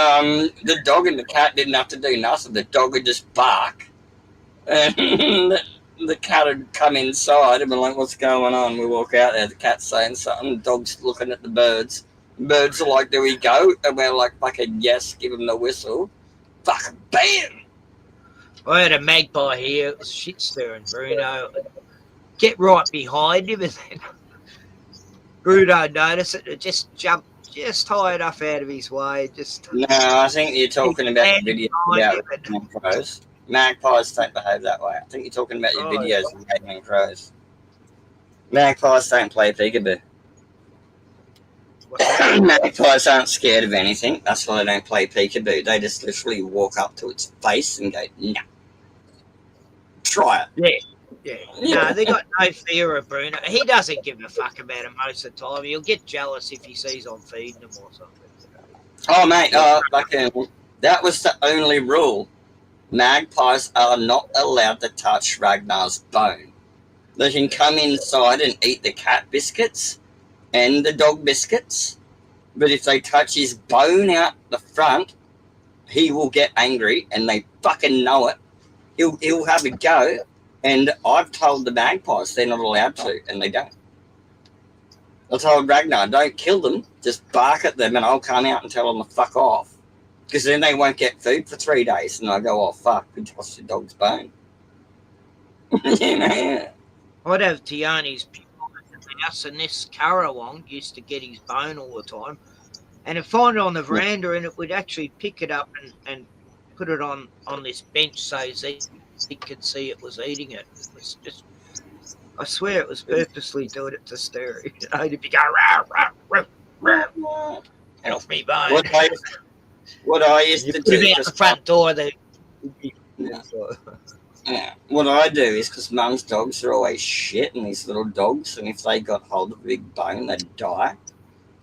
the dog and the cat didn't have to do nothing. The dog would just bark, and the cat would come inside and be like, "What's going on?" We walk out there, the cat's saying something, the dog's looking at the birds. The birds are like, "Do we go?" And we're like, "Fucking yes!" Give him the whistle. Fucking bam! I had a magpie here. It was shit stirring, Bruno. Get right behind him, and then Bruno noticed it. It just jumped just high enough out of his way. Just no, I think you're talking about the video about magpies. Magpies don't behave that way. I think you're talking about your videos of gaming crows. Magpies don't play peekaboo. Magpies aren't scared of anything. That's why they don't play peekaboo. They just literally walk up to its face and go, "No." Try it. Yeah. No, they got no fear of Bruno. He doesn't give a fuck about him most of the time. He'll get jealous if he sees I'm feeding him or something. Oh, mate, that was the only rule. Magpies are not allowed to touch Ragnar's bone. They can come inside and eat the cat biscuits and the dog biscuits, but if they touch his bone out the front, he will get angry, and they fucking know it. He'll have a go, and I've told the magpies they're not allowed to, and they don't. I told Ragnar, don't kill them, just bark at them, and I'll come out and tell them to fuck off, because then they won't get food for 3 days, and I go, "Oh fuck, we tossed your dog's bone." You know? I'd have Tiani's in the house, and this Karawong used to get his bone all the time, and it'd find it on the veranda, and it would actually pick it up and put it on this bench so he could see it was eating it. It was just, I swear it was purposely doing it to stir it. You know, to be going, "Rah, rah, rah, rah, get off me bone." What I used to do out the front door, what I do is, because mum's dogs are always shit, and these little dogs, and if they got hold of a big bone, they'd die.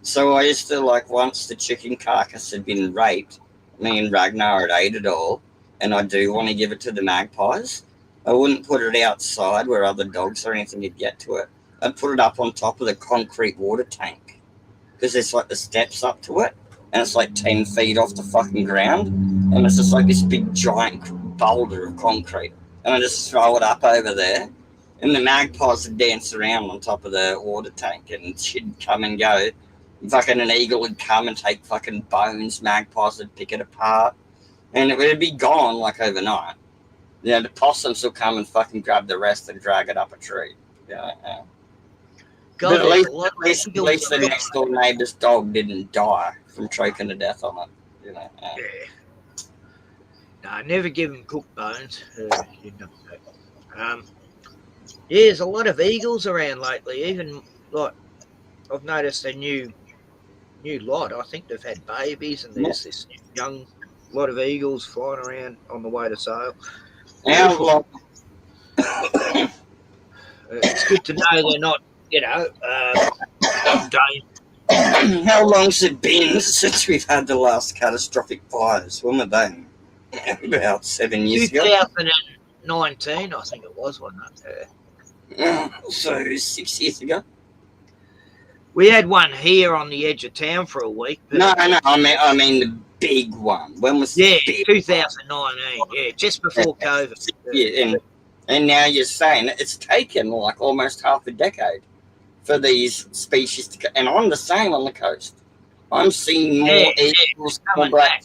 So I used to, like, once the chicken carcass had been raped, me and Ragnar had ate it all, and I do want to give it to the magpies. I wouldn't put it outside where other dogs or anything could get to it. I'd put it up on top of the concrete water tank, because there's like the steps up to it, and it's like 10 feet off the fucking ground, and it's just like this big giant boulder of concrete, and I just throw it up over there, and the magpies would dance around on top of the water tank, and she'd come and go. Fucking an eagle would come and take fucking bones, magpies would pick it apart, and it would be gone like overnight. You know, the possums will come and fucking grab the rest and drag it up a tree. Yeah. But at least the next door neighbour's dog didn't die from choking to death on it. You know. No, I never give them cooked bones. You know. There's a lot of eagles around lately. Even like I've noticed a new lot. I think they've had babies, and there's this young lot of eagles flying around on the way to sale. How long? It's good to know they're not, you know, How long's it been since we've had the last catastrophic fires? When were they? About 7 years ago. 2019, I think it was, wasn't it? So 6 years ago. We had one here on the edge of town for a week. No, I mean the big one. When was the big 2019? One? Yeah, just before COVID. Yeah, and now you're saying it's taken like almost half a decade for these species to, and I'm the same on the coast. I'm seeing more eagles coming back.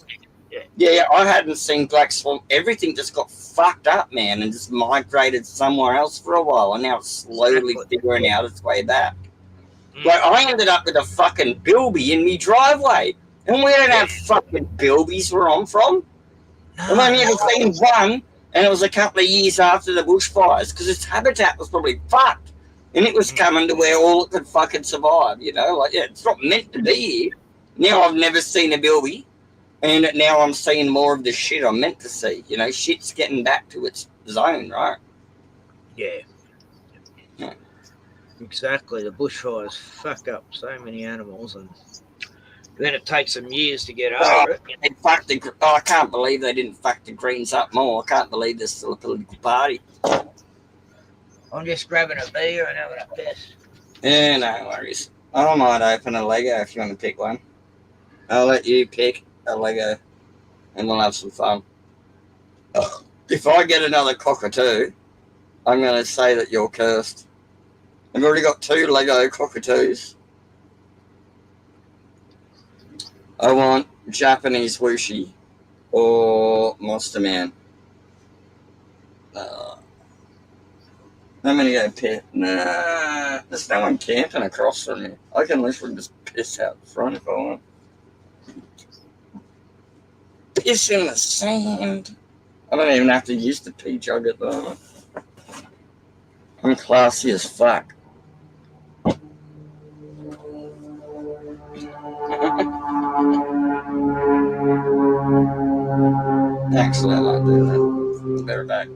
Yeah, I hadn't seen black swamp. Everything just got fucked up, man, and just migrated somewhere else for a while, and now it's slowly figuring out its way back. Like, I ended up with a fucking bilby in me driveway, and we don't have fucking bilbies where I'm from. I've only ever seen one, and it was a couple of years after the bushfires, because its habitat was probably fucked, and it was coming to where all it could fucking survive, you know? Like, yeah, it's not meant to be here. Now I've never seen a bilby. And now I'm seeing more of the shit I'm meant to see. You know, shit's getting back to its zone, right? Yeah. Exactly. The bushfires fuck up so many animals, and then it takes them years to get over it. They fucked the, I can't believe they didn't fuck the Greens up more. I can't believe there's still a political party. I'm just grabbing a beer and having a piss. Yeah, no worries. I might open a Lego if you want to pick one. I'll let you pick a Lego, and we'll have some fun. If I get another cockatoo, I'm going to say that you're cursed. I've already got 2 Lego cockatoos. I want Japanese Wooshi or Monster Man. I'm going to go pit. Nah, there's no one camping across from me. I can literally just piss out the front if I want. Piss in the sand. I don't even have to use the pee jug at the moment. I'm classy as fuck. Actually, I might do that. Better back.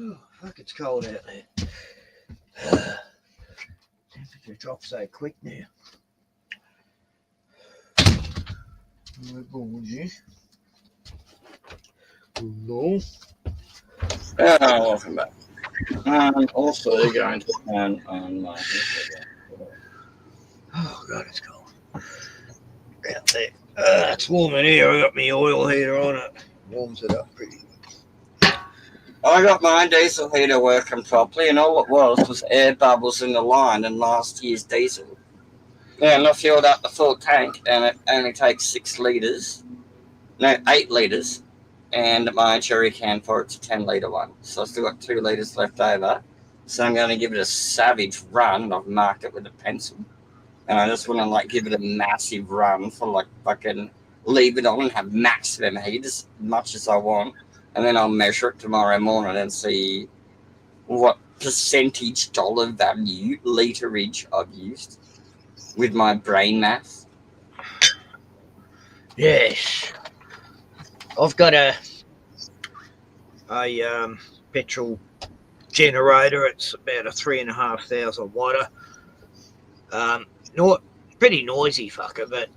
Oh, fuck, it's cold out there. Temperature drops so quick now. No. Welcome back. I'm also going to turn on my heater. Oh, God, it's cold. Out there. It's warm in here. I got my oil heater on it. Warms it up pretty good. I got my diesel heater working properly, and all it was air bubbles in the line in last year's diesel. Yeah, and I filled up the full tank, and it only takes 6 litres. No, 8 litres. And my jerry can for it's a 10-litre one. So I've still got 2 litres left over. So I'm going to give it a savage run, and I've marked it with a pencil. And I just want to, like, give it a massive run for, like, fucking leave it on and have maximum heat as much as I want. And then I'll measure it tomorrow morning and see what percentage dollar value literage I've used with my brain math. Yes. I've got a petrol generator. It's about a 3,500 watt. Pretty noisy fucker, but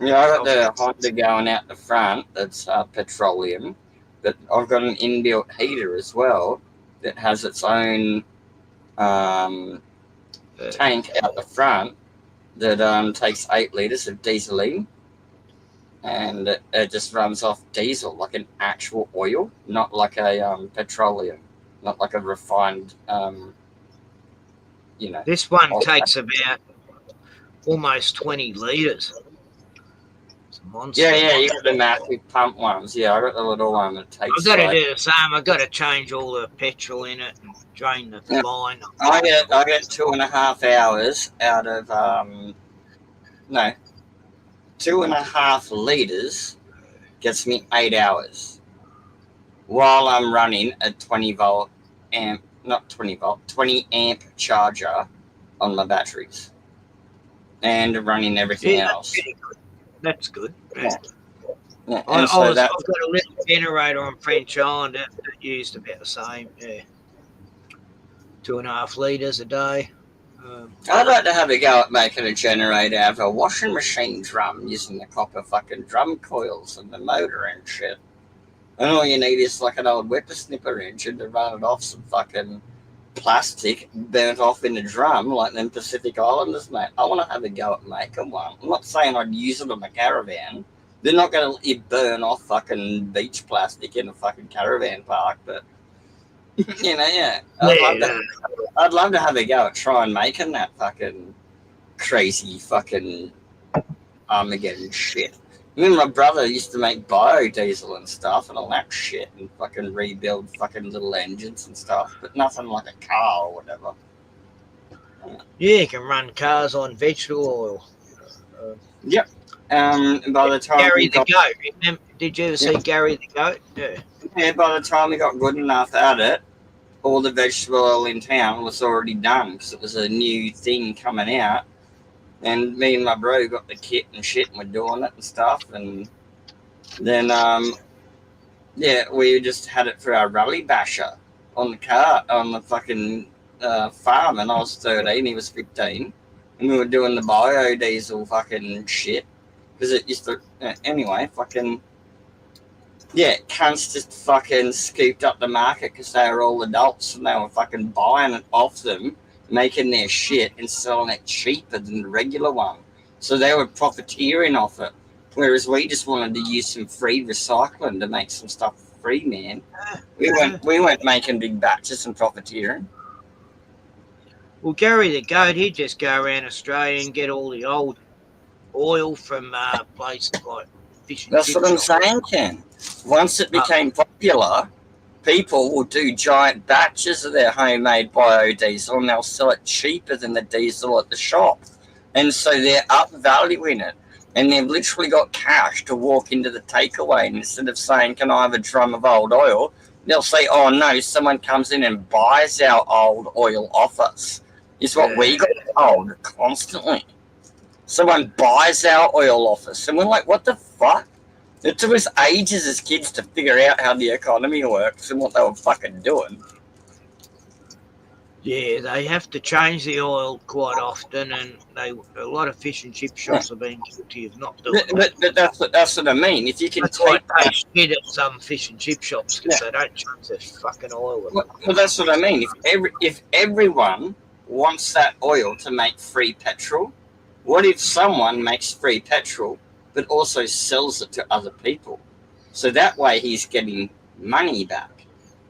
yeah, I got the Honda going out the front. That's petroleum, but I've got an inbuilt heater as well that has its own tank out the front that takes 8 litres of dieseline. And it just runs off diesel, like an actual oil, not like a petroleum, not like a refined, you know. This one takes about almost 20 litres. It's a monster. Yeah, you got the massive pump ones. Yeah, I got the little one that takes. I've got to do the same. I've got to change all the petrol in it and drain the line. I get 2.5 hours out of 2.5 litres gets me 8 hours while I'm running a 20 amp charger on my batteries and running everything else. That's good. Yeah. Yeah, I've and so got that's a little generator on French Island that used about the same. Yeah, 2.5 litres a day. I'd like to have a go at making a generator out of a washing machine drum using the copper fucking drum coils and the motor and shit. And all you need is like an old whippersnipper engine to run it off some fucking plastic burnt off in a drum like them Pacific Islanders, mate. I want to have a go at making one. I'm not saying I'd use it on a caravan. They're not going to let you burn off fucking beach plastic in a fucking caravan park, but you know, yeah. I'd love to have a go at trying making that fucking crazy fucking Armageddon shit. Me and my brother used to make biodiesel and stuff and all that shit and fucking rebuild fucking little engines and stuff, but nothing like a car or whatever. Yeah, you can run cars on vegetable oil. Yep. By the time Gary we the got, Goat. Remember, did you ever see Gary the Goat? yeah, by the time we got good enough at it, all the vegetable oil in town was already done because it was a new thing coming out. And me and my bro got the kit and shit and we're doing it and stuff. And then, yeah, we just had it for our rally basher on the car, on the fucking farm. And I was 13, he was 15. And we were doing the biodiesel fucking shit. Because it used to, anyway, fucking, yeah, cunts just fucking scooped up the market because they were all adults and they were fucking buying it off them, making their shit and selling it cheaper than the regular one. So they were profiteering off it. Whereas we just wanted to use some free recycling to make some stuff free, man. We weren't making big batches and profiteering. Well, Gary the Goat, he'd just go around Australia and get all the old oil from places like fish and That's chip what I'm shops. saying, Ken. Once it became popular, people will do giant batches of their homemade biodiesel and they'll sell it cheaper than the diesel at the shop. And so they're upvaluing it. And they've literally got cash to walk into the takeaway. And instead of saying, can I have a drum of old oil? They'll say, oh no, someone comes in and buys our old oil off us. Is what we got told constantly. Someone buys our oil off us. And we're like, what the fuck? It took us ages as kids to figure out how the economy works and what they were fucking doing. Yeah, they have to change the oil quite often, and a lot of fish and chip shops have been guilty of not doing But that's what I mean. If you can That's why take they that, shit at some fish and chip shops because they don't change their fucking oil. well, that's what I mean. If everyone wants that oil to make free petrol, what if someone makes free petrol but also sells it to other people? So that way he's getting money back.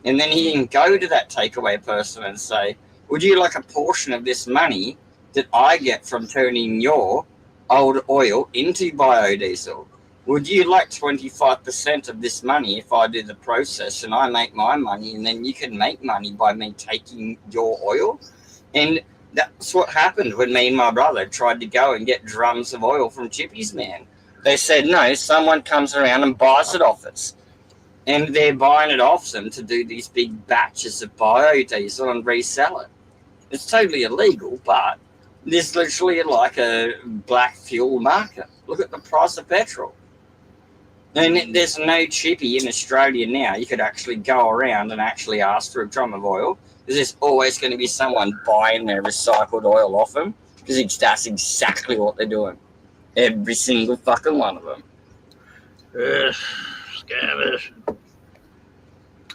And then he can go to that takeaway person and say, would you like a portion of this money that I get from turning your old oil into biodiesel? Would you like 25% of this money if I do the process and I make my money, and then you can make money by me taking your oil? And that's what happened when me and my brother tried to go and get drums of oil from Chippy's man. They said, no, someone comes around and buys it off us. And they're buying it off them to do these big batches of biodiesel and resell it. It's totally illegal, but there's literally like a black fuel market. Look at the price of petrol. And there's no chippy in Australia now. You could actually go around and actually ask for a drum of oil. There's always going to be someone buying their recycled oil off them because that's exactly what they're doing. Every single fucking one of them. Scammers.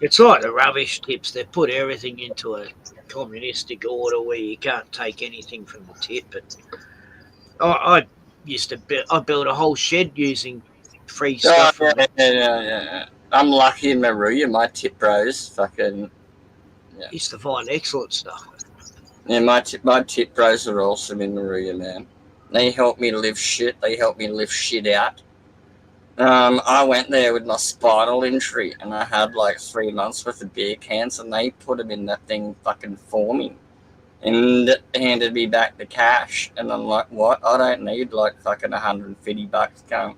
It's like the rubbish tips. They put everything into a communistic order where you can't take anything from the tip. But I used to build a whole shed using free stuff. Yeah. I'm lucky in Maruya. My tip bros fucking used to find excellent stuff. Yeah, my tip bros are awesome in Maruya, man. They help me live shit. They help me live shit out. I went there with my spinal injury and I had like 3 months worth of beer cans and they put them in that thing fucking for me and handed me back the cash. And I'm like, what? I don't need like fucking $150, cunt.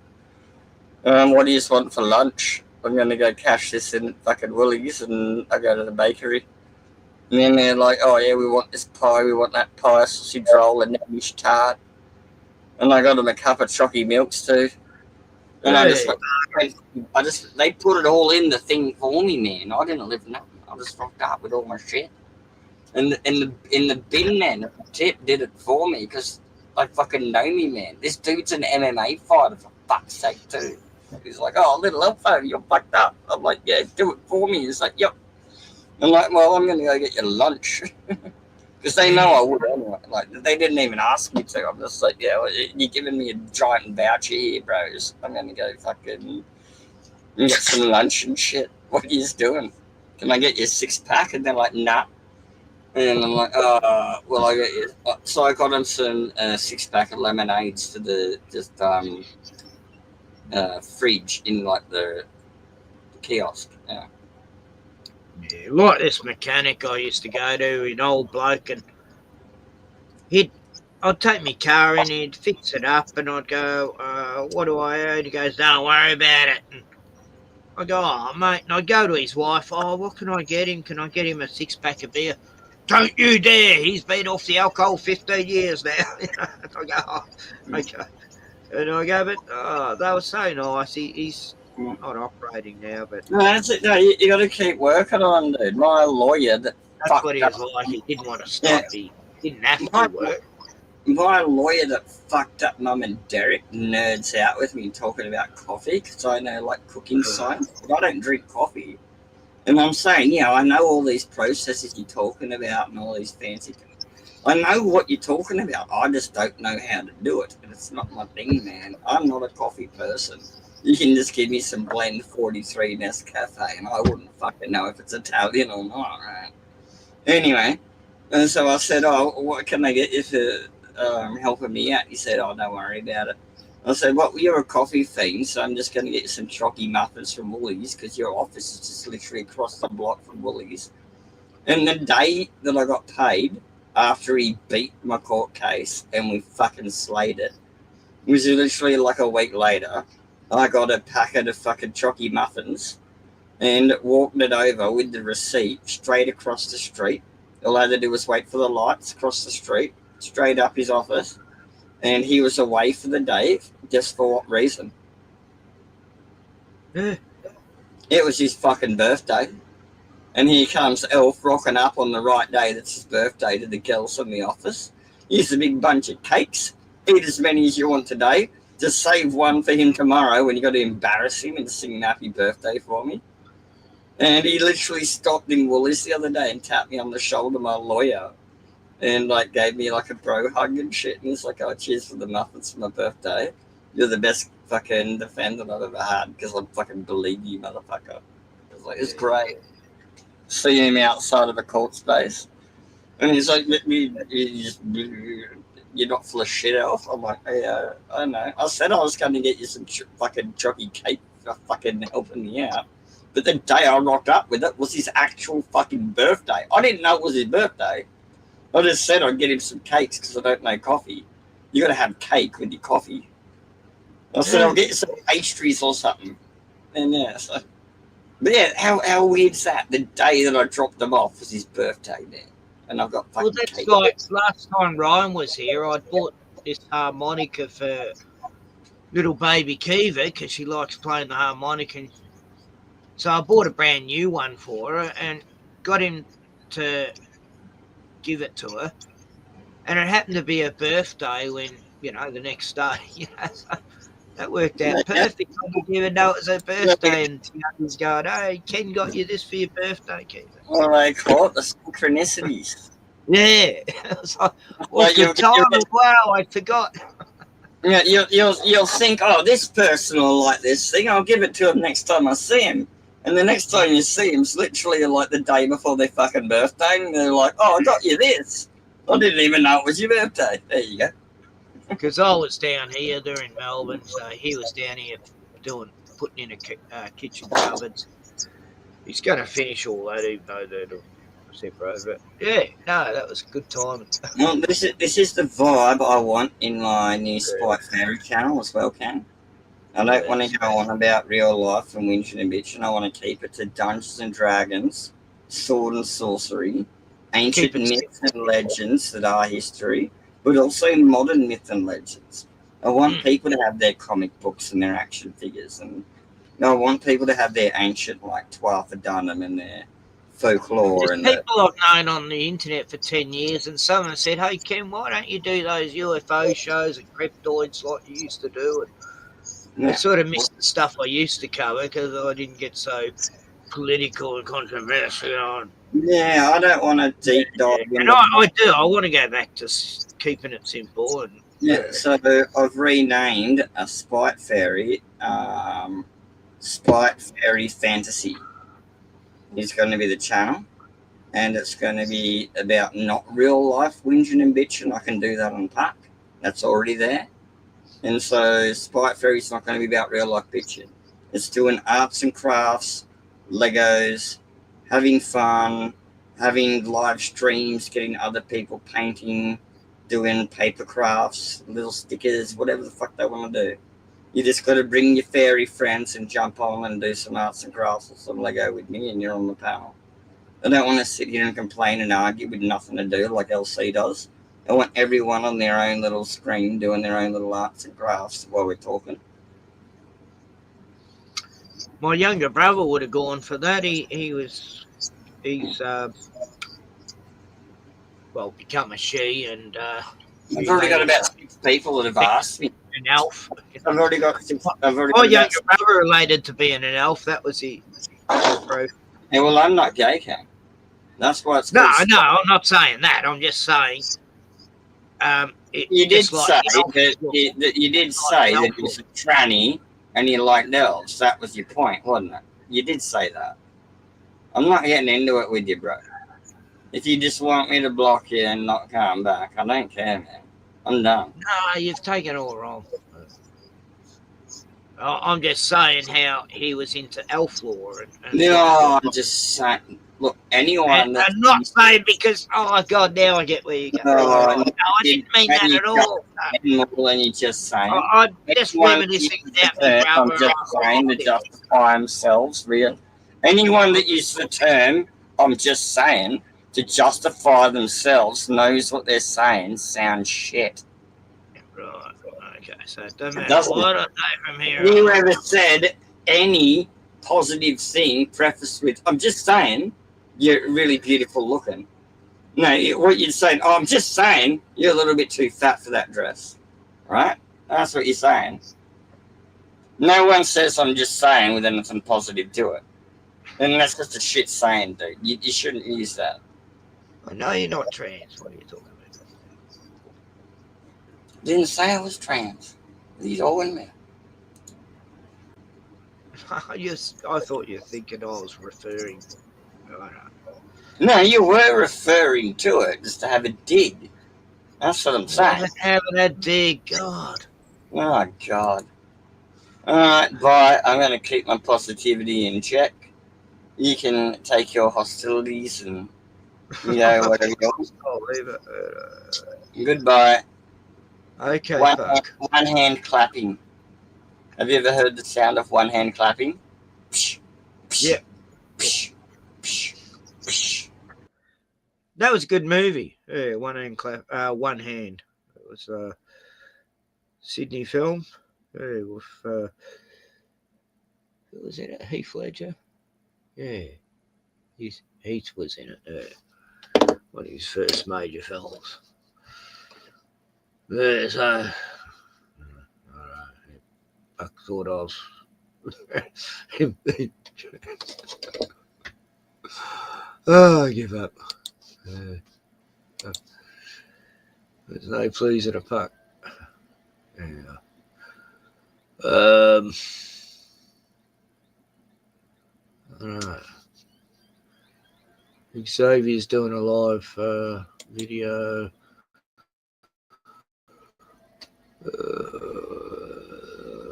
What do you want for lunch? I'm going to go cash this in fucking Woolies and I go to the bakery. And then they're like, oh yeah, we want this pie, we want that pie, sausage roll and Nanish tart. And I got them a cup of chalky milks too. And they put it all in the thing for me, man. I didn't live nothing. I just rocked up with all my shit. And in the bin man at the tip did it for me because I fucking know me, man. This dude's an MMA fighter, for fuck's sake, too. He's like, oh, little Elfo, you're fucked up. I'm like, yeah, do it for me. He's like, yep. I'm like, well, I'm gonna go get you lunch. Because they know I would anyway. Like, they didn't even ask me to. I'm just like, yeah, well, you're giving me a giant voucher here, bros. I'm going to go fucking get some lunch and shit. What are you doing? Can I get you a 6-pack? And they're like, nah. And I'm like, well, I got you. So I got them some 6-pack of lemonades to the fridge in like the kiosk. Yeah. Yeah, like this mechanic I used to go to, an old bloke, and I'd take my car in, he'd fix it up, and I'd go, what do I owe? And he goes, don't worry about it. And I go, oh, mate. And I'd go to his wife, oh, what can I get him? Can I get him a 6-pack of beer? Don't you dare. He's been off the alcohol 15 years now. I go, oh, okay. And I go, but they were so nice. He's not operating now, but no, that's it. No, you got to keep working on, dude. My lawyer, that's what he was like. He didn't want to stop. Yeah. He didn't have to work. My lawyer that fucked up Mum and Derek nerds out with me talking about coffee because I know like cooking science, but I don't drink coffee. And I'm saying, yeah, I know all these processes you're talking about and all these fancy things. I know what you're talking about. I just don't know how to do it. And it's not my thing, man. I'm not a coffee person. You can just give me some blend 43 Nescafe and I wouldn't fucking know if it's Italian or not, right? Anyway, and so I said, oh, what can I get you for helping me out? He said, oh, don't worry about it. I said, well, you're a coffee fiend, so I'm just going to get you some chalky muffins from Woolies because your office is just literally across the block from Woolies. And the day that I got paid, after he beat my court case and we fucking slayed it, was literally like a week later, I got a packet of fucking chalky muffins and walked it over with the receipt straight across the street. All I had to do was wait for the lights across the street, straight up his office. And he was away for the day. Just for what reason? Yeah. It was his fucking birthday. And here comes Elf rocking up on the right day that's his birthday to the girls in the office. Here's a big bunch of cakes. Eat as many as you want today. Just save one for him tomorrow when you got to embarrass him and sing him happy birthday for me. And he literally stopped in Woolies the other day and tapped me on the shoulder, my lawyer. And like gave me like a bro hug and shit. And he's like, oh, cheers for the muffins for my birthday. You're the best fucking defendant I've ever had because I fucking believe you, motherfucker. It was like, it's great. See him outside of a court space. And he's like, you're not full of shit, Elf. I'm like, yeah, I know. I said I was going to get you some fucking chalky cake for fucking helping me out. But the day I rocked up with it was his actual fucking birthday. I didn't know it was his birthday. I just said I'd get him some cakes because I don't know coffee. You got to have cake with your coffee. I said I'll get you some pastries or something. And yeah, so. But yeah, how weird's that? The day that I dropped him off was his birthday there. And I've got fucking well, that's cake. like last time Ryan was here, I bought this harmonica for little baby Kiva because she likes playing the harmonica. So I bought a brand new one for her and got him to give it to her. And it happened to be her birthday when, the next day, so that worked out perfect. I didn't even know it was her birthday. And he's going, hey, Ken got you this for your birthday, Kiva. Well, they call it the synchronicities. Yeah. It was like, good time as well. I forgot. Yeah, you'll think, oh, this person will like this thing. I'll give it to him next time I see him. And the next time you see him, it's literally like the day before their fucking birthday. And they're like, oh, I got you this. I didn't even know it was your birthday. There you go. Because I was down here, they're in Melbourne, so he was down here putting in a kitchen cupboards. He's going to finish all that, even though they're separate. But yeah, no, that was a good time. Well, this is the vibe I want in my new Spike Fairy channel as well, Ken. I don't want to go on about real life and whinging and bitching. I want to keep it to Dungeons and Dragons, sword and sorcery, ancient myths and legends that are history, but also modern myth and legends. I want people to have their comic books and their action figures, and I want people to have their ancient, like Tuatha Dunham and their folklore. There's And people I've known on the internet for 10 years, and someone said, "Hey, Ken, why don't you do those UFO shows and cryptoids like you used to do?" And I sort of missed the stuff I used to cover because I didn't get so political and controversial. Yeah, I don't want to deep dive And into I do. I want to go back to keeping it simple. And Yeah, so I've renamed a Spite Fairy, Spite Fairy Fantasy. Is going to be the channel, and it's going to be about not real life whinging and bitching. I can do that on Pack. That's already there. And so Spite Fairy's not going to be about real life bitching. It's doing arts and crafts, Legos, having fun, having live streams, getting other people painting, doing paper crafts, little stickers, whatever the fuck they want to do. You just got to bring your fairy friends and jump on and do some arts and crafts or some Lego with me, and you're on the panel. I don't want to sit here and complain and argue with nothing to do like LC does. I want everyone on their own little screen doing their own little arts and crafts while we're talking. my younger brother would have gone for that. He's become a she, and I've already got about 6 people that have asked me. An elf. I've already got 6. My younger brother related to being an elf. That was the proof. Yeah, well, I'm not gay, Ken. That's why it's No, called I'm not saying that. I'm just saying. You did say that you did say that it was a tranny and you liked elves. That was your point, wasn't it? You did say that. I'm not getting into it with you, bro. If you just want me to block you and not come back, I don't care, man. I'm done. No, you've taken it all wrong. I'm just saying how he was into elf lore. No, I'm just saying. Look, anyone. I'm not saying because, oh God, now I get where you go. No, I didn't mean that at all. More than you just saying. I'm just reminiscing that. I'm just saying to justify themselves, real. Anyone that uses the term, I'm just saying, to justify themselves knows what they're saying sounds shit. Right. Okay, so it doesn't matter what I say from here. You ever said any positive thing prefaced with, I'm just saying, you're really beautiful looking. No, what you're saying, I'm just saying, you're a little bit too fat for that dress. Right? That's what you're saying. No one says I'm just saying with anything positive to it. And that's just a shit saying, dude. You shouldn't use that. I know you're not trans. What are you talking about? Didn't say I was trans. These all women. I thought you were thinking I was referring. No, you were referring to it just to have a dig. That's what I'm saying. Having a dig, God. Oh, God. All right, bye. I'm going to keep my positivity in check. You can take your hostilities and, whatever else. I'll leave it. Goodbye. Okay, one hand clapping. Have you ever heard the sound of one hand clapping? Yeah. That was a good movie. Yeah, one hand clap. One hand. It was a Sydney film. Yeah, with who was in it? Heath Ledger. Yeah, Heath was in it. One of his first major films. Yeah, so I thought I was. Oh, I give up. There's no pleasing a puck. Yeah. All right. Xavier's doing a live video.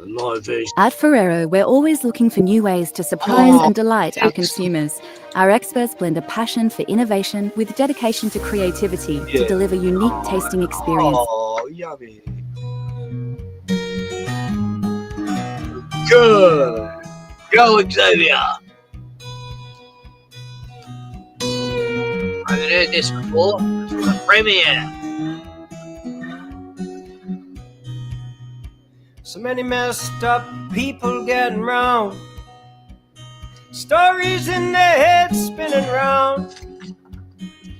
Live version. At Ferrero, we're always looking for new ways to surprise and delight our consumers. Our experts blend a passion for innovation with dedication to creativity to deliver unique tasting experience. Oh, yummy. Good. Go, Xavier. I haven't heard this before. This is a premiere. So many messed up people getting round. Stories in their heads spinning round.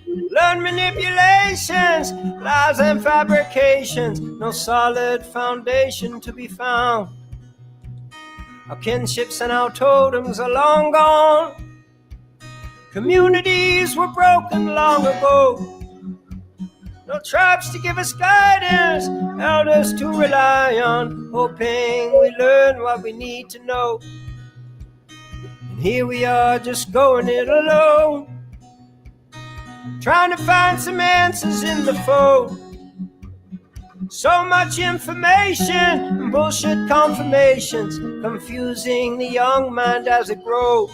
Learn manipulations, lies and fabrications. No solid foundation to be found. Our kinships and our totems are long gone. Communities were broken long ago. No tribes to give us guidance, elders to rely on, hoping we learn what we need to know. And here we are just going it alone, trying to find some answers in the fold. So much information and bullshit confirmations, confusing the young mind as it grows.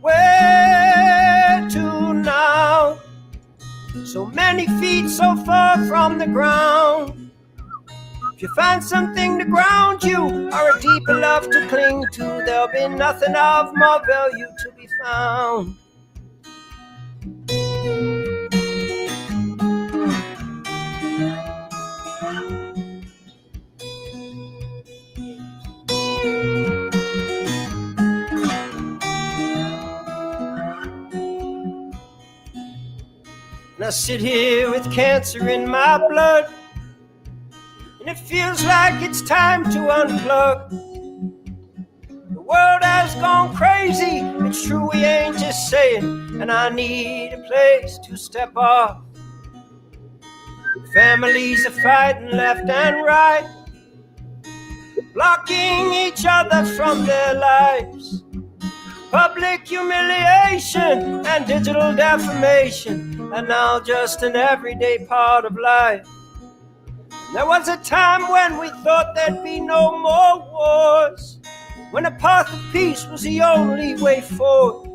Where to now? So many feet so far from the ground. If you find something to ground you, or a deeper love to cling to, there'll be nothing of more value to be found. And I sit here with cancer in my blood, and it feels like it's time to unplug. The world has gone crazy, it's true, we ain't just saying, and I need a place to step off. Families are fighting left and right, blocking each other from their lives. Public humiliation and digital defamation are now just an everyday part of life. There was a time when we thought there'd be no more wars, when a path of peace was the only way forward.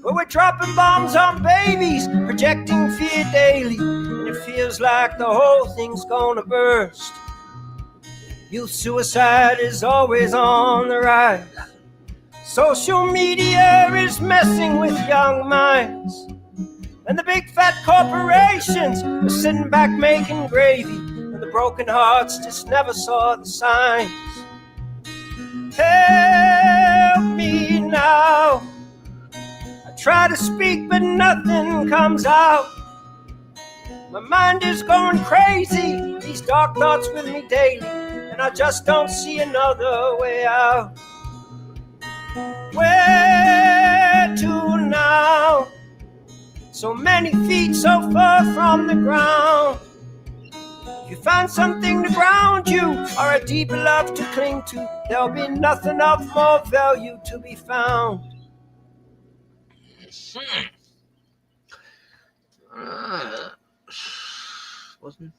But we're dropping bombs on babies, projecting fear daily, and it feels like the whole thing's gonna burst. Youth suicide is always on the rise. Social media is messing with young minds, and the big fat corporations are sitting back making gravy, and the broken hearts just never saw the signs. Help me now. I try to speak, but nothing comes out. My mind is going crazy, these dark thoughts with me daily, and I just don't see another way out. Where to now? So many feet so far from the ground. If you find something to ground you, or a deeper love to cling to, there'll be nothing of more value to be found. Wasn't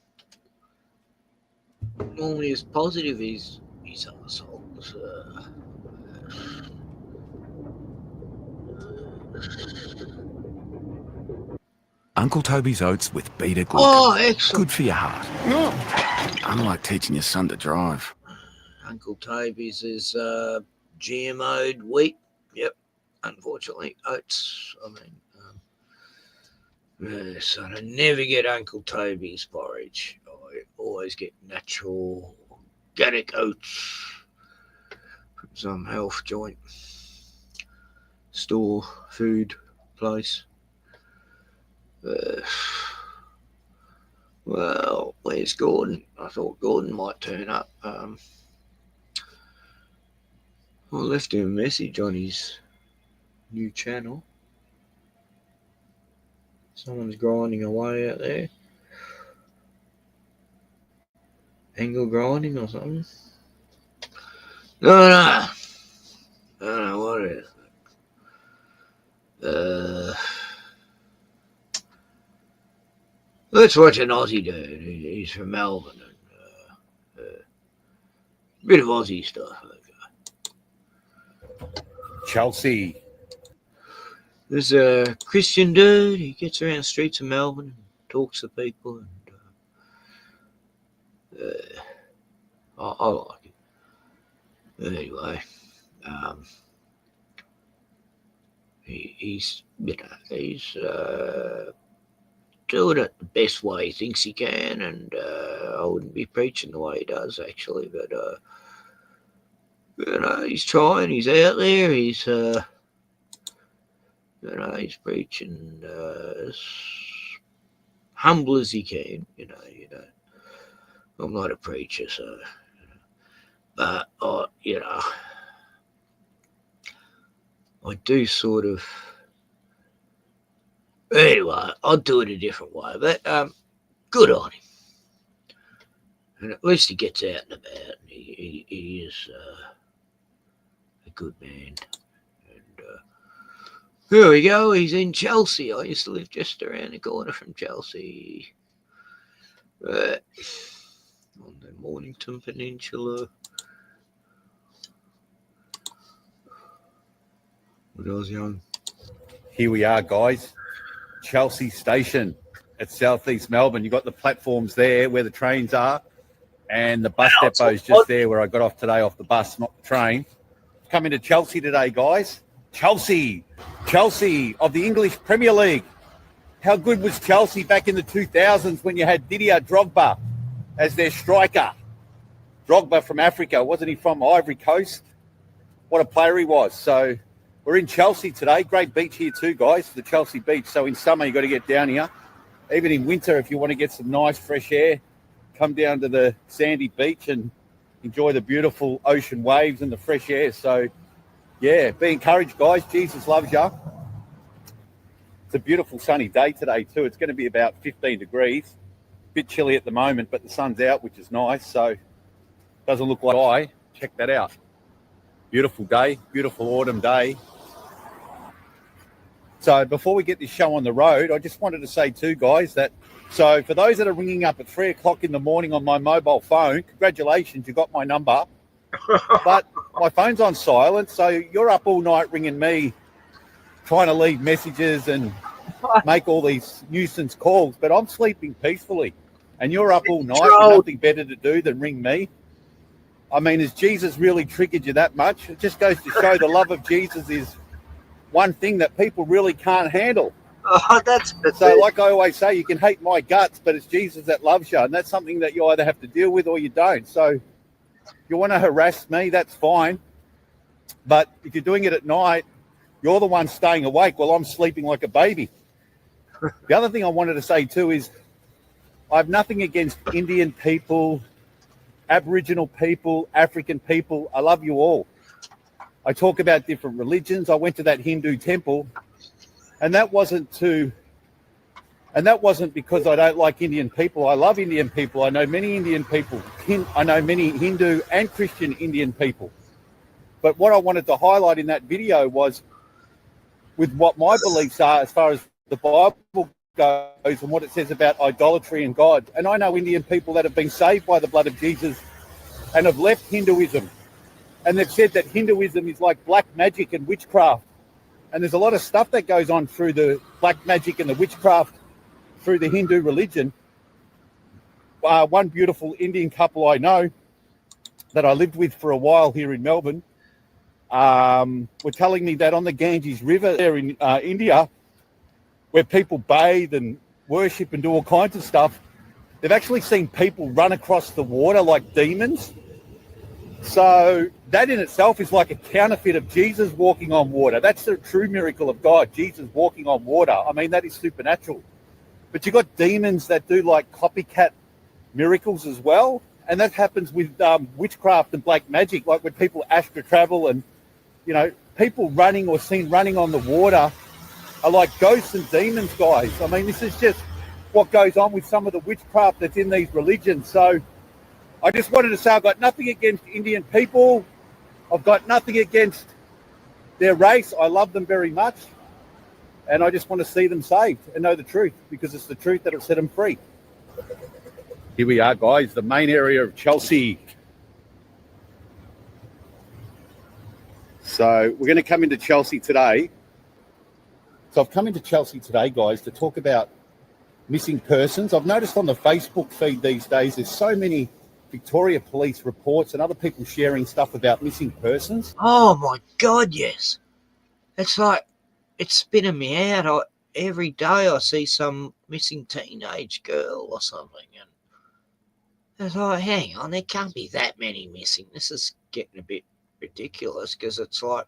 normally as positive as these assholes. Uncle Toby's oats with beta glucose. Oh, excellent. Good for your heart. Unlike teaching your son to drive. Uncle Toby's is GMO'd wheat. Yep. Unfortunately, oats. I mean, son, I never get Uncle Toby's porridge. I always get natural, organic oats from some health joint, store, food place. Well, where's Gordon? I thought Gordon might turn up. I left him a message on his new channel. Someone's grinding away out there. Angle grinding or something. No. I don't know what it is. Let's watch an Aussie dude. He's from Melbourne. And, bit of Aussie stuff. Chelsea. There's a Christian dude. He gets around the streets of Melbourne and talks to people. And I like it. Anyway, he's doing it the best way he thinks he can, and I wouldn't be preaching the way he does, actually. But he's trying. He's out there. He's he's preaching as humble as he can. I'm not a preacher, so. But I do sort of. Anyway, I'll do it a different way. But good on him. And at least he gets out and about. And he is a good man. And here we go. He's in Chelsea. I used to live just around the corner from Chelsea. On the Mornington Peninsula. When I was young. Here we are, guys. Chelsea Station at southeast Melbourne. You've got the platforms there where the trains are, and the bus depot's just there where I got off today off the bus, not the train. Coming to Chelsea today, guys. Chelsea of the English Premier League. How good was Chelsea back in the 2000s when you had Didier Drogba as their striker? Drogba from Africa. Wasn't he from Ivory Coast? What a player he was. So we're in Chelsea today. Great beach here too, guys, the Chelsea beach. So in summer, you've got to get down here. Even in winter, if you want to get some nice fresh air, come down to the sandy beach and enjoy the beautiful ocean waves and the fresh air. So, yeah, be encouraged, guys. Jesus loves you. It's a beautiful sunny day today too. It's going to be about 15 degrees. A bit chilly at the moment, but the sun's out, which is nice. So doesn't look like I. Check that out. Beautiful day, beautiful autumn day. So before we get this show on the road, I just wanted to say too, guys, that so for those that are ringing up at 3 o'clock in the morning on my mobile phone, congratulations, you got my number. But my phone's on silent, so you're up all night ringing me, trying to leave messages and make all these nuisance calls, but I'm sleeping peacefully. And you're up all night with nothing better to do than ring me. I mean, has Jesus really triggered you that much? It just goes to show the love of Jesus is one thing that people really can't handle. Oh, that's so like I always say, you can hate my guts, but it's Jesus that loves you, and that's something that you either have to deal with or you don't. So if you want to harass me, that's fine, but if you're doing it at night, you're the one staying awake while I'm sleeping like a baby. The other thing I wanted to say too is I have nothing against Indian people, Aboriginal people, African people. I love you all. I talk about different religions. I went to that Hindu temple, and that wasn't because I don't like Indian people. I love Indian people. I know many Indian people. I know many Hindu and Christian Indian people. But what I wanted to highlight in that video was with what my beliefs are as far as the Bible goes and what it says about idolatry and God. And I know Indian people that have been saved by the blood of Jesus and have left Hinduism. And they've said that Hinduism is like black magic and witchcraft. And there's a lot of stuff that goes on through the black magic and the witchcraft through the Hindu religion. One beautiful Indian couple I know that I lived with for a while here in Melbourne were telling me that on the Ganges River there in India, where people bathe and worship and do all kinds of stuff, they've actually seen people run across the water like demons. So that in itself is like a counterfeit of Jesus walking on water. That's the true miracle of God, Jesus walking on water. I mean, that is supernatural. But you've got demons that do like copycat miracles as well. And that happens with witchcraft and black magic, like when people astral travel and, you know, people running or seen running on the water are like ghosts and demons, guys. I mean, this is just what goes on with some of the witchcraft that's in these religions. So I just wanted to say I've got nothing against Indian people. I've got nothing against their race. I love them very much. And I just want to see them saved and know the truth, because it's the truth that will set them free. Here we are, guys, the main area of Chelsea. So we're going to come into Chelsea today. So I've come into Chelsea today, guys, to talk about missing persons. I've noticed on the Facebook feed these days, there's so many Victoria Police reports and other people sharing stuff about missing persons. Oh my God, yes. It's like, it's spinning me out. every day I see some missing teenage girl or something, and it's like, hang on, there can't be that many missing. This is getting a bit ridiculous, because it's like,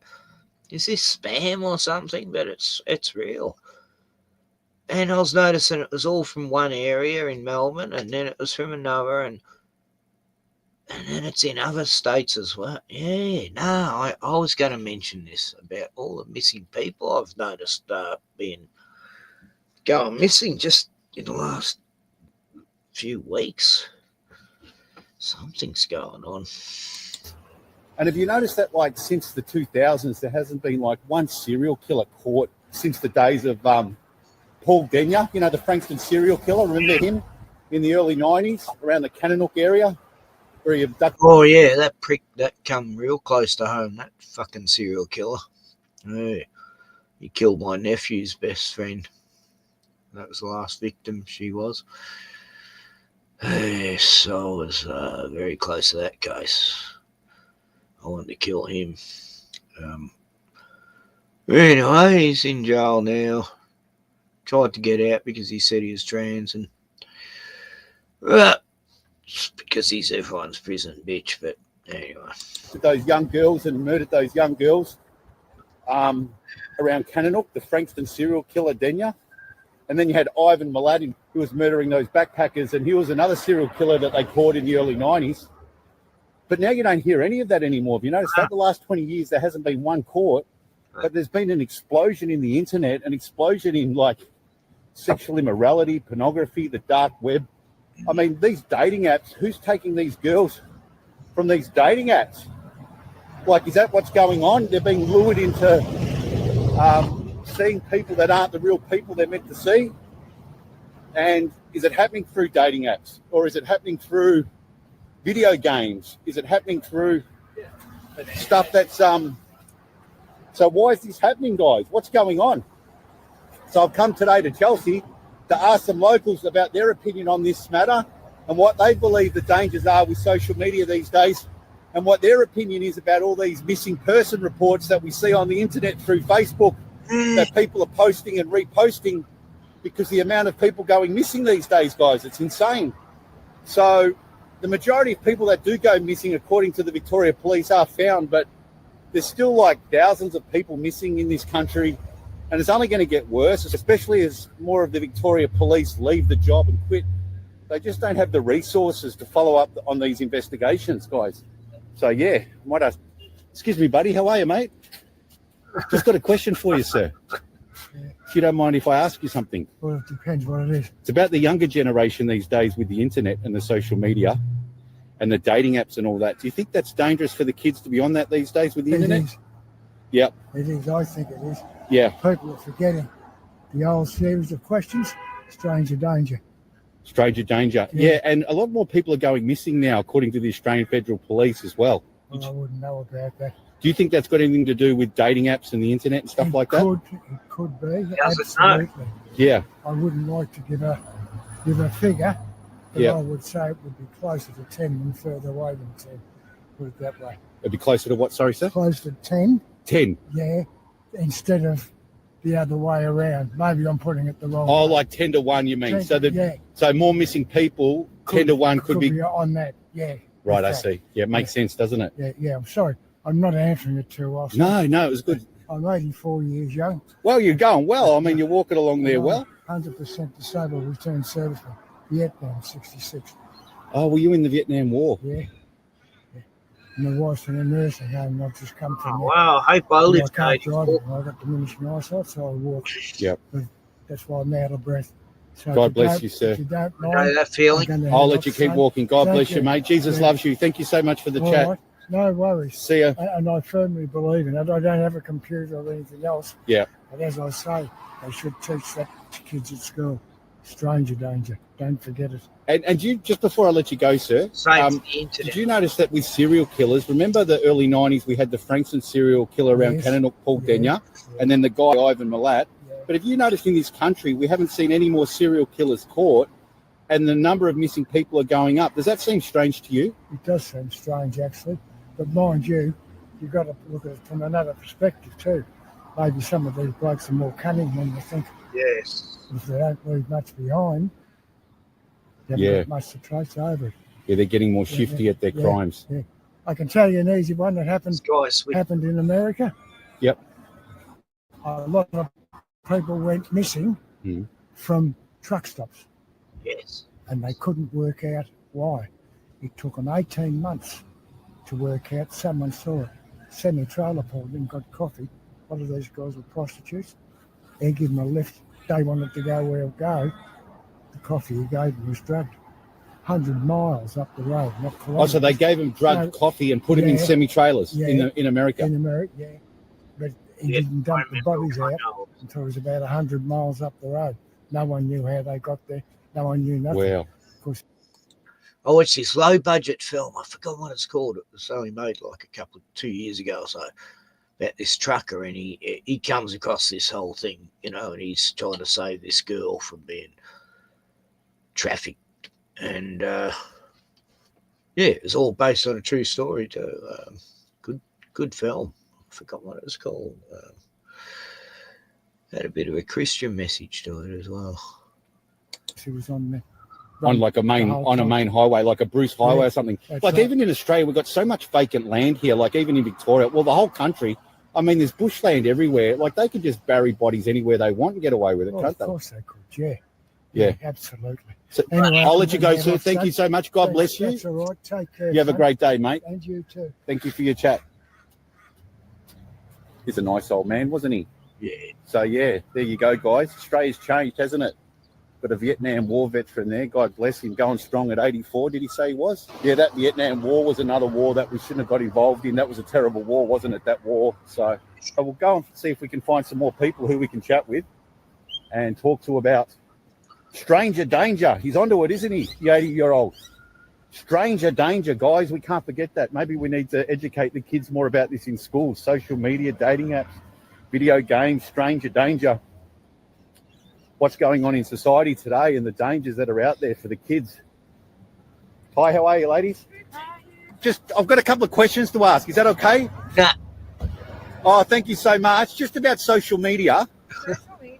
is this spam or something? But it's real. And I was noticing it was all from one area in Melbourne, and then it was from another, and then it's in other states as well. Yeah, no, I was going to mention this about all the missing people I've noticed being going missing just in the last few weeks. Something's going on. And have you noticed that, like, since the 2000s, there hasn't been, like, one serial killer caught since the days of Paul Denyer, you know, the Frankston serial killer? Remember him in the early 90s around the Kananook area? Where he abducted... Oh, yeah, that prick, that come real close to home, that fucking serial killer. Yeah. He killed my nephew's best friend. That was the last victim she was. Yes, I was very close to that case. I wanted to kill him. Anyway, he's in jail now. Tried to get out because he said he was trans, and because he's everyone's prison bitch. But anyway, those young girls and murdered those young girls around Kananook, the Frankston serial killer Denyer. And then you had Ivan Milat, who was murdering those backpackers, and he was another serial killer that they caught in the early 90s. But now you don't hear any of that anymore. Have you noticed that the last 20 years there hasn't been one caught, but there's been an explosion in the internet, an explosion in, like, sexual immorality, pornography, the dark web. I mean, these dating apps, who's taking these girls from these dating apps? Like, is that what's going on? They're being lured into seeing people that aren't the real people they're meant to see. And is it happening through dating apps, or is it happening through video games? Is it happening through stuff that's so why is this happening, guys? What's going on? So I've come today to Chelsea to ask some locals about their opinion on this matter and what they believe the dangers are with social media these days, and what their opinion is about all these missing person reports that we see on the internet through Facebook that people are posting and reposting, because the amount of people going missing these days, guys, it's insane. So the majority of people that do go missing, according to the Victoria Police, are found, but there's still like thousands of people missing in this country, and it's only going to get worse, especially as more of the Victoria Police leave the job and quit. They just don't have the resources to follow up on these investigations, guys. So, yeah, excuse me, buddy. How are you, mate? Just got a question for you, sir. If you don't mind if I ask you something. Well, it depends what it is. It's about the younger generation these days with the internet and the social media and the dating apps and all that. Do you think that's dangerous for the kids to be on that these days with the internet? It is. Yep. It is. I think it is. Yeah. People are forgetting the old series of questions, stranger danger. Stranger danger. Yeah, and a lot more people are going missing now, according to the Australian Federal Police as well. Well, I wouldn't know about that. Do you think that's got anything to do with dating apps and the internet and stuff like that? It could be. Absolutely. Yeah. I wouldn't like to give a figure, but Yeah. I would say it would be closer to 10 than further away than 10. Put it that way. It'd be closer to what, sorry, sir? Close to 10. 10. Yeah, instead of the other way around. Maybe I'm putting it the wrong Oh, way. like 10 to 1, you mean? 10 So yeah. so more missing people, 10 to 1 could be... on that, yeah. Right, I exactly. see. Yeah, it makes sense, doesn't it? Yeah, I'm sorry. I'm not answering it too well. No, it was good. I'm 84 years young. Well, you're going well. I mean, you're walking along there well. 100% disabled, returned serviceman. Vietnam, 66. Oh, were you in the Vietnam War? Yeah. My wife's in a nursing home, and I've just come from there. Wow, I hope I live I can't to drive it, and I've got diminishing eyesight, so I walk. Yep. But that's why I'm out of breath. So God bless you, sir. If you don't know mind, that feeling. I'll let you keep walking. God Thank bless you, mate. Jesus loves you. Thank you so much for the All chat. right. No worries. See ya. And I firmly believe in it. I don't have a computer or anything else. Yeah. But as I say, they should teach that to kids at school. Stranger danger. Don't forget it. And you, just before I let you go, sir, did you notice that with serial killers, remember the early 90s, we had the Frankston serial killer around Kananook, Paul Denyer, and then the guy, Ivan Milat. But have you noticed in this country, we haven't seen any more serial killers caught, and the number of missing people are going up? Does that seem strange to you? It does seem strange, actually. But mind you, you've got to look at it from another perspective too. Maybe some of these blokes are more cunning than you think. Yes. If they don't leave much behind, they haven't got much to trace over it. Yeah, they're getting more shifty at their crimes. Yeah. I can tell you an easy one that happened in America. Yep. A lot of people went missing from truck stops. Yes. And they couldn't work out why. It took them 18 months to work out. Someone saw it. Semi-trailer pulled in, got coffee. A lot of these guys were prostitutes. They gave them a lift. They wanted to go where it go. The coffee he gave them was drugged. 100 miles up the road, not kilometres. Oh, so they gave them drugged coffee and put them in semi-trailers in America? In America, yeah. But he didn't dump the bodies out until it was about 100 miles up the road. No one knew how they got there. No one knew nothing. Wow. Of course. I watched this low-budget film. I forgot what it's called. It was only made like 2 years ago or so, about this trucker, and he comes across this whole thing, and he's trying to save this girl from being trafficked. And it was all based on a true story too. Good film. I forgot what it was called. Had a bit of a Christian message to it as well. She was on there. On like a main highway, like a Bruce Highway or something. Like even in Australia, we've got so much vacant land here. Like even in Victoria, well, the whole country. I mean, there's bushland everywhere. Like they could just bury bodies anywhere they want and get away with it, can't they? Of course they could. Yeah. Yeah, absolutely. So, anyway, I'll let you go, sir. Thank you so much. God bless you. That's all right. Take care. You have a great day, mate. And you too. Thank you for your chat. He's a nice old man, wasn't he? Yeah. So, there you go, guys. Australia's changed, hasn't it? Got a Vietnam War veteran there. God bless him. Going strong at 84, did he say he was? Yeah, that Vietnam War was another war that we shouldn't have got involved in. That was a terrible war, wasn't it, that war? So we'll go and see if we can find some more people who we can chat with and talk to about stranger danger. He's onto it, isn't he? The 80-year-old. Stranger danger, guys. We can't forget that. Maybe we need to educate the kids more about this in schools. Social media, dating apps, video games, stranger danger. What's going on in society today and the dangers that are out there for the kids. Hi, how are you, ladies? I've got a couple of questions to ask. Is that okay? Yeah. Oh, thank you so much. Just about social media.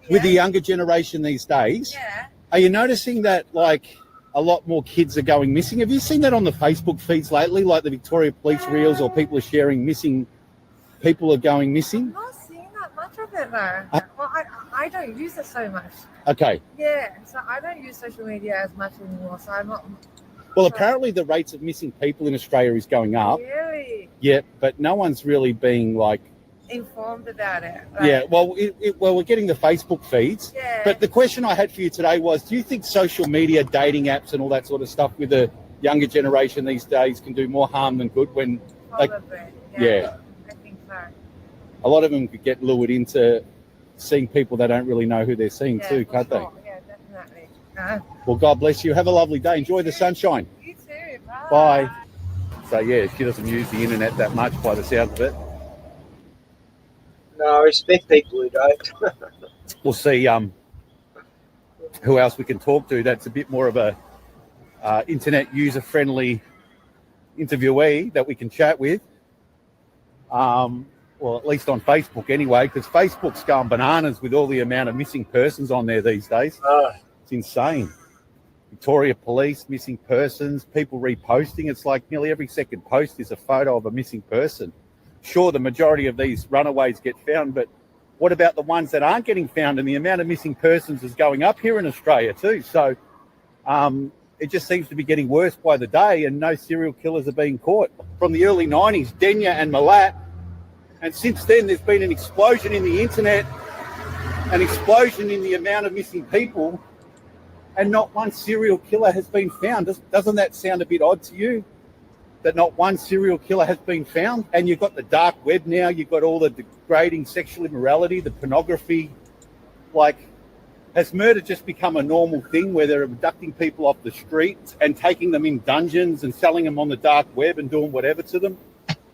With the younger generation these days. Yeah. Are you noticing that, like, a lot more kids are going missing? Have you seen that on the Facebook feeds lately, like the Victoria Police reels, or people are sharing missing, people are going missing? I'm not seeing that much of it, though. Well, I don't use it so much. Okay. Yeah, so I don't use social media as much anymore, so I'm not... Well, apparently the rates of missing people in Australia is going up. Really? Yeah, but no one's really being, like... informed about it. Yeah, well, we're getting the Facebook feeds. Yeah. But the question I had for you today was, do you think social media, dating apps and all that sort of stuff with the younger generation these days can do more harm than good when... Probably, yeah. I think so. A lot of them could get lured into seeing people they don't really know who they're seeing too, can't they? Yeah, definitely. Well, God bless you. Have a lovely day. Enjoy the sunshine. You too. Bye. So, she doesn't use the internet that much by the sound of it. No, I respect people who don't. We'll see who else we can talk to that's a bit more of a internet user-friendly interviewee that we can chat with. Well, at least on Facebook anyway, because Facebook's going bananas with all the amount of missing persons on there these days. It's insane. Victoria Police, missing persons, people reposting. It's like nearly every second post is a photo of a missing person. Sure, the majority of these runaways get found, but what about the ones that aren't getting found? And the amount of missing persons is going up here in Australia too. So it just seems to be getting worse by the day, and no serial killers are being caught. From the early 90s, Denya and Malat, and since then there's been an explosion in the internet, an explosion in the amount of missing people, and not one serial killer has been found. Doesn't that sound a bit odd to you? That not one serial killer has been found? And you've got the dark web now, you've got all the degrading sexual immorality, the pornography. Like, has murder just become a normal thing where they're abducting people off the street and taking them in dungeons and selling them on the dark web and doing whatever to them,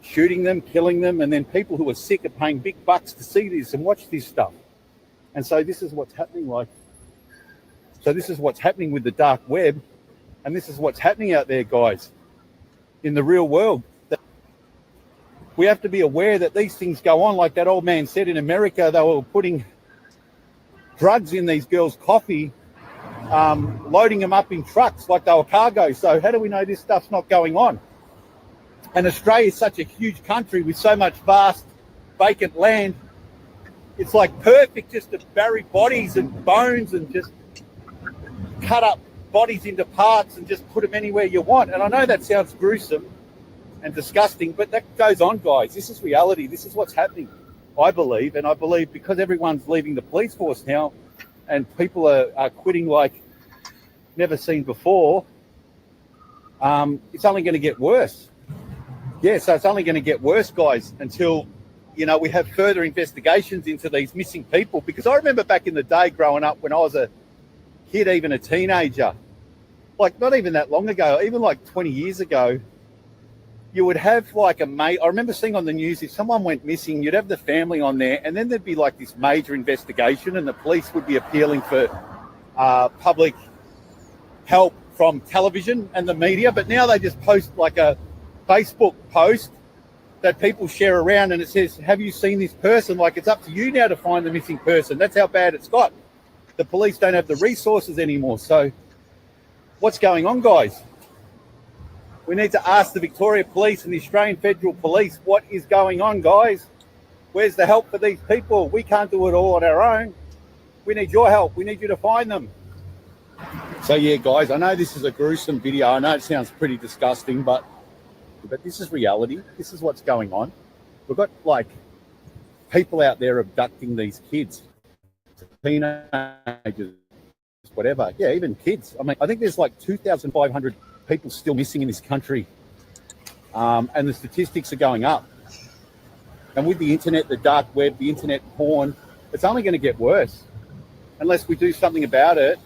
shooting them, killing them, and then people who are sick are paying big bucks to see this and watch this stuff? And so this is what's happening. So this is what's happening with the dark web, and this is what's happening out there, guys, in the real world. We have to be aware that these things go on. Like that old man said, in America, they were putting drugs in these girls' coffee, loading them up in trucks like they were cargo. So how do we know this stuff's not going on? And Australia is such a huge country with so much vast vacant land. It's like perfect just to bury bodies and bones and just cut up bodies into parts and just put them anywhere you want. And I know that sounds gruesome and disgusting, but that goes on, guys. This is reality. This is what's happening, I believe. And I believe because everyone's leaving the police force now and people are quitting like never seen before, it's only going to get worse. Yeah, so it's only going to get worse, guys, until, you know, we have further investigations into these missing people. Because I remember back in the day growing up when I was a kid, even a teenager, like not even that long ago, even like 20 years ago, you would have like a mate. I remember seeing on the news, if someone went missing, you'd have the family on there, and then there'd be like this major investigation, and the police would be appealing for public help from television and the media. But now they just post like a Facebook post that people share around, and it says, have you seen this person? Like, it's up to you now to find the missing person. That's how bad it's got. The police don't have the resources anymore. So what's going on, guys? We need to ask the Victoria Police and the Australian Federal Police, what is going on, guys? Where's the help for these people? We can't do it all on our own. We need your help. We need you to find them. So yeah, guys, I know this is a gruesome video. I know it sounds pretty disgusting, but this is reality. This is what's going on. We've got like people out there abducting these kids, teenagers, whatever. Yeah, even kids. I mean, I think there's like 2,500 people still missing in this country, and the statistics are going up. And with the internet, the dark web, the internet porn, it's only going to get worse unless we do something about it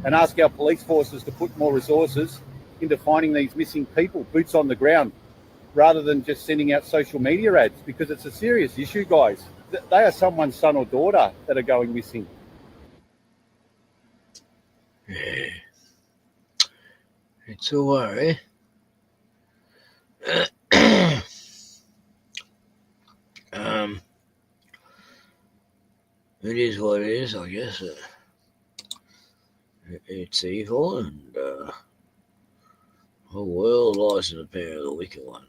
and ask our police forces to put more resources into finding these missing people, boots on the ground, rather than just sending out social media ads, because it's a serious issue, guys. They are someone's son or daughter that are going missing. Yeah. It's a worry. It is what it is, I guess. It's evil, and the whole world lies in the power of the wicked one.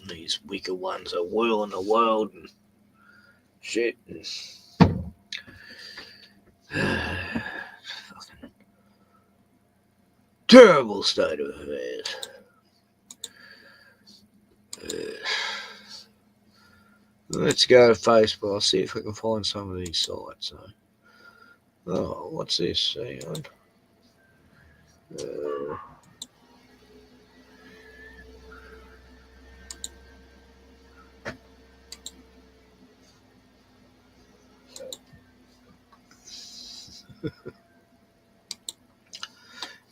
And these wicked ones are whirling the world and shit. And fucking terrible state of affairs. Let's go to Facebook. I'll see if I can find some of these sites. Oh, what's this? Hang on.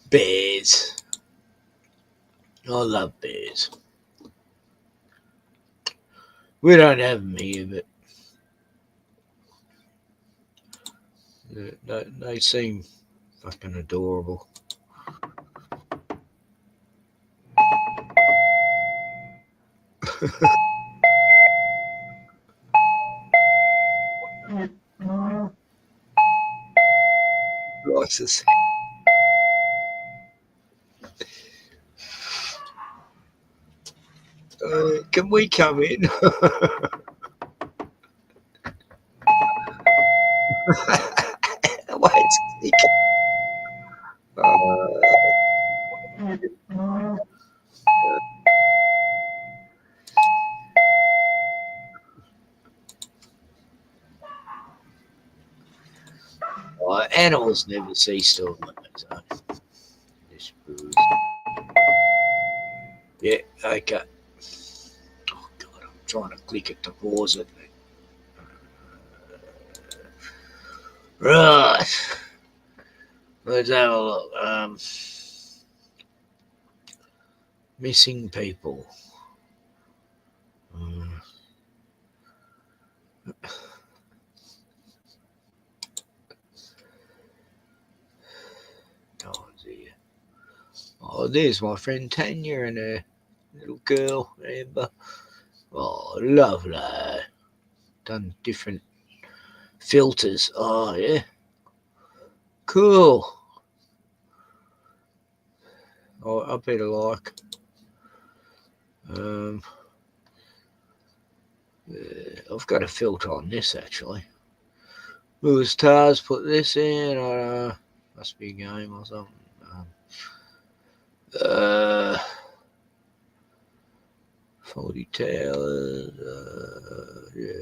Bears. I love bears. We don't have them here, but they seem fucking adorable. Rices. Can we come in? Wait, animals never cease to amaze. Yeah, okay. Oh God, I'm trying to click it to pause it. Right. Let's have a look. Missing people. Oh dear. Oh, there's my friend Tanya and her little girl, Amber. Oh, lovely. Done different filters. Oh, yeah. Cool. Oh, I better like. I've got a filter on this, actually. Lewis Tars put this in. Must be a game or something. Faulty Towers. Yeah.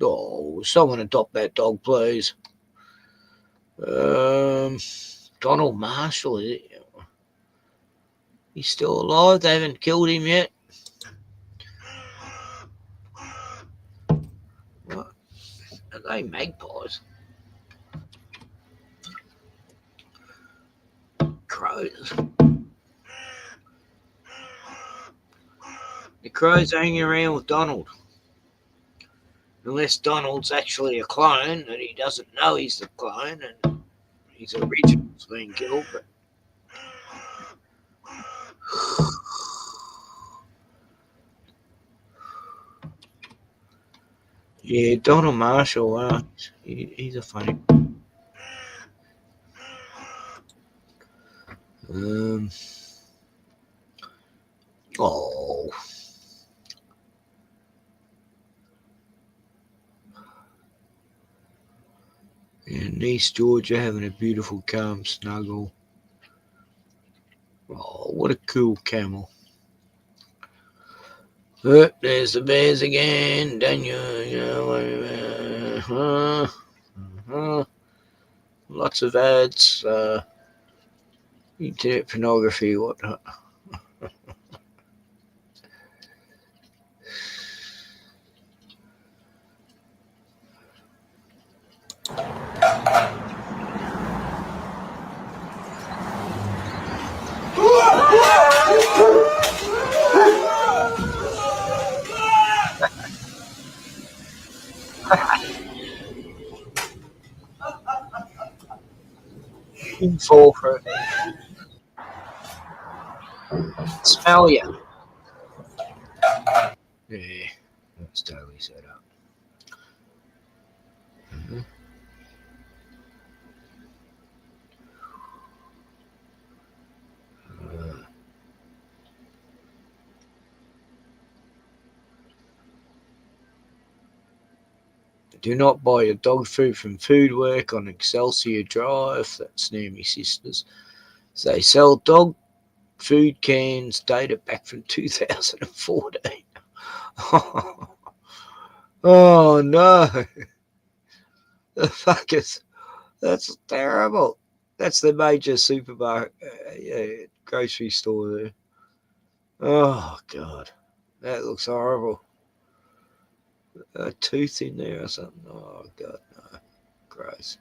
Oh, someone adopt that dog, please. Donald Marshall. He's still alive. They haven't killed him yet. What? Are they magpies? Crows. The crows hanging around with Donald. Unless Donald's actually a clone and he doesn't know he's the clone and his original's been killed. But yeah, Donald Marshall, he's a funny. Oh. In East Georgia, having a beautiful, calm snuggle. Oh, what a cool camel. Oh, there's the bears again. Daniel, lots of ads, internet pornography, whatnot. You fall for it. Smell you. Yeah, that's totally set up. Do not buy your dog food from Foodwork on Excelsior Drive. That's near my sister's. They sell dog food cans dated back from 2014. Oh no. The fuckers. That's terrible. That's the major supermarket, grocery store there. Oh god. That looks horrible. A tooth in there or something. Oh god, no. Gross.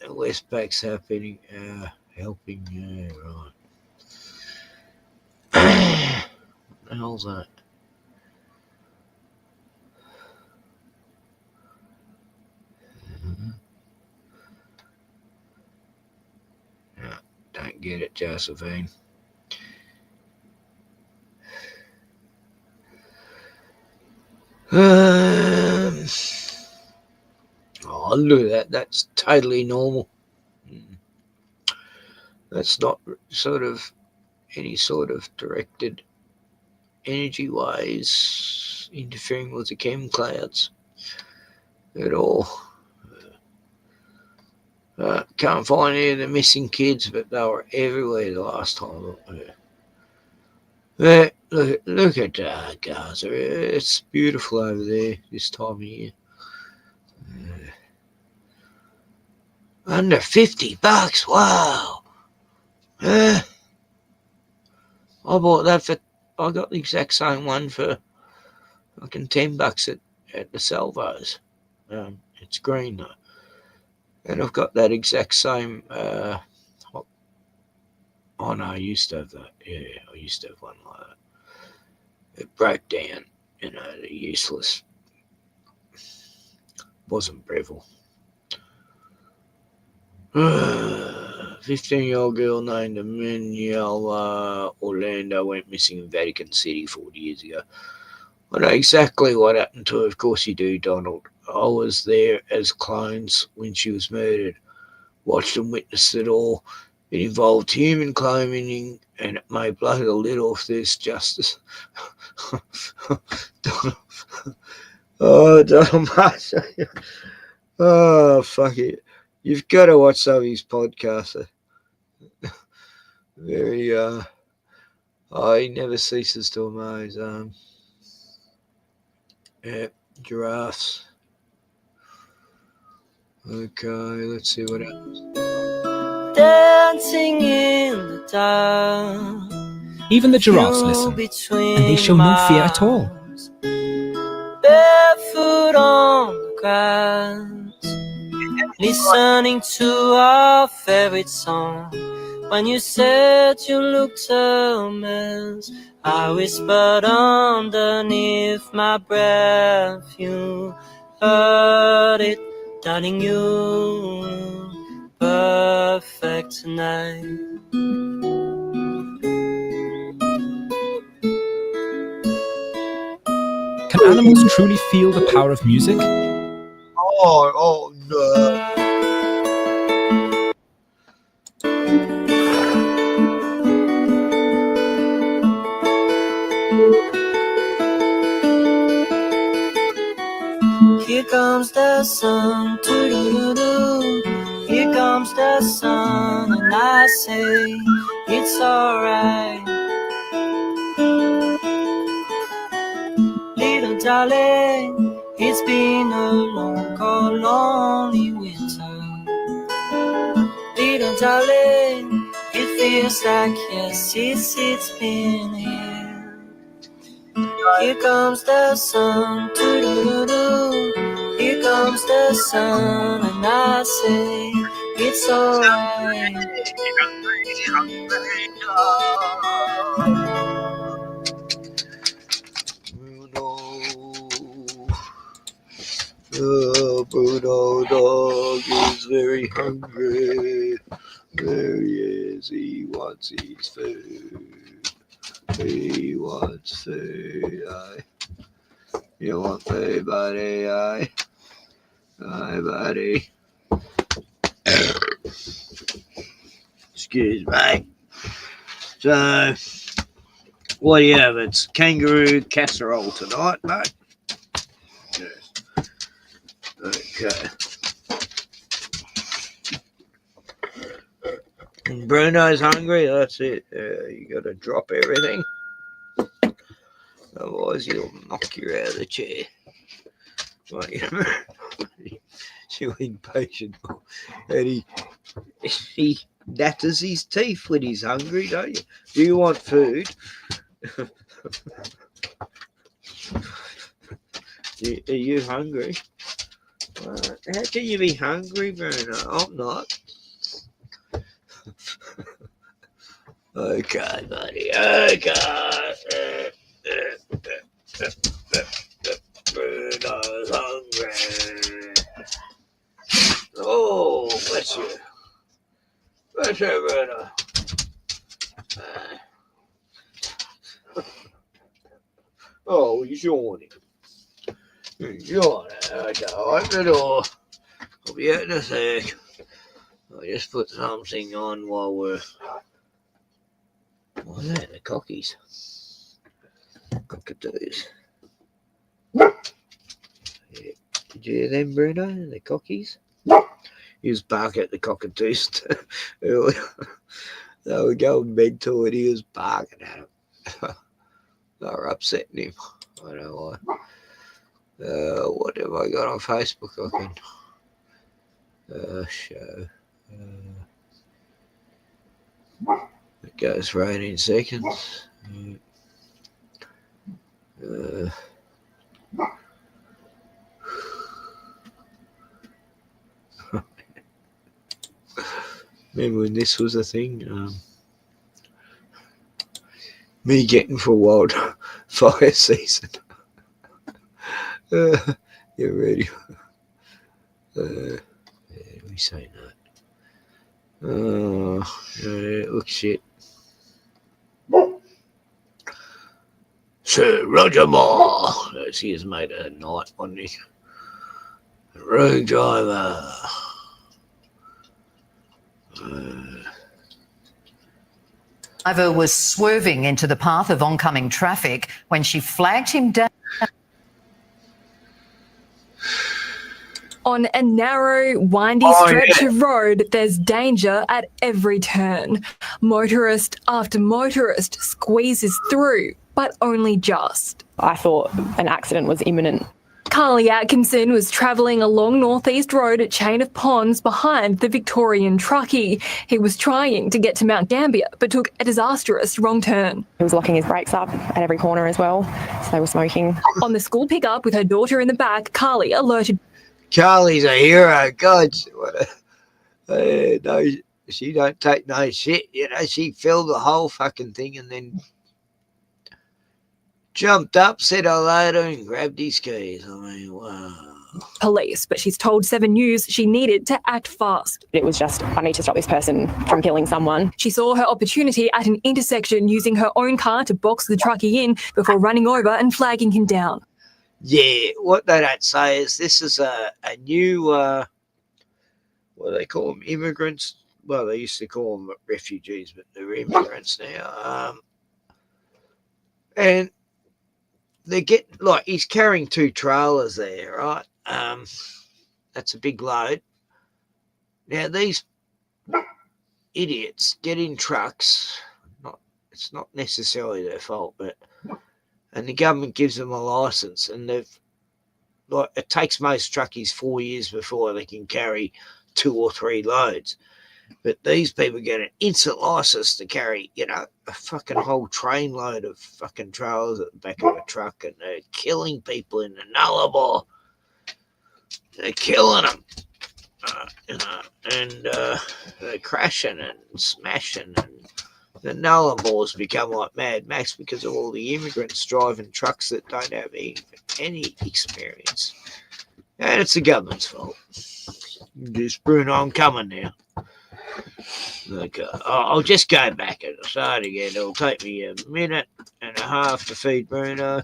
Westpac's helping. Yeah, right. What the hell's that? No, don't get it, Josephine. Oh, look at that. That's totally normal. That's not sort of any sort of directed energy ways interfering with the chem clouds at all. Can't find any of the missing kids, but they were everywhere the last time. Look at Gaza. It's beautiful over there this time of year. Under $50. Wow. I bought that for. I got the exact same one for fucking $10 at the Salvos. It's green though, and I've got that exact same. Oh no, I used to have that. Yeah, I used to have one like that. It broke down. They're useless. Wasn't Breville. 15-year-old girl named Emanuela Orlando went missing in Vatican City 40 years ago. I know exactly what happened to her. Of course you do, Donald. I was there as clones when she was murdered. Watched and witnessed it all. It involved human cloning, and it made blood a lid off this justice. Donald. Oh, Donald Marshall. Oh, fuck it. You've got to watch some of his podcasts. Very, he never ceases to amaze. Yeah, giraffes. Okay, let's see what happens. Dancing in the dark. Even the giraffes listen, and they show no fear at all. Barefoot on the grass, listening to our favorite song. When you said you looked a mess, I whispered underneath my breath. You heard it, darling, you perfect tonight. Can animals truly feel the power of music? Oh no. Here comes the sun, doo-doo-doo-doo. Here comes the sun, and I say it's alright. Little darling, it's been a long, cold, lonely winter. Little darling, it feels like yes, it's been here. Here comes the sun, doo-doo-doo-doo. Here comes the sun, and I say it's alright. The Bruno dog is very hungry. There he is. He wants his food. He wants food. You want food, buddy? Hi, buddy. Excuse me. So, what do you have? It's kangaroo casserole tonight, mate. Yeah. Okay. And Bruno's hungry. That's it. You got to drop everything. Otherwise, he'll knock you out of the chair. Too impatient. And he natters his teeth when he's hungry, don't you? Do you want food? Are you hungry? How can you be hungry, Bruno? I'm not. Okay, buddy. Okay. Bruno's hungry. Oh, bless you. Bless you, Bruno. Oh, he's yawning. He's yawning. Okay, open the door. I'll be out in a sec. I'll just put something on while we're... What's that? The cockies. Cockatoos. Yeah. Did you hear them, Bruno? The cockies? He was barking at the cockatoos earlier. They were going mental and he was barking at them. They were upsetting him. I don't know why. What have I got on Facebook? I can show. It goes for 18 seconds. Remember when this was a thing? Me getting for wildfire season. Get ready. We say that. Oh, it looks shit. Sir Roger Moore. He has made a night on the road driver. Driver was swerving into the path of oncoming traffic when she flagged him down. On a narrow, windy stretch of road, there's danger at every turn. Motorist after motorist squeezes through, but only just. I thought an accident was imminent. Carly Atkinson was travelling along Northeast Road at Chain of Ponds behind the Victorian truckie. He was trying to get to Mount Gambier, but took a disastrous wrong turn. He was locking his brakes up at every corner as well, so they were smoking. On the school pickup with her daughter in the back, Carly alerted. Carly's a hero, God. No, she don't take no shit, you know. She filmed the whole fucking thing and then jumped up, said hello to him, and grabbed his keys. I mean, wow. Police, but she's told 7 News she needed to act fast. It was just, I need to stop this person from killing someone. She saw her opportunity at an intersection using her own car to box the truckie in before running over and flagging him down. Yeah, what they don't say is this is a new, what do they call them, immigrants? Well, they used to call them refugees, but they're immigrants now. And they get, like, he's carrying 2 trailers there, right? That's a big load. Now, these idiots get in trucks. It's not necessarily their fault, and the government gives them a license, and it takes most truckies 4 years before they can carry 2 or 3 loads. But these people get an instant license to carry, you know, a fucking whole trainload of fucking trailers at the back of a truck, and they're killing people in the Nullarbor. They're killing them, you know, and they're crashing and smashing, and the Nullabor's become like Mad Max because of all the immigrants driving trucks that don't have any experience. And it's the government's fault. Just, Bruno, I'm coming now. Look, I'll just go back and start again. It'll take me a minute and a half to feed Bruno.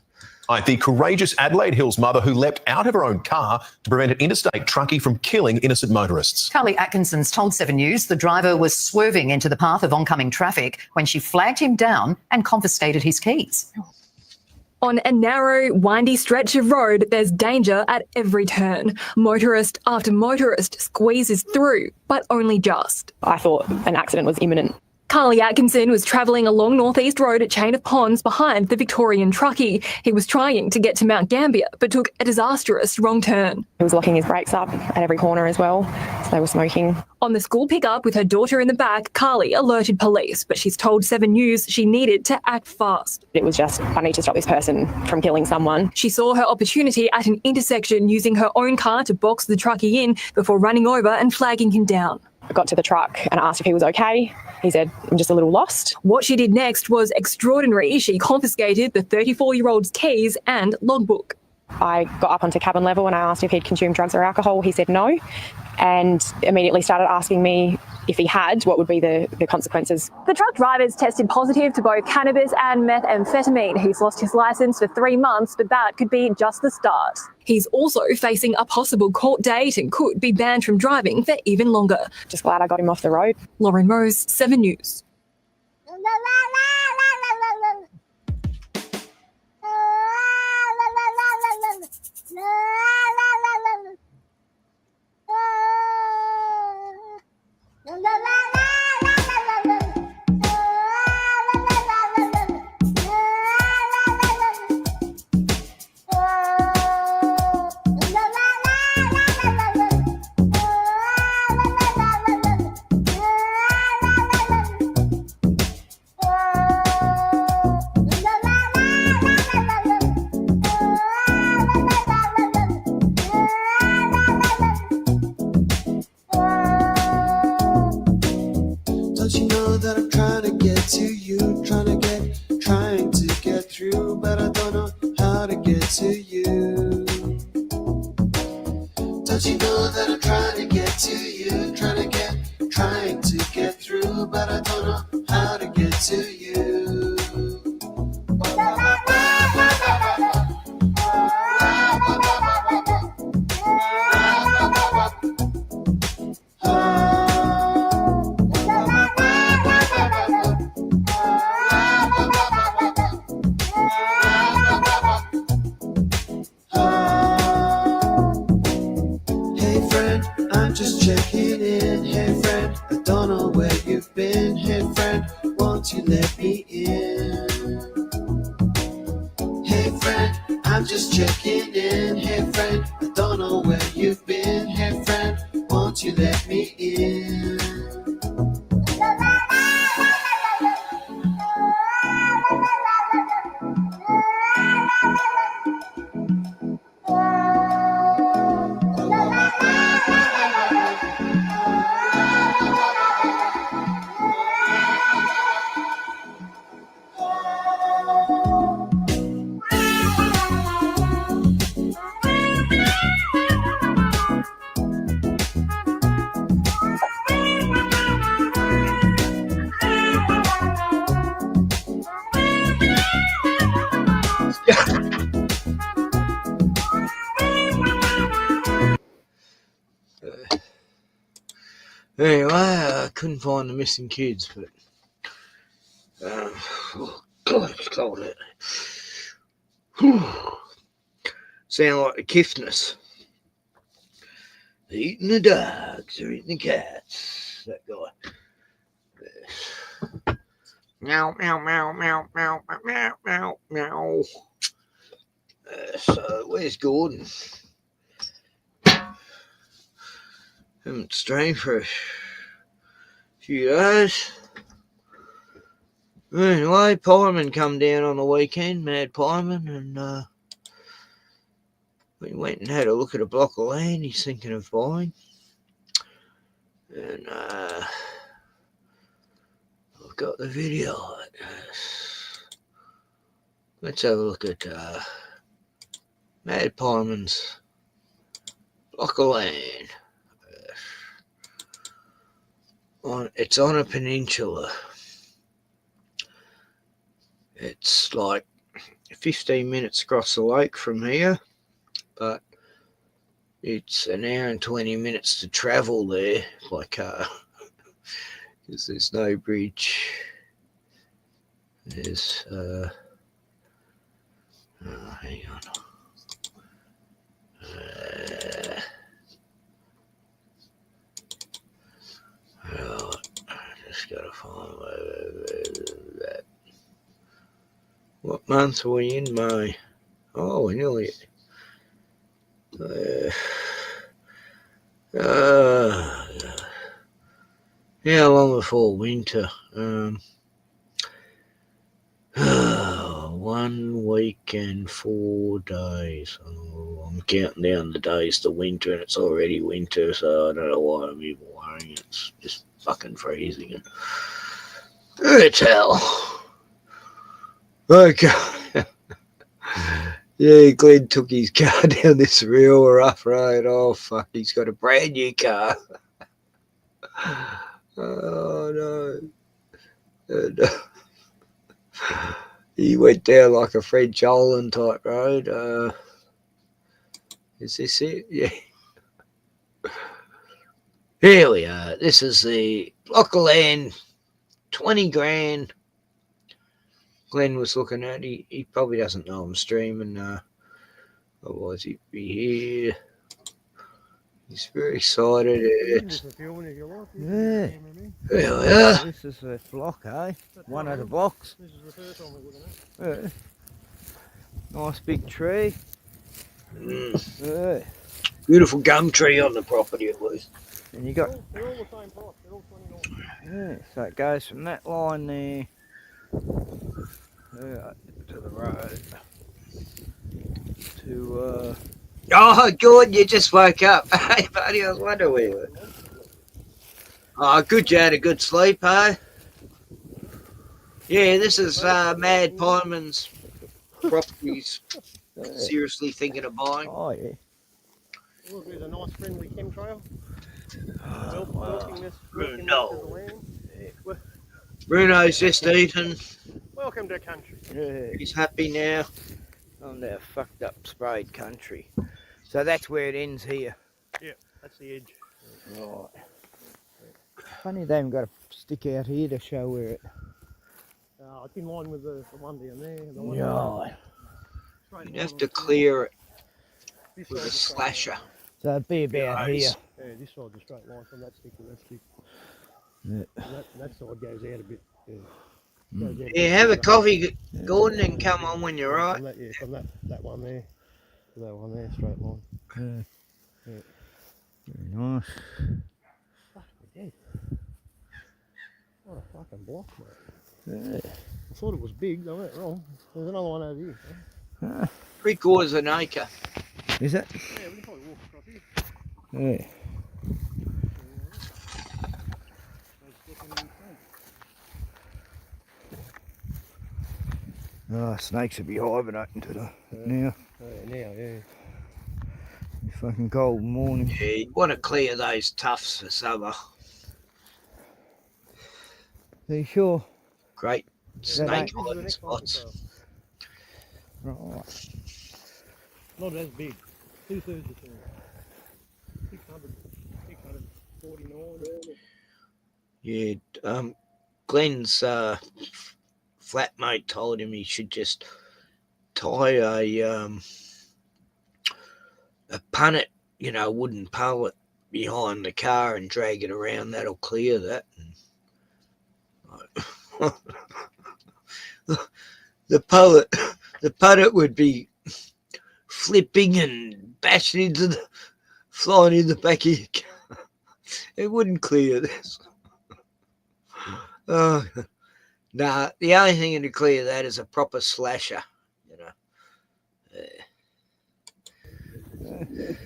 The courageous Adelaide Hills mother who leapt out of her own car to prevent an interstate truckie from killing innocent motorists. Carly Atkinson's told 7 News the driver was swerving into the path of oncoming traffic when she flagged him down and confiscated his keys. On a narrow, windy stretch of road, there's danger at every turn. Motorist after motorist squeezes through, but only just. I thought an accident was imminent. Carly Atkinson was travelling along Northeast Road at Chain of Ponds behind the Victorian truckie. He was trying to get to Mount Gambier, but took a disastrous wrong turn. He was locking his brakes up at every corner as well, so they were smoking. On the school pickup with her daughter in the back, Carly alerted police, but she's told 7 News she needed to act fast. It was just, I need to stop this person from killing someone. She saw her opportunity at an intersection using her own car to box the truckie in before running over and flagging him down. I got to the truck and asked if he was okay. He said, I'm just a little lost. What she did next was extraordinary. She confiscated the 34-year-old's keys and logbook. I got up onto cabin level and I asked if he'd consumed drugs or alcohol. He said no, and immediately started asking me if he had, what would be the consequences. The truck driver's tested positive to both cannabis and methamphetamine. He's lost his licence for 3 months, but that could be just the start. He's also facing a possible court date and could be banned from driving for even longer. Just glad I got him off the road. Lauren Rose, 7 News. Don't you know that I'm trying to get to you, trying to get through, but I don't know how to get to you. Don't you know that I'm trying to get to you, trying to get through, but I don't know how to get to you. I'm just checking in. Hey friend, I don't know where you've been. Hey friend, won't you let me in? Anyway, I couldn't find the missing kids, but oh God, it's cold out there. Sound like the Kiffness. They're eating the dogs, they're eating the cats. That guy. Meow, meow, meow, meow, meow, meow, meow, meow. So, where's Gordon? Haven't streamed for a few days. Anyway, Pieman come down on the weekend, Mad Pieman, and we went and had a look at a block of land he's thinking of buying. And I've got the video of it. Let's have a look at Mad Pieman's block of land. It's on a peninsula. It's like 15 minutes across the lake from here, but it's an hour and 20 minutes to travel there by car because there's no bridge. There's hang on. I just gotta find that. What month are we in? May. Oh, we're nearly. Yeah, long before winter. 1 week and 4 days. Oh, I'm counting down the days to winter, and it's already winter, so I don't know why I'm even worrying. It's just fucking freezing. And it's hell. Okay. Yeah, Glenn took his car down this real rough road. Oh, fuck, he's got a brand new car. Oh, no. And, he went down like a French Olin type road. Is this it? Yeah. Here we are. This is the block of land, 20 grand. Glenn was looking at. He probably doesn't know I'm streaming. Otherwise he'd be here. He's very excited. Yeah. There we are. This is a block, eh? One of the blocks. This is the first one we're looking at. Yeah. Nice big tree. Yeah. Beautiful gum tree on the property at least. And you got. They're all the same price. They're all 29. Yeah. So it goes from that line there to the road to. Oh, Gordon, you just woke up. Hey, buddy, I was wondering where you were. Oh, good, you had a good sleep, eh? Yeah, this is Mad Pieman's properties. Seriously thinking of buying. Oh, yeah. Look, there's a nice friendly chemtrail. Bruno. Bruno's just eaten. Welcome to country. Yeah. He's happy now. On that fucked up sprayed country. So that's where it ends here. Yeah, that's the edge. Right. Funny they haven't got a stick out here to show where it. It's in line with the one down there. The one You'd have to clear it with a slasher. So it'd be about here. Yeah, this side's a straight line from that stick to that stick. Yeah. And that side goes out a bit. Yeah. Yeah, have a coffee, Gordon, and come on when you're right. From that one there to that one there, straight line. Yeah. Very nice. Fuck, we're dead. What a fucking block, mate. Yeah. I thought it was big, I went wrong. There's another one over here. Huh? 3/4 an acre. Is it? Yeah, we can probably walk across here. Yeah. Oh, snakes would be hibernating today. Now. Now, yeah. It's fucking cold morning. Yeah, you want to clear those tufts for summer. Are you sure? Great snake This is the next spots. Right. Not as big. 2/3 the size. 649. Yeah, Glenn's flatmate told him he should just tie a punnet, wooden pallet behind the car and drag it around. That'll clear that. the punnet would be flipping and bashing flying in the back of your car. It wouldn't clear this. Oh, nah, the only thing to clear that is a proper slasher, That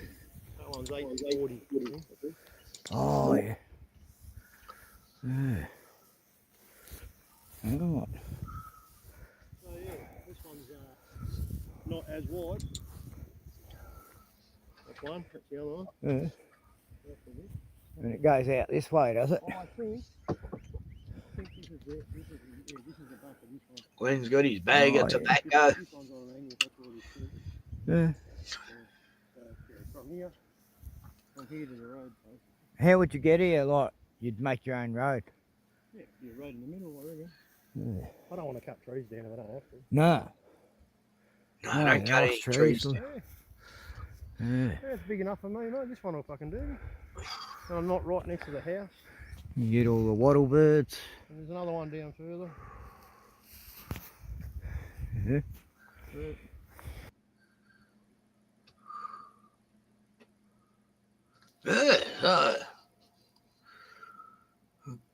one's 840. Oh, yeah. Yeah. Right. So, yeah, this one's not as wide. That's one, that's the other one. Yeah. And it goes out this way, does it? Oh, I think this is the back of this one. Glenn's got his bag of tobacco. This one's on an angle, that's what it is. Yeah. From here to the road. How would you get here? Like, you'd make your own road? Yeah, you're right in the middle, I reckon. Yeah. I don't want to cut trees down if I don't have to. No. No, don't cut any trees. Yeah. It's big enough for me, mate. This one will fucking do. And I'm not right next to the house. You get all the wattle birds. And there's another one down further. Yeah.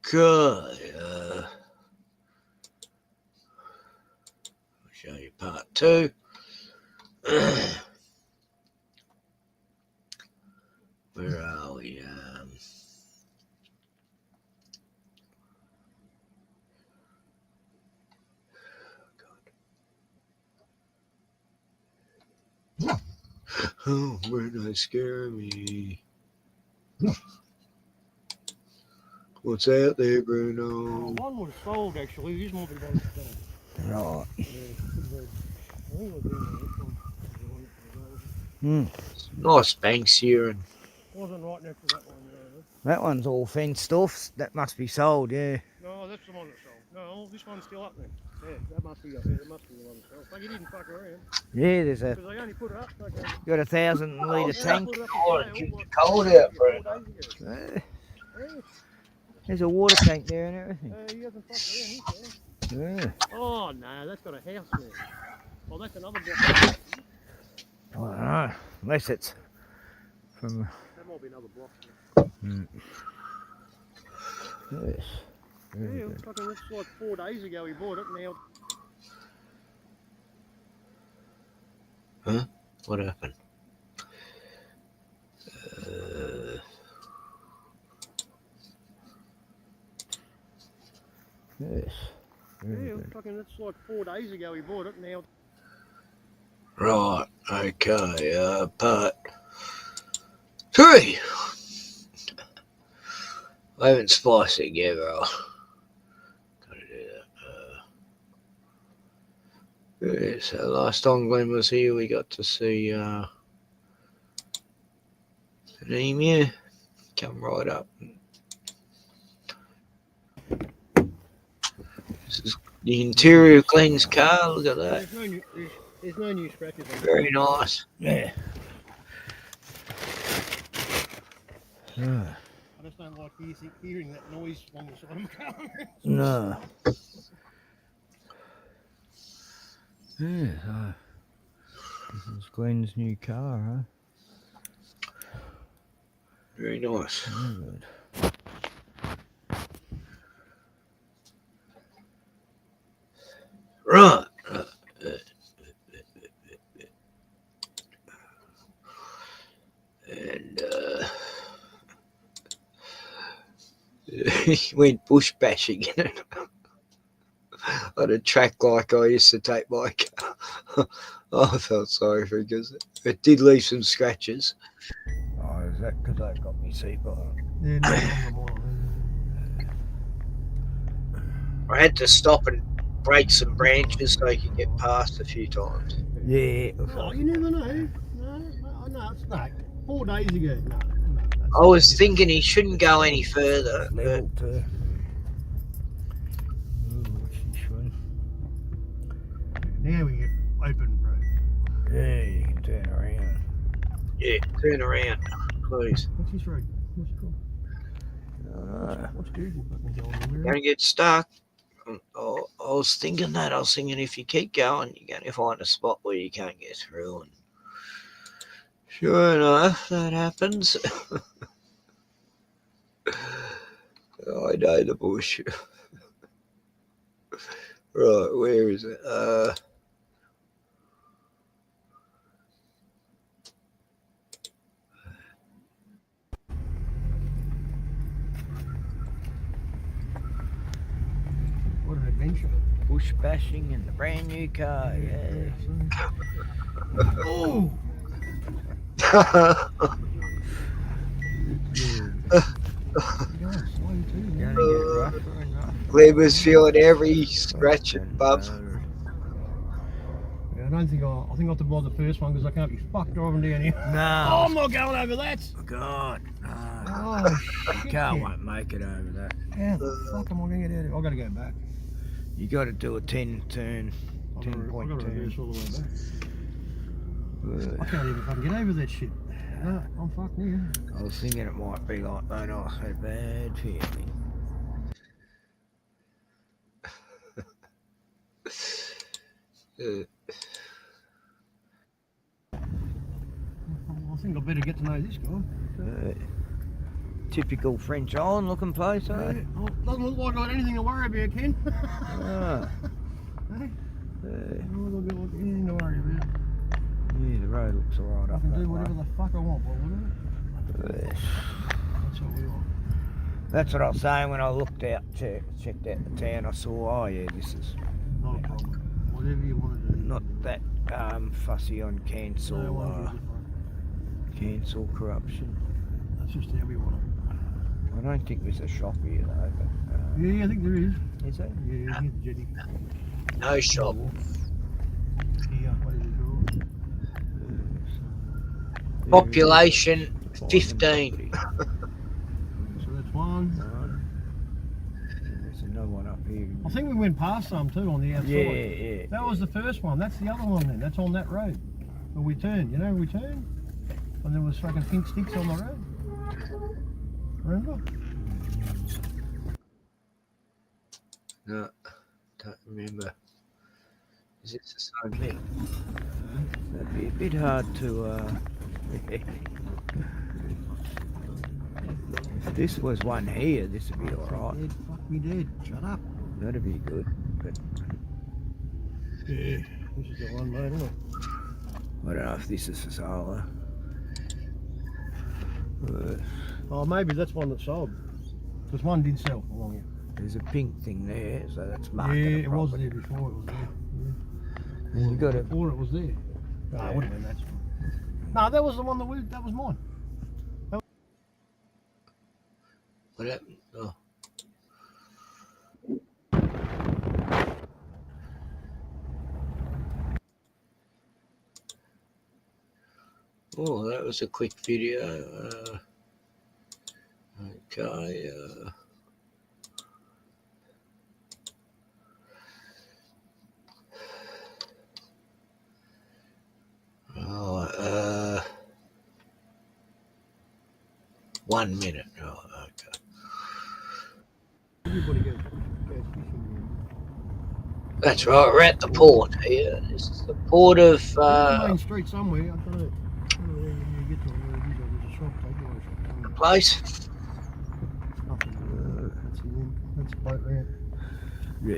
Good. I'll show you part 2. Where are we? Oh, where did I scare me? What's out there, Bruno? One was sold actually. This might be one that's Right. Nice banks here, and wasn't right next to that one. That one's all fenced off. That must be sold, yeah. No, that's the one that sold. No, this one's still up there. Yeah, that must be up there. That must be the one that sold. But you didn't fuck around. Yeah, there's a. Because they only put it up. Like Got a 1,000 litre tank. Cold out, Bruno. There's a water tank there and everything. He hasn't fucked around. Yeah. Oh no, that's got a house there. Well, that's another block. I don't know. Unless it's from. That might be another block. Yes. Yeah, fucking, that's like 4 days ago we bought it. Now. Huh? What happened? Yes. Yeah, fucking, that's like 4 days ago we bought it. Now. Right. Okay. Part 3. I haven't spliced it together. Gotta do that. Yeah, so last time Glenn was here, we got to see an emu come right up. This is the interior of Glenn's car. Look at that. There's no new scratches on it. Very nice. Yeah. I just don't like hearing that noise on the side of the car. No. Yeah. It's Glenn's new car, huh? Very nice. Very good. Right. And he went bush bashing on a track like I used to take my car. I felt sorry for him because it did leave some scratches. Oh, is that because I got me seatbelt on? Yeah, I had to stop and break some branches so he could get past a few times. Yeah. Oh, you never know. No, it's no. 4 days ago. No. I was thinking he shouldn't go any further. It's level 2. Ooh, what's this one? Now we get open, bro. Yeah, you can turn around. Yeah, turn around, please. What's this road? What's it called? What's Google fucking going on there? Gonna get stuck. I was thinking that. I was thinking if you keep going, you're going to find a spot where you can't get through. And sure enough, that happens. I know the bush. Right, where is it? What an adventure. Bush bashing in the brand new car, yeah. Oh! Glenn was feeling every scratch and bump. Yeah, I think I have to buy the first one because I can't be fucked driving down here. No. Oh, I'm not going over that. God, no. Oh, shit. The car won't make it over that. How the fuck am I going to get out of here? I've got to go back. You got to do a 10 turn, I've 10 point got to reverse turn. all the way back. I can't even fucking get over that shit. No, I'm fucked now. I was thinking it might be like that. I had a bad feeling. I think I better get to know this guy. Typical French Island looking place, eh? Yeah. Oh, doesn't look like I got anything to worry about, Ken. Hey? Doesn't look like anything to worry about. Yeah, the road looks alright I up can that do whatever way. the fuck I want, boy, wouldn't it? Yes. That's what we want. That's what I was saying when I looked out, checked out the town. I saw, oh yeah, this is Not a problem. Whatever you want to do. not that fussy on No, cancel, cancel corruption. That's just how we want it. I don't think there's a shop here though. But, Yeah, I think there is. Is there? Yeah, here's the jetty. No shop. Yeah, what is it called? Population 15. So that's one. There's another one up here. I think we went past some too on the outside. Yeah. That was the first one. That's the other one then. That's on that road. But we turned, we turned. And there was fucking pink sticks on the road. Remember? No, don't remember. Is it the same thing? That'd be a bit hard to. If this was one here, this would be alright. Fuck me dead. Shut up. That'd be good. But yeah, this is the one, mate, isn't it? I don't know if this is for sale. Oh, maybe that's one that sold. Because one did sell along here. There's a pink thing there, so that's marked. Yeah, it was there before it was there. Yeah. You got it. Before it was there. No, it wouldn't have been that. No, that was the one that was mine. What happened? Oh. Oh, that was a quick video. Okay. Oh, 1 minute. Oh, okay. Everybody goes fishing. That's right, we're at the port here. This is the port of It's on the main street somewhere. I don't know where you get to where it is. There's a shop, takeaway shop. the place. Nothing. That's the end. That's the boat ramp. Yeah.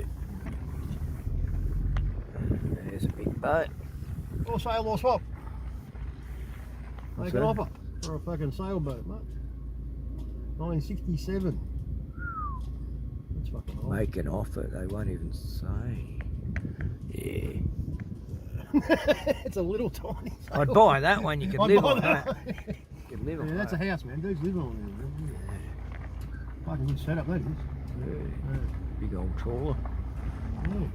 There's a big boat. Or sail or swap. What's Make an that? offer for a fucking sailboat, mate. 1967. That's fucking old. Make an offer, they won't even say. Yeah. It's a little tiny. I'd buy that one, you could I'd live buy on that. that. You could live on Yeah, that's that. a house, man. Dudes live on there. Yeah. Fucking good setup, that is. Yeah. Big old trawler. Yeah.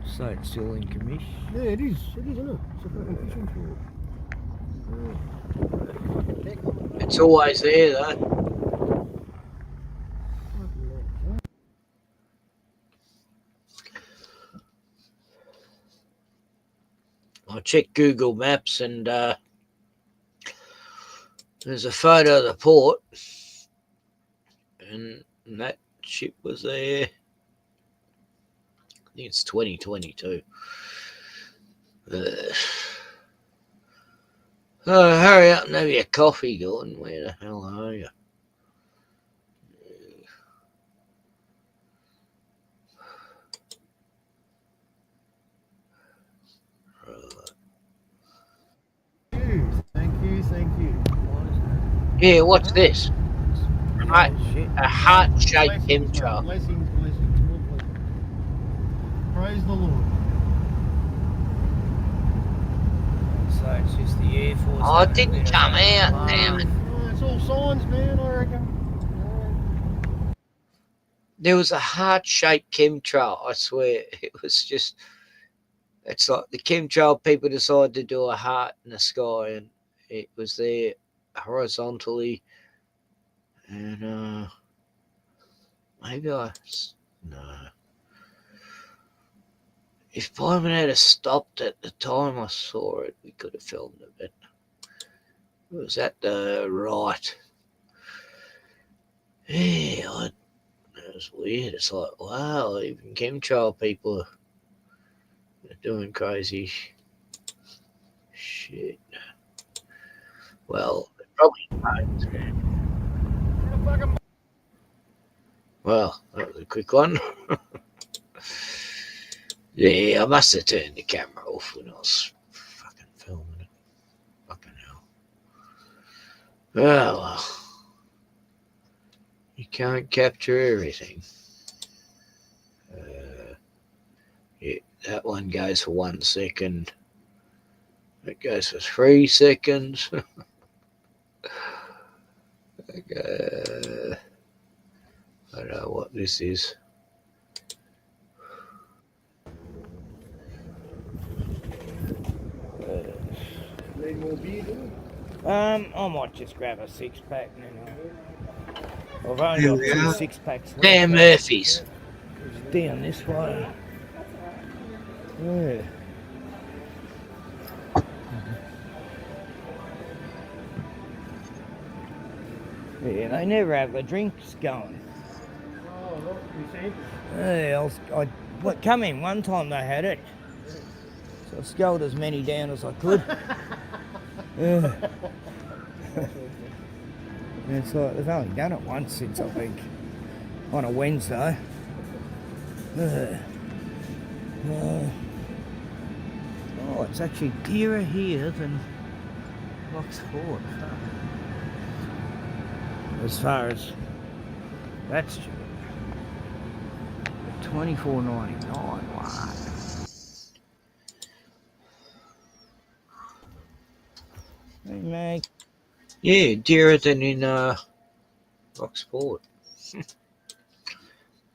So it's still in commission. Yeah, it is. It is, isn't it? It's a fucking fishing trawler. It's always there, though. I checked Google Maps and there's a photo of the port and that ship was there. I think it's 2022. Oh, hurry up and have your coffee, Gordon. Where the hell are you? Thank you. Yeah, what's this? A heart-shaped Blessings, chemtrail. mate. Blessings, more blessings. Praise the Lord. So it's just the Air Force. Oh, it didn't come out, damn it. Oh, it's all signs, man, I reckon. There was a heart-shaped chemtrail, I swear. It was just, it's like the chemtrail people decided to do a heart in the sky and it was there horizontally. And maybe no. If Bowman had stopped at the time I saw it, we could have filmed it, but it was at the right. Yeah, it was weird. It's like, wow, even chemtrail people are doing crazy shit. Well, they probably don't. Well, that was a quick one. Yeah, I must have turned the camera off when I was fucking filming it. Fucking hell. Well, you can't capture everything. Yeah, that one goes for 1 second. That goes for 3 seconds. I don't know what this is. Need more beer, do you? I might just grab a 6-pack and then I've only Here got we 2 are. 6-packs left. Dan Murphy's. It's down this way. Yeah. Yeah, they never have the drinks going. Oh, look, you see? Yeah, I come in one time they had it. So I sculled as many down as I could. Yeah. And it's like they've only done it once since I think on a Wednesday. Oh, it's actually dearer here than Locksport. As far as that's true. $24.99. Wow. Hey, mate. Yeah, dearer than in Locksport.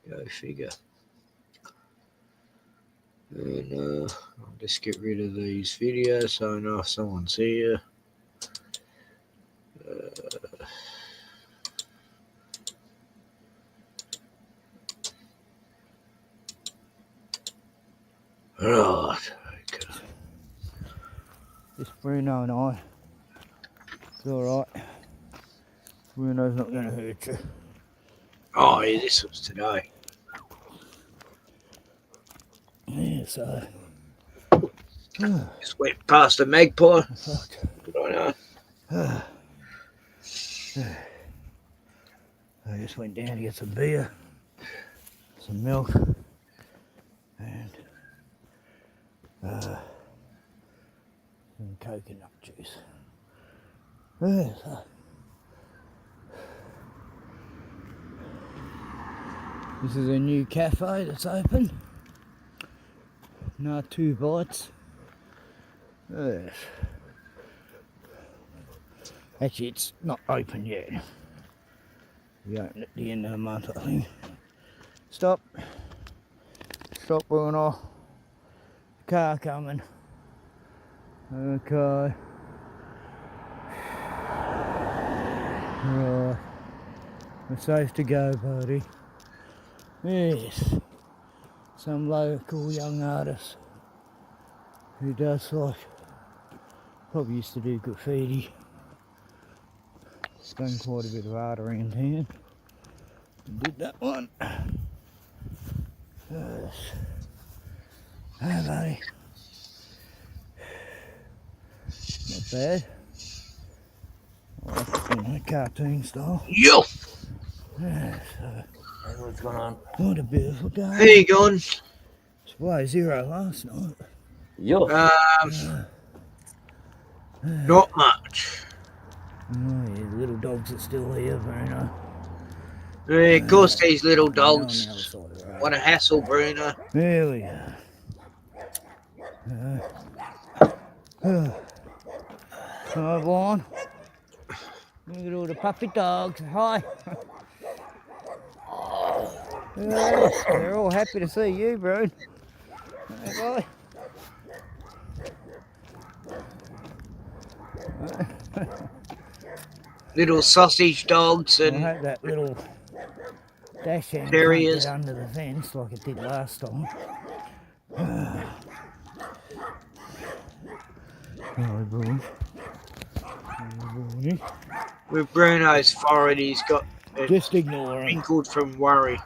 Go figure. And I'll just get rid of these videos so I know if someone's here. Right, okay. Just Bruno and I. It's alright. Bruno's not going to hurt you. Oh, yeah, this was today. Yeah, so. Just went past a magpie. Good on her. I just went down to get some beer, some milk, and some coconut juice. This is a new cafe that's open. Not 2 bites. Yes. Actually, it's not open yet. We open at the end of the month, I think. Stop. Stop, Bruno. Car coming. Okay. Right. We're safe to go, buddy. Yes. Some local young artist who does like, probably used to do graffiti. He's done quite a bit of art around here. Did that one. Yes. Hey, buddy. Not bad. I like cartoon style. Yo! Yes. Hey, what's going on? What a beautiful day. How you going? It's below 0 last night. Yo. Not much. Oh, yeah, the little dogs are still here, Bruno. Yeah, of course, these little dogs. What a hassle, Bruno. There we go. Hi, Vaughn. Look at all the puppy dogs. Hi. Yes, they're all happy to see you, bro. Hey, boy. Little sausage dogs and I hope that little Dachshund can't terriers. get under the fence like it did last time. Hello, boy. With Bruno's forehead, he's got it Just ignore him. wrinkled from worry.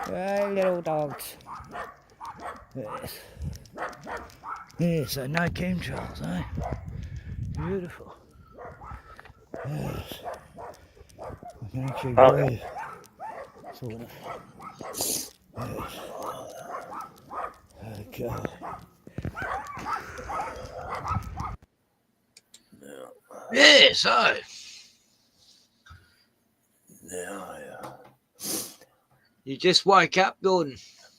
Hey, little dogs. Yes. Yeah, so no chemtrails, eh? Beautiful. Yes. I can actually breathe. Sort of. Yes. Okay. Yeah, so. Yeah. You just woke up, Gordon.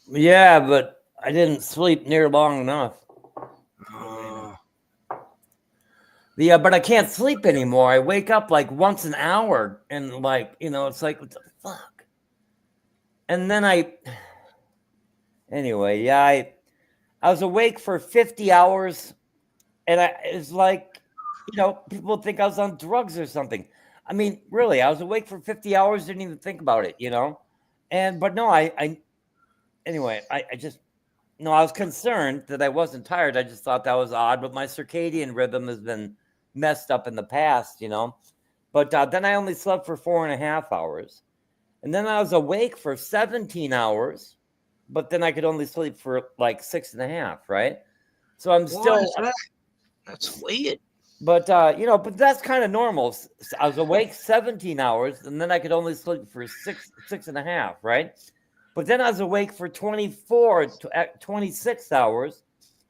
Yeah, but I didn't sleep near long enough. But I can't sleep anymore. I wake up like once an hour, and like, it's like, what the fuck? And then anyway, yeah, I was awake for 50 hours, and it's like, people think I was on drugs or something. I mean, really, I was awake for 50 hours, didn't even think about it, but no, anyway, I was concerned that I wasn't tired. I just thought that was odd, but my circadian rhythm has been messed up in the past, but then I only slept for 4.5 hours, and then I was awake for 17 hours, but then I could only sleep for like 6.5, right? So I'm still, that's weird. But but that's kind of normal. I was awake 17 hours, and then I could only sleep for 6.5, right? But then I was awake for 26 hours,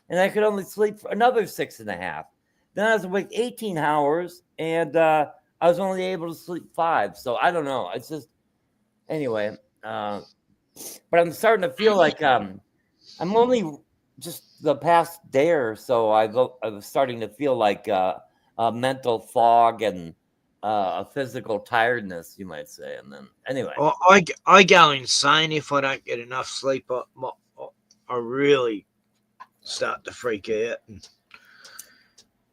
and I could only sleep for another 6.5. Then I was awake 18 hours, and I was only able to sleep 5. So I don't know. It's just, anyway. But I'm starting to feel like I'm only just the past day or so. I was starting to feel like a mental fog and a physical tiredness, you might say. And then anyway, I go insane if I don't get enough sleep. I really start to freak out.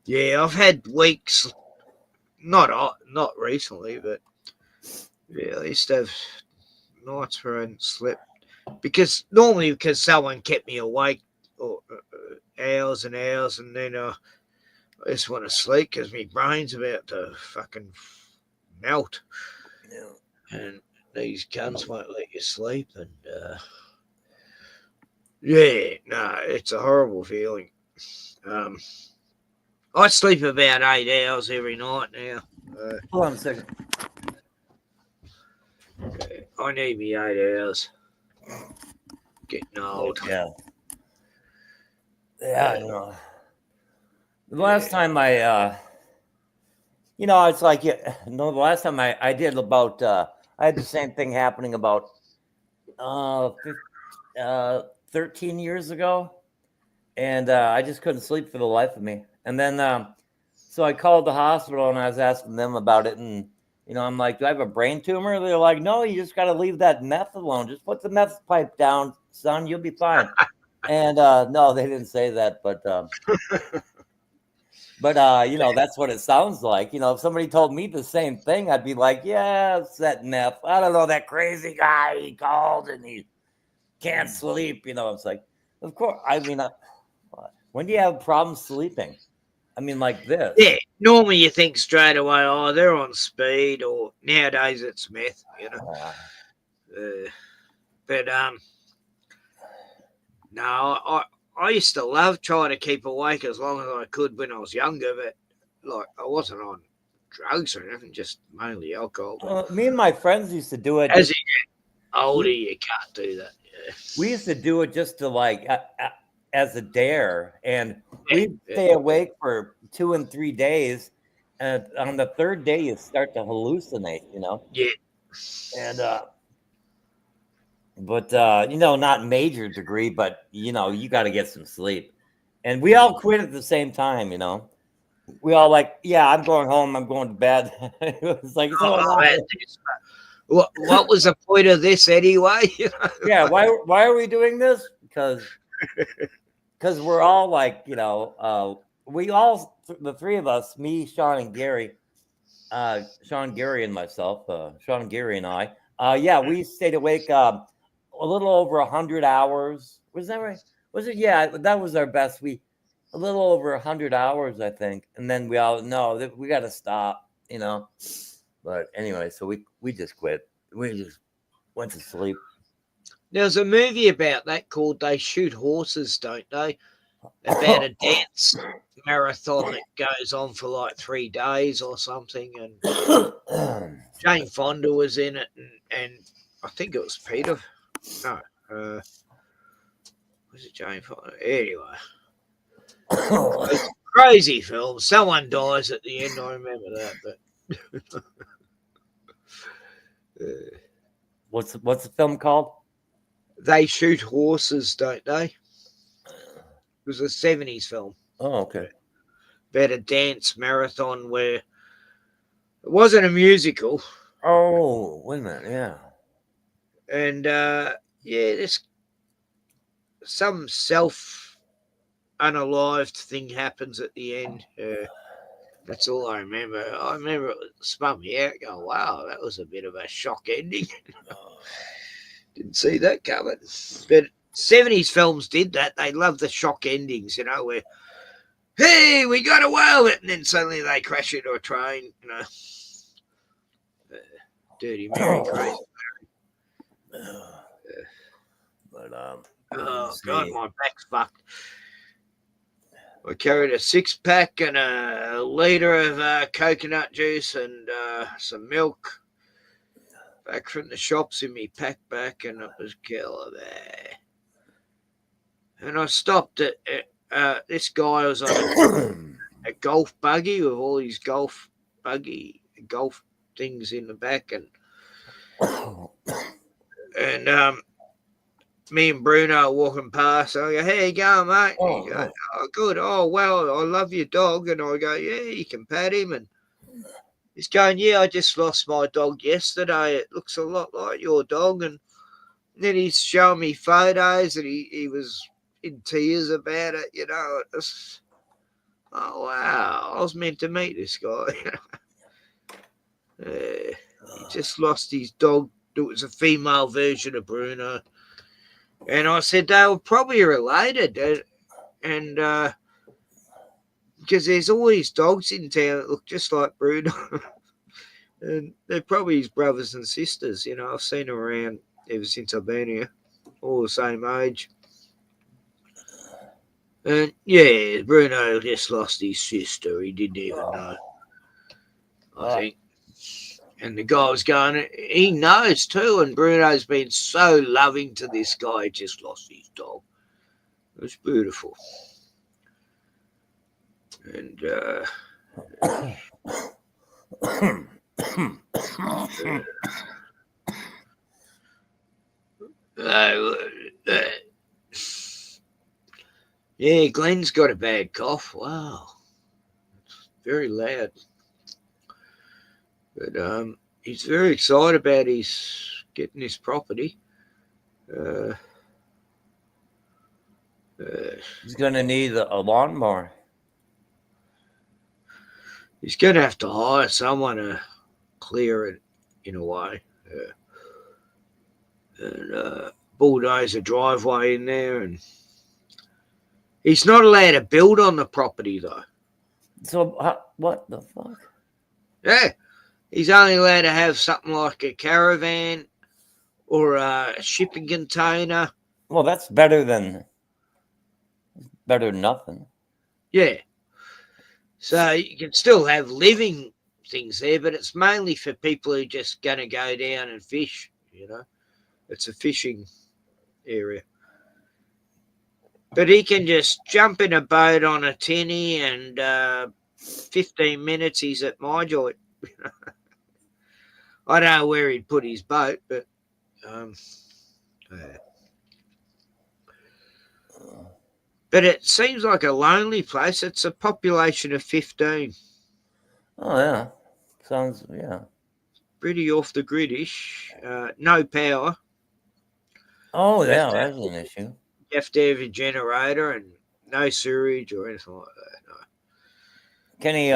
Yeah, I've had weeks, not recently, but yeah, I used to have nights where I hadn't slept because someone kept me awake or hours and hours, and then I just want to sleep because my brain's about to fucking melt. Yeah. And these guns won't let you sleep, and yeah, no, it's a horrible feeling. I sleep about 8 hours every night now. Hold on a second. I need me 8 hours. Getting old. Yeah. Yeah, I know. The last time I, it's like, the last time I did about, I had the same thing happening about 13 years ago. And I just couldn't sleep for the life of me. And then, so I called the hospital and I was asking them about it. And, I'm like, do I have a brain tumor? They're like, no, you just got to leave that meth alone. Just put the meth pipe down, son. You'll be fine. And no, they didn't say that. But that's what it sounds like. If somebody told me the same thing, I'd be like, yeah, it's that meth. I don't know, that crazy guy, he called and he can't sleep. It's like, of course. I mean, when do you have problems sleeping? I mean, like this. Yeah, normally you think straight away, oh, they're on speed, or nowadays it's meth, but no, I used to love trying to keep awake as long as I could when I was younger, but like I wasn't on drugs or anything, just mainly alcohol. Me and my friends used to do it. As you get older, you can't do that. Yeah. We used to do it just to like as a dare, and we'd stay awake for 2 and 3 days, and on the third day you start to hallucinate, Yeah. And but not major degree, but you got to get some sleep. And we all quit at the same time, we all like, yeah, I'm going home, I'm going to bed. It's like, what was the point of this anyway? Yeah, why are we doing this? Because we're all like, we all, the three of us, me, Sean and Gary, and myself, Sean, Gary and I, we stayed awake a little over 100 hours. Was that right? Was it? Yeah, that was our best. A little over 100 hours, I think. And then we all know that we got to stop, But anyway, so we just quit. We just went to sleep. There's a movie about that called They Shoot Horses, Don't They? About a dance marathon that goes on for like 3 days or something. And Jane Fonda was in it, and I think it was Peter. No, was it Jane Fonda? Anyway. It's a crazy film. Someone dies at the end. I remember that. But what's the film called? They Shoot Horses, Don't They? It was a 70s film. Oh, okay. About a dance marathon where it wasn't a musical. Oh, wait a minute, yeah. And there's some unalived thing happens at the end. That's all I remember. I remember it spun me out going, wow, that was a bit of a shock ending. Didn't see that coming. But 70s films did that. They love the shock endings, where, hey, we got away with it, and then suddenly they crash into a train, Dirty Mary, Crazy Mary. Oh, God, my back's fucked. I carried a 6-pack and a litre of coconut juice and some milk back from the shops in me pack back, and it was killer there. And I stopped at this guy was on a golf buggy with all these golf things in the back, and me and Bruno are walking past. I go, "How you going, mate?" And he goes, "Oh, good. Oh, well, I love your dog." And I go, "Yeah, you can pat him." And he's going, "Yeah, I just lost my dog yesterday. It looks a lot like your dog." And then he's showing me photos, and he was in tears about it. It was, oh, wow. I was meant to meet this guy. He just lost his dog. It was a female version of Bruno. And I said they were probably related. And because there's all these dogs in town that look just like Bruno. And they're probably his brothers and sisters. You know, I've seen them around ever since I've been here, all the same age. And yeah, Bruno just lost his sister. He didn't even know, I think. And the guy was going, he knows too. And Bruno's been so loving to this guy, he just lost his dog. It was beautiful. And yeah, Glenn's got a bad cough. Wow. It's very loud. But he's very excited about his getting his property. He's going to need a lawnmower. He's going to have to hire someone to clear it in a way. And bulldoze a driveway in there. And he's not allowed to build on the property, though. So what the fuck? Yeah. He's only allowed to have something like a caravan or a shipping container. Well, that's better than nothing. Yeah. So you can still have living things there, but it's mainly for people who just going to go down and fish, you know. It's a fishing area. But he can just jump in a boat on a tinny and 15 minutes he's at my joint. I don't know where he'd put his boat, but but it seems like a lonely place. It's a population of 15. Oh, yeah. Sounds, yeah. Pretty off the gridish. No power. Oh, yeah, that's an issue. You have to have a generator and no sewage or anything like that.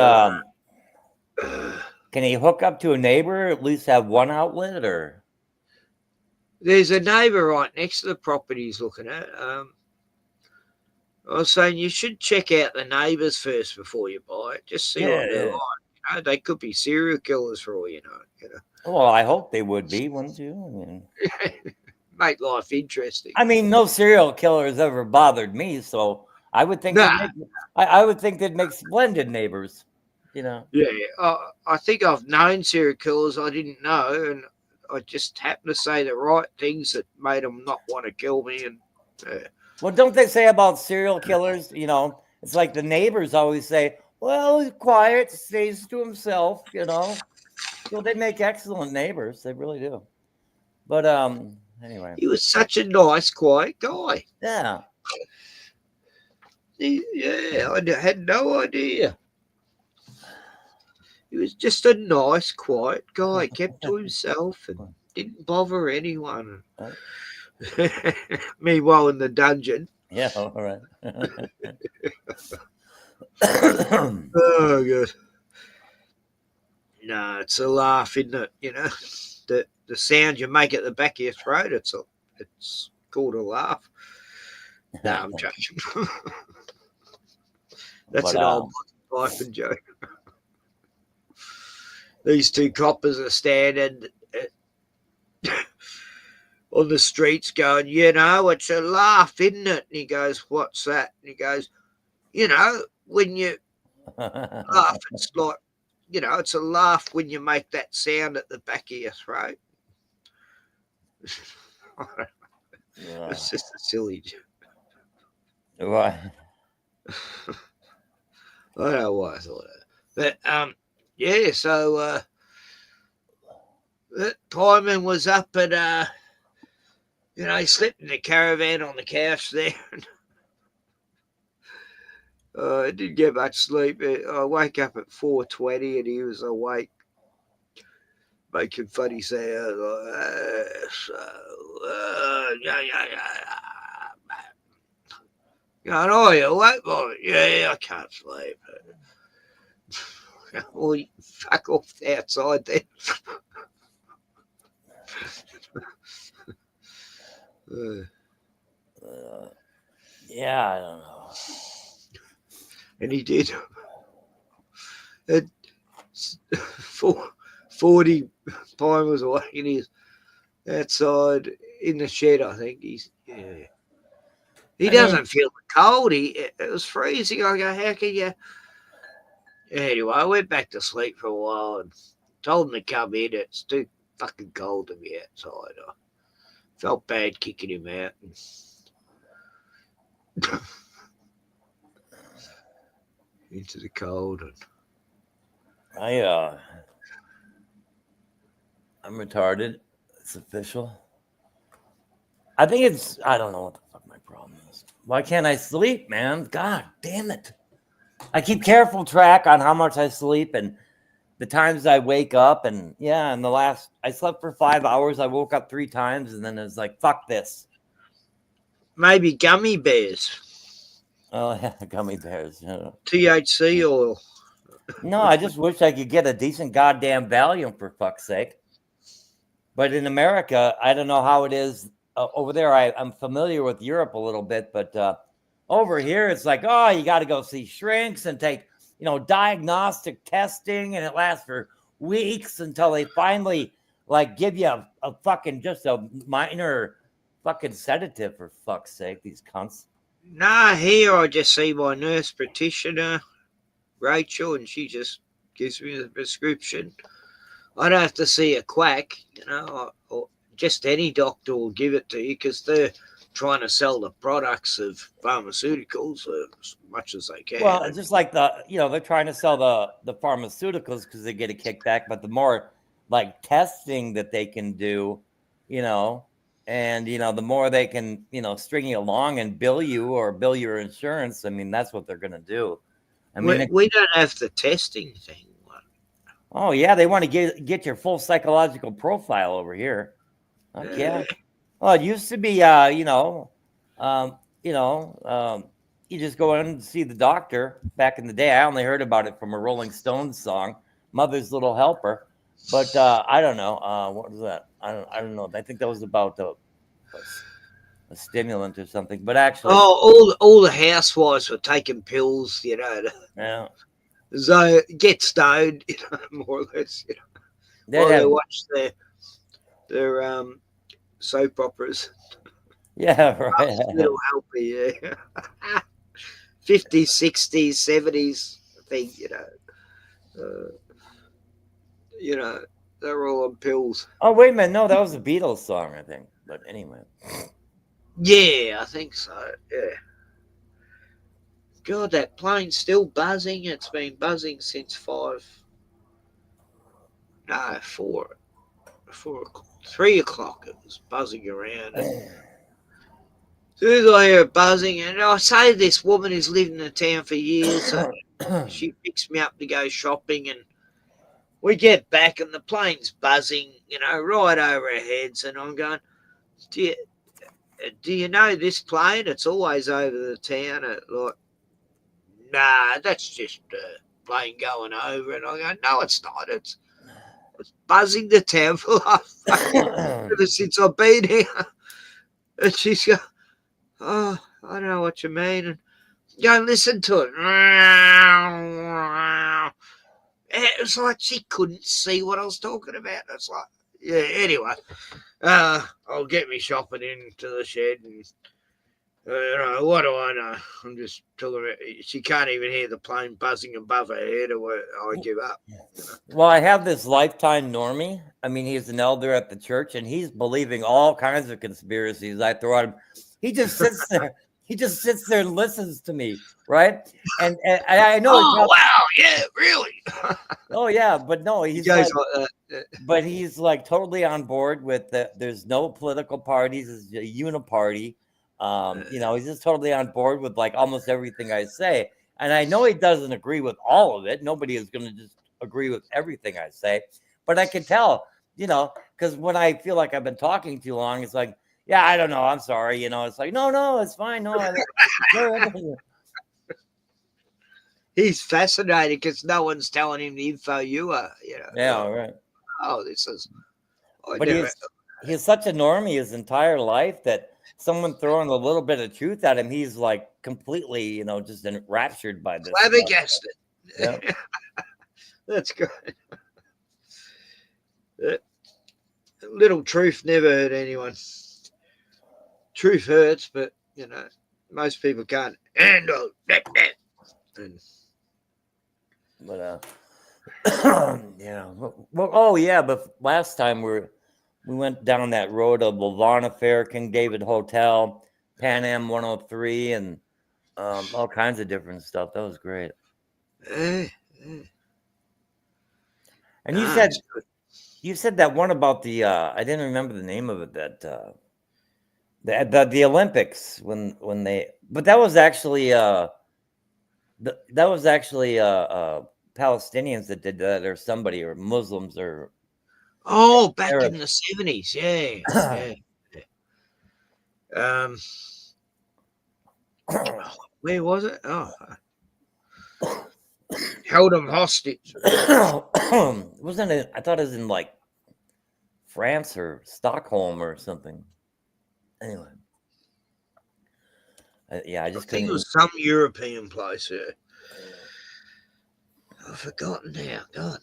No. Can he hook up to a neighbor, at least have one outlet, or? There's a neighbour right next to the property he's looking at. I was saying you should check out the neighbours first before you buy it. Just see what they're like. You know, they could be serial killers for all you know. Well, I hope they would be, wouldn't you? I mean, make life interesting. I mean, no serial killers ever bothered me, so I would think I would think they'd make splendid neighbors. You know. Yeah, I think I've known serial killers I didn't know, and I just happened to say the right things that made them not want to kill me. And well, don't they say about serial killers? You know, it's like the neighbors always say, "Well, he's quiet, stays to himself." You know, so they make excellent neighbors. They really do. But anyway, he was such a nice, quiet guy. Yeah. I had no idea. He was just a nice, quiet guy. Kept to himself and didn't bother anyone. Meanwhile, in the dungeon. Yeah, all right. Oh, good. No, it's a laugh, isn't it? You know, the sound you make at the back of your throat. It's called a laugh. No, I'm joking. That's an old life and joke. These two coppers are standing on the streets going, you know, it's a laugh, isn't it? And he goes, what's that? And he goes, you know, when you laugh, it's like, you know, it's a laugh when you make that sound at the back of your throat. It's just a silly joke. Right. I don't know why I thought that. But, yeah, so Timon was up at, you know, he slept in the caravan on the couch there. I didn't get much sleep. I woke up at 4:20 and he was awake, making funny sounds. Going, oh, you awake, boy? Yeah, I can't sleep. Well, you fuck off outside then. Yeah, I don't know. And he did. At 40 miles away, and he's outside in the shed. I think he doesn't feel the cold. It was freezing. I go, how can you? Anyway, I went back to sleep for a while and told him to come in. It's too fucking cold to be outside. I felt bad kicking him out. Into the cold. And I'm retarded. It's official. I think I don't know what the fuck my problem is. Why can't I sleep, man? God damn it. I keep careful track on how much I sleep and the times I wake up. And I slept for 5 hours. I woke up 3 times and then it's like, fuck this. Maybe gummy bears. Oh, yeah, gummy bears. THC oil. No, I just wish I could get a decent goddamn Valium for fuck's sake. But in America, I don't know how it is over there. I'm familiar with Europe a little bit, but over here, it's like, oh, you got to go see shrinks and take, diagnostic testing, and it lasts for weeks until they finally give you a fucking just a minor fucking sedative for fuck's sake. These cunts. Nah, here I just see my nurse practitioner, Rachel, and she just gives me the prescription. I don't have to see a quack, or just any doctor will give it to you because they're trying to sell the products of pharmaceuticals as much as they can. Well, it's just like they're trying to sell the pharmaceuticals because they get a kickback, but the more testing that they can do, and the more they can, string you along and bill you or bill your insurance. I mean, that's what they're going to do. I mean, we don't have the testing thing. Oh yeah, they want to get your full psychological profile over here. Yeah. Well, it used to be, you just go in and see the doctor. Back in the day, I only heard about it from a Rolling Stones song, "Mother's Little Helper." But I don't know. What was that? I don't know. I think that was about a stimulant or something. But actually, all the housewives were taking pills, Yeah. So get stoned, more or less, while they watch their soap operas. Yeah, right. Little helper, yeah. 50s, 60s, 70s, I think, they're all on pills. Oh, wait a minute. No, that was a Beatles song, I think. But anyway. Yeah, I think so. Yeah. God, that plane's still buzzing. It's been buzzing since 3 o'clock. It was buzzing around. As soon as I hear it buzzing, and I say this woman who's lived in the town for years, so she picks me up to go shopping, and we get back, and the plane's buzzing, right over our heads, and I'm going, do you know this plane? It's always over the town. Nah, that's just a plane going over. And I go, no, it's not. It's buzzing the town for ever since I've been here. And she's going, oh, I don't know what you mean. And go listen to it. It was like she couldn't see what I was talking about. It's like, yeah, anyway. I'll get me shopping into the shed and what do I know? I'm just talking about. She can't even hear the plane buzzing above her head, or I give up. Well, I have this lifetime normie. I mean, he's an elder at the church, and he's believing all kinds of conspiracies I throw at him. He just sits there. He just sits there and listens to me, right? And I know. Oh wow! Yeah, really. Oh yeah, but no, he's like that. But he's totally on board with there's no political parties. It's a uniparty. He's just totally on board with almost everything I say. And I know he doesn't agree with all of it. Nobody is going to just agree with everything I say. But I can tell, because when I feel like I've been talking too long, it's like, yeah, I don't know. I'm sorry. It's like, no, it's fine. No, he's fascinated because no one's telling him the info you are. Yeah, right. Oh, this is. But he's such a normie his entire life that someone throwing a little bit of truth at him, he's completely, just enraptured by this. Flabbergasted. Yeah. That's good. Little truth never hurt anyone. Truth hurts, but you know, most people can't handle that. And But yeah. Well, oh yeah. But last time we went down that road of Lavana Fair, King David Hotel, Pan Am 103, and all kinds of different stuff. That was great. And you said that one about the I didn't remember the name of it, that the Olympics when they, but that was actually Palestinians that did that, or somebody, or Muslims, or back Arabs. in the 70s, yeah. Where was it? Held them hostage. Wasn't it? I thought it was in like France or Stockholm or something. Anyway, I just think couldn't. it was some European place. Yeah. I've forgotten now. God,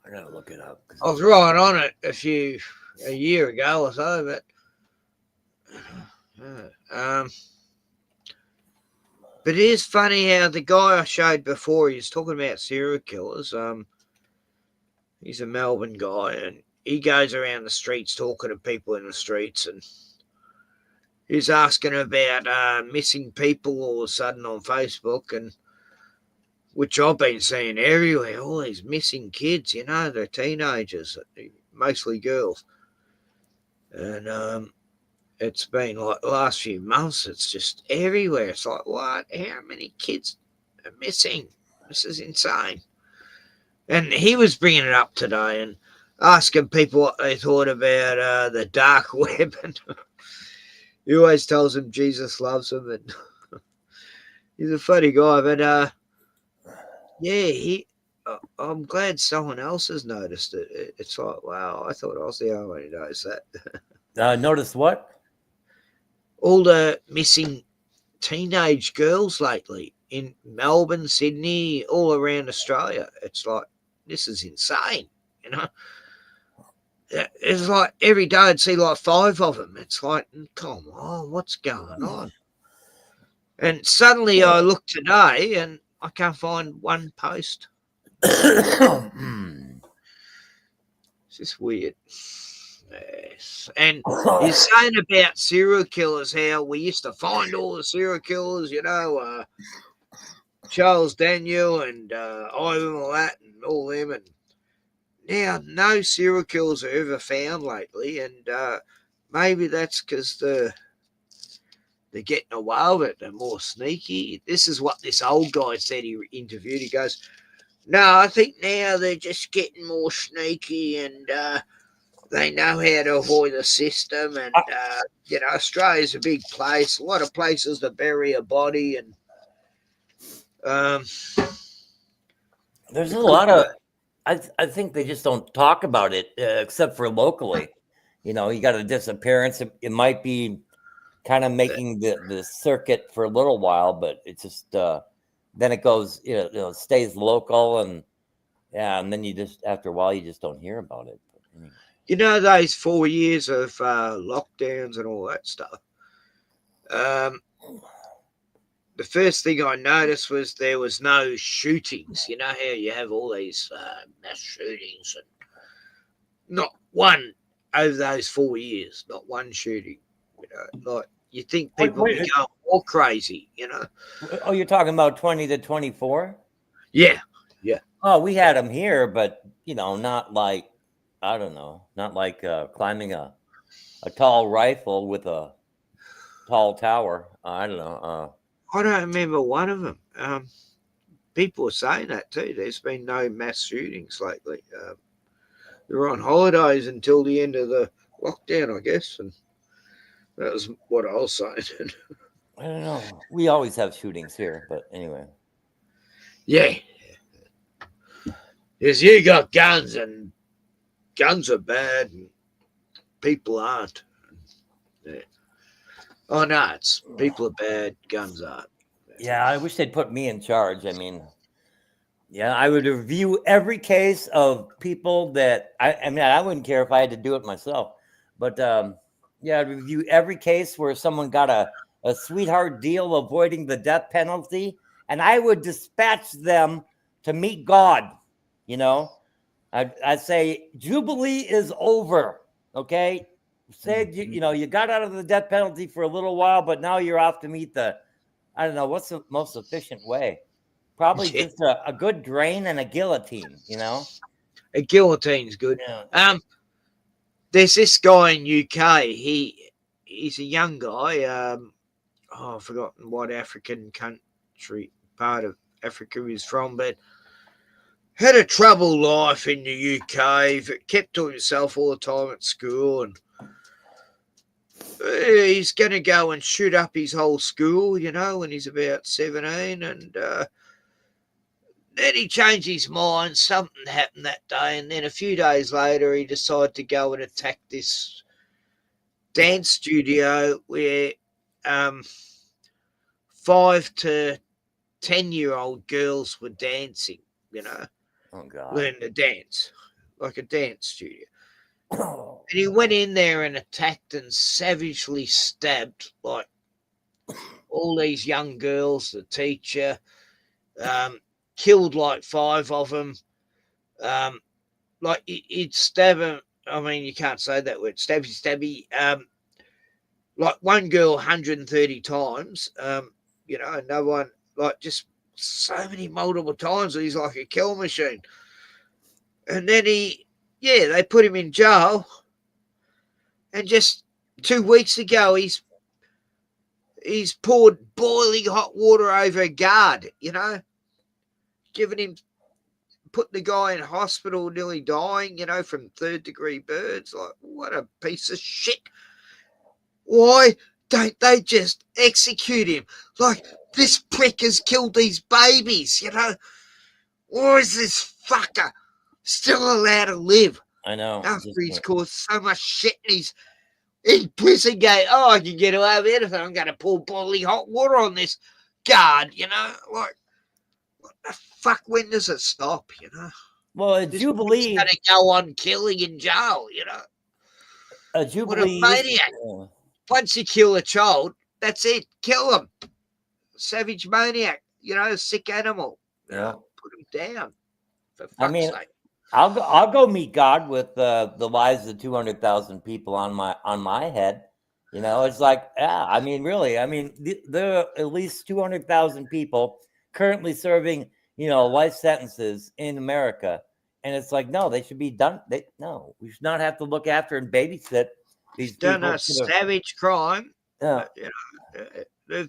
I gotta look it up. I was right on it a year ago or so, but but it is funny how the guy I showed before, he's talking about serial killers. He's a Melbourne guy, and he goes around the streets talking to people in the streets, and he's asking about missing people all of a sudden on Facebook, and which I've been seeing everywhere, all these missing kids, you know, they're teenagers, mostly girls. And it's been like the last few months, it's just everywhere. It's like, what? How many kids are missing? This is insane. And he was bringing it up today and asking people what they thought about the dark web. And he always tells them Jesus loves them, and he's a funny guy. But yeah, I'm glad someone else has noticed it. It's like, wow, I thought I was the only one who noticed that. Noticed what? All the missing teenage girls lately in Melbourne, Sydney, all around Australia. It's like, this is insane, you know. It's like every day I'd see like 5 of them. It's like, come on, what's going on? And suddenly I look today and I can't find one post. It's just weird. Yes. And he's saying about serial killers, how we used to find all the serial killers, you know, Charles Daniel and Ivan Milat and all them. And now no serial killers are ever found lately. And maybe that's because they're getting away with it. They're more sneaky. This is what this old guy said he interviewed. He goes, no, I think now they're just getting more sneaky, and they know how to avoid the system. And, you know, Australia's a big place, a lot of places to bury a body. And there's a lot of, I think they just don't talk about it, except for locally. You know, you got a disappearance. It might be kind of making the circuit for a little while, but it's just, then it goes, you know, stays local, and and then you just, after a while, you just don't hear about it. But anyway. You know, those 4 years of lockdowns and all that stuff. The first thing I noticed was there was no shootings. You know how you have all these mass shootings, and not one over those 4 years, not one shooting. You know, like you think people would be going all crazy, you know. Oh, you're talking about 20 to 24? Yeah. Oh, we had them here, but you know, not like, I don't know, not like climbing a tall rifle with a tall tower. I don't know. I don't remember one of them. People are saying that too. There's been no mass shootings lately. They're on holidays until the end of the lockdown, I guess, and that was what I was saying. I don't know. We always have shootings here, but anyway. Yeah. Because you got guns, and guns are bad, and people aren't. Yeah. Oh, no, it's people are bad, guns aren't. Yeah, I wish they'd put me in charge. I mean, Yeah, I would review every case of people that I mean, I wouldn't care if I had to do it myself, but yeah, I'd review every case where someone got a sweetheart deal avoiding the death penalty, and I would dispatch them to meet God. You know, I'd say Jubilee is over. Okay, say you know you got out of the death penalty for a little while, but now you're off to meet the I don't know what's the most efficient way. Probably just a good drain and a guillotine, you know? A guillotine's good. Yeah. There's this guy in UK. He's a young guy. I've forgotten what African country part of Africa he's from, but had a troubled life in the UK. Kept to himself all the time at school, and he's going to go and shoot up his whole school, you know, when he's about 17, and then he changed his mind. Something happened that day, and then a few days later, he decided to go and attack this dance studio where 5 to 10-year-old girls were dancing. You know, oh God, learn to dance like a dance studio. And he went in there and attacked and savagely stabbed like all these young girls. The teacher. Killed like 5 of them. Like he'd stab them. I mean, you can't say that word. Stabby. Like one girl 130 times. You know, no one, like just so many multiple times. He's like a kill machine. And then they put him in jail. And just 2 weeks ago, he's poured boiling hot water over a guard, you know, put the guy in hospital nearly dying, you know, from 3rd-degree burns. Like, what a piece of shit. Why don't they just execute him? Like, this prick has killed these babies, you know? Why is this fucker still allowed to live? I know. After he's caused so much shit and he's in prison going, oh, I can get away with anything. I'm going to pour boiling hot water on this guard, you know? Like, what the fuck? When does it stop, you know? Well, a Jubilee going to go on killing in jail, you know? A Jubilee. What a maniac. Once you kill a child, that's it. Kill him. Savage maniac, you know, sick animal. Yeah. Put him down. For fuck's I mean, sake. I'll go meet God with the lives of 200,000 people on my head. You know, it's like, yeah, I mean, really, I mean, there are at least 200,000 people currently serving, you know, life sentences in America. And it's like, no, they should be done. No, we should not have to look after and babysit these done people. A savage crime. Yeah. You know,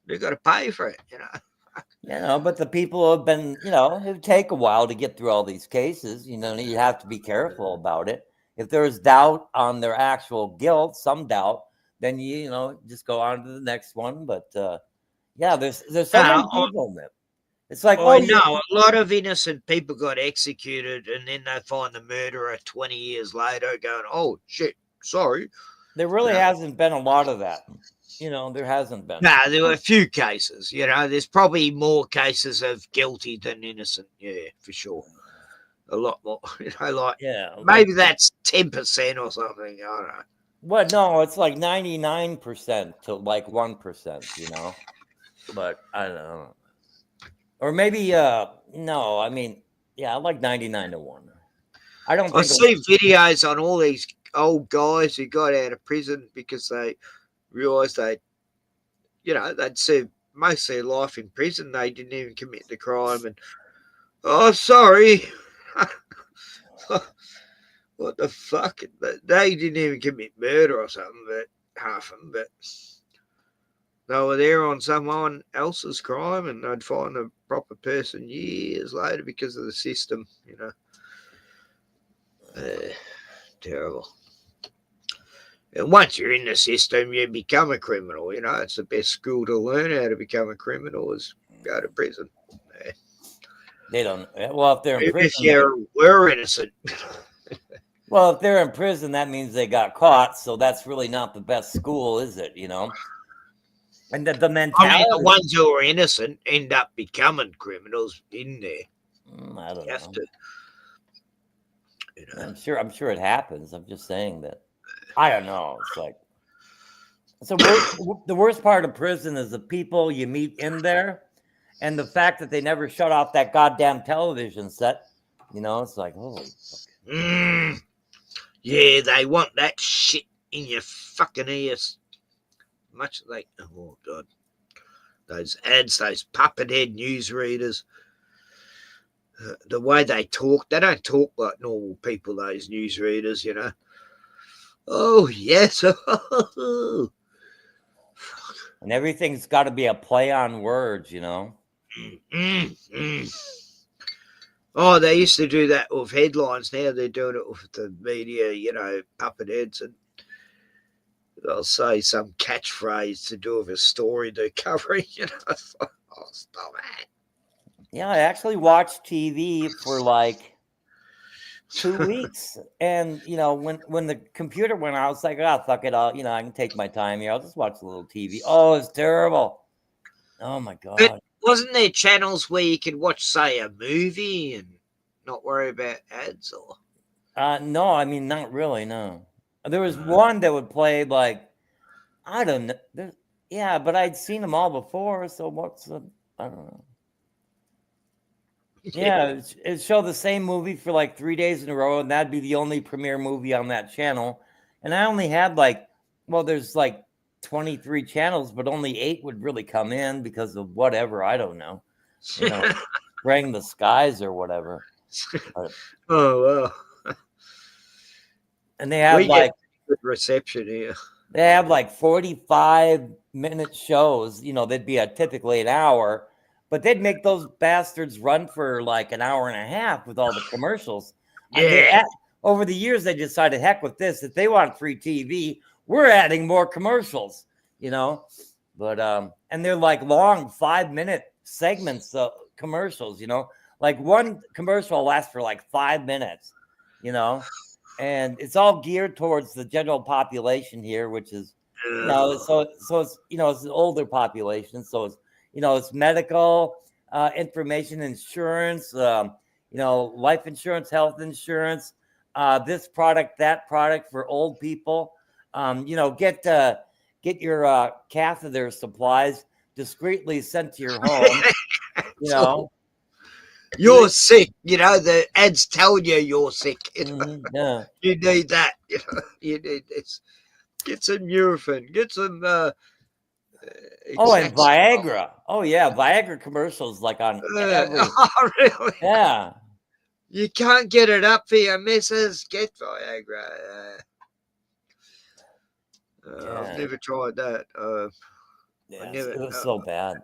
they've got to pay for it, you know. You know, but the people have been, you know, it take a while to get through all these cases. You know, you have to be careful about it. If there's doubt on their actual guilt, some doubt, then you know, just go on to the next one. But yeah, there's so many people in it. It's like, I know a lot of innocent people got executed, and then they find the murderer 20 years later, going, "Oh shit, sorry." There really hasn't been a lot of that. You know, there hasn't been. No, there were a few cases. You know, there's probably more cases of guilty than innocent. Yeah, for sure. A lot more. You know, like maybe that's 10% or something. I don't know. Well, no, it's like 99% to like 1%. You know, but I don't know. Or maybe no. I mean, yeah, I like 99 to 1. I don't. I see videos on all these old guys who got out of prison because they realised they'd served most of their life in prison. They didn't even commit the crime, and sorry, what the fuck? They didn't even commit murder or something, but half of them, but they were there on someone else's crime, and they'd find a proper person years later because of the system, you know. Terrible. And once you're in the system, you become a criminal. You know, it's the best school to learn how to become a criminal is go to prison. Yeah. They don't. Well, if they're in prison, if we're innocent. Well, if they're in prison, that means they got caught. So that's really not the best school, is it? You know. And the mentality. I mean, the ones who are innocent end up becoming criminals in there. I don't You have know. to. You know. I'm sure it happens. I'm just saying that. I don't know. It's like the worst part of prison is the people you meet in there, and the fact that they never shut off that goddamn television set. You know, it's like holy fuck. Yeah, they want that shit in your fucking ears. Much like, oh god, those ads, those puppet head newsreaders. The way they don't talk like normal people, those newsreaders, you know. Oh, yes. And everything's got to be a play on words, you know. Oh, they used to do that with headlines. Now they're doing it with the media, you know, puppet heads, and they'll say some catchphrase to do with a story they're covering, you know. Oh, stop it. Yeah, I actually watched TV for like 2 weeks, and you know, when the computer went out, I was like, oh fuck it, I can take my time here. I'll just watch a little TV. Oh, it's terrible. Oh my god. But wasn't there channels where you could watch, say, a movie and not worry about ads? Or No, I mean not really. No, there was one that would play like I don't know. Yeah, but I'd seen them all before, so I don't know. Yeah, it showed the same movie for like 3 days in a row, and that'd be the only premiere movie on that channel. And I only had there's like 23 channels, but only 8 would really come in because of whatever, I don't know. You know, spraying the skies or whatever. But, oh wow. And they have get good reception here. They have like 45-minute shows. You know, they'd be typically an hour, but they'd make those bastards run for like an hour and a half with all the commercials. Yeah. Over the years, they decided, heck with this. If they want free TV, we're adding more commercials, you know. But and they're like long 5-minute segments of commercials, you know. Like one commercial lasts for like 5 minutes, you know. And it's all geared towards the general population here, which is, you know, so it's, you know, it's an older population. So it's, you know, it's medical information, insurance, you know, life insurance, health insurance, this product, that product for old people. You know, get your catheter supplies discreetly sent to your home. You know. You're sick, you know, the ads tell you're sick. You know? Yeah. You need that, you know, you need this. Get some Nurofen, get some and Viagra. Oh yeah, Viagra commercials like on every. Oh really? Yeah. You can't get it up for your missus. Get Viagra. I've never tried that. Yeah, it was so bad.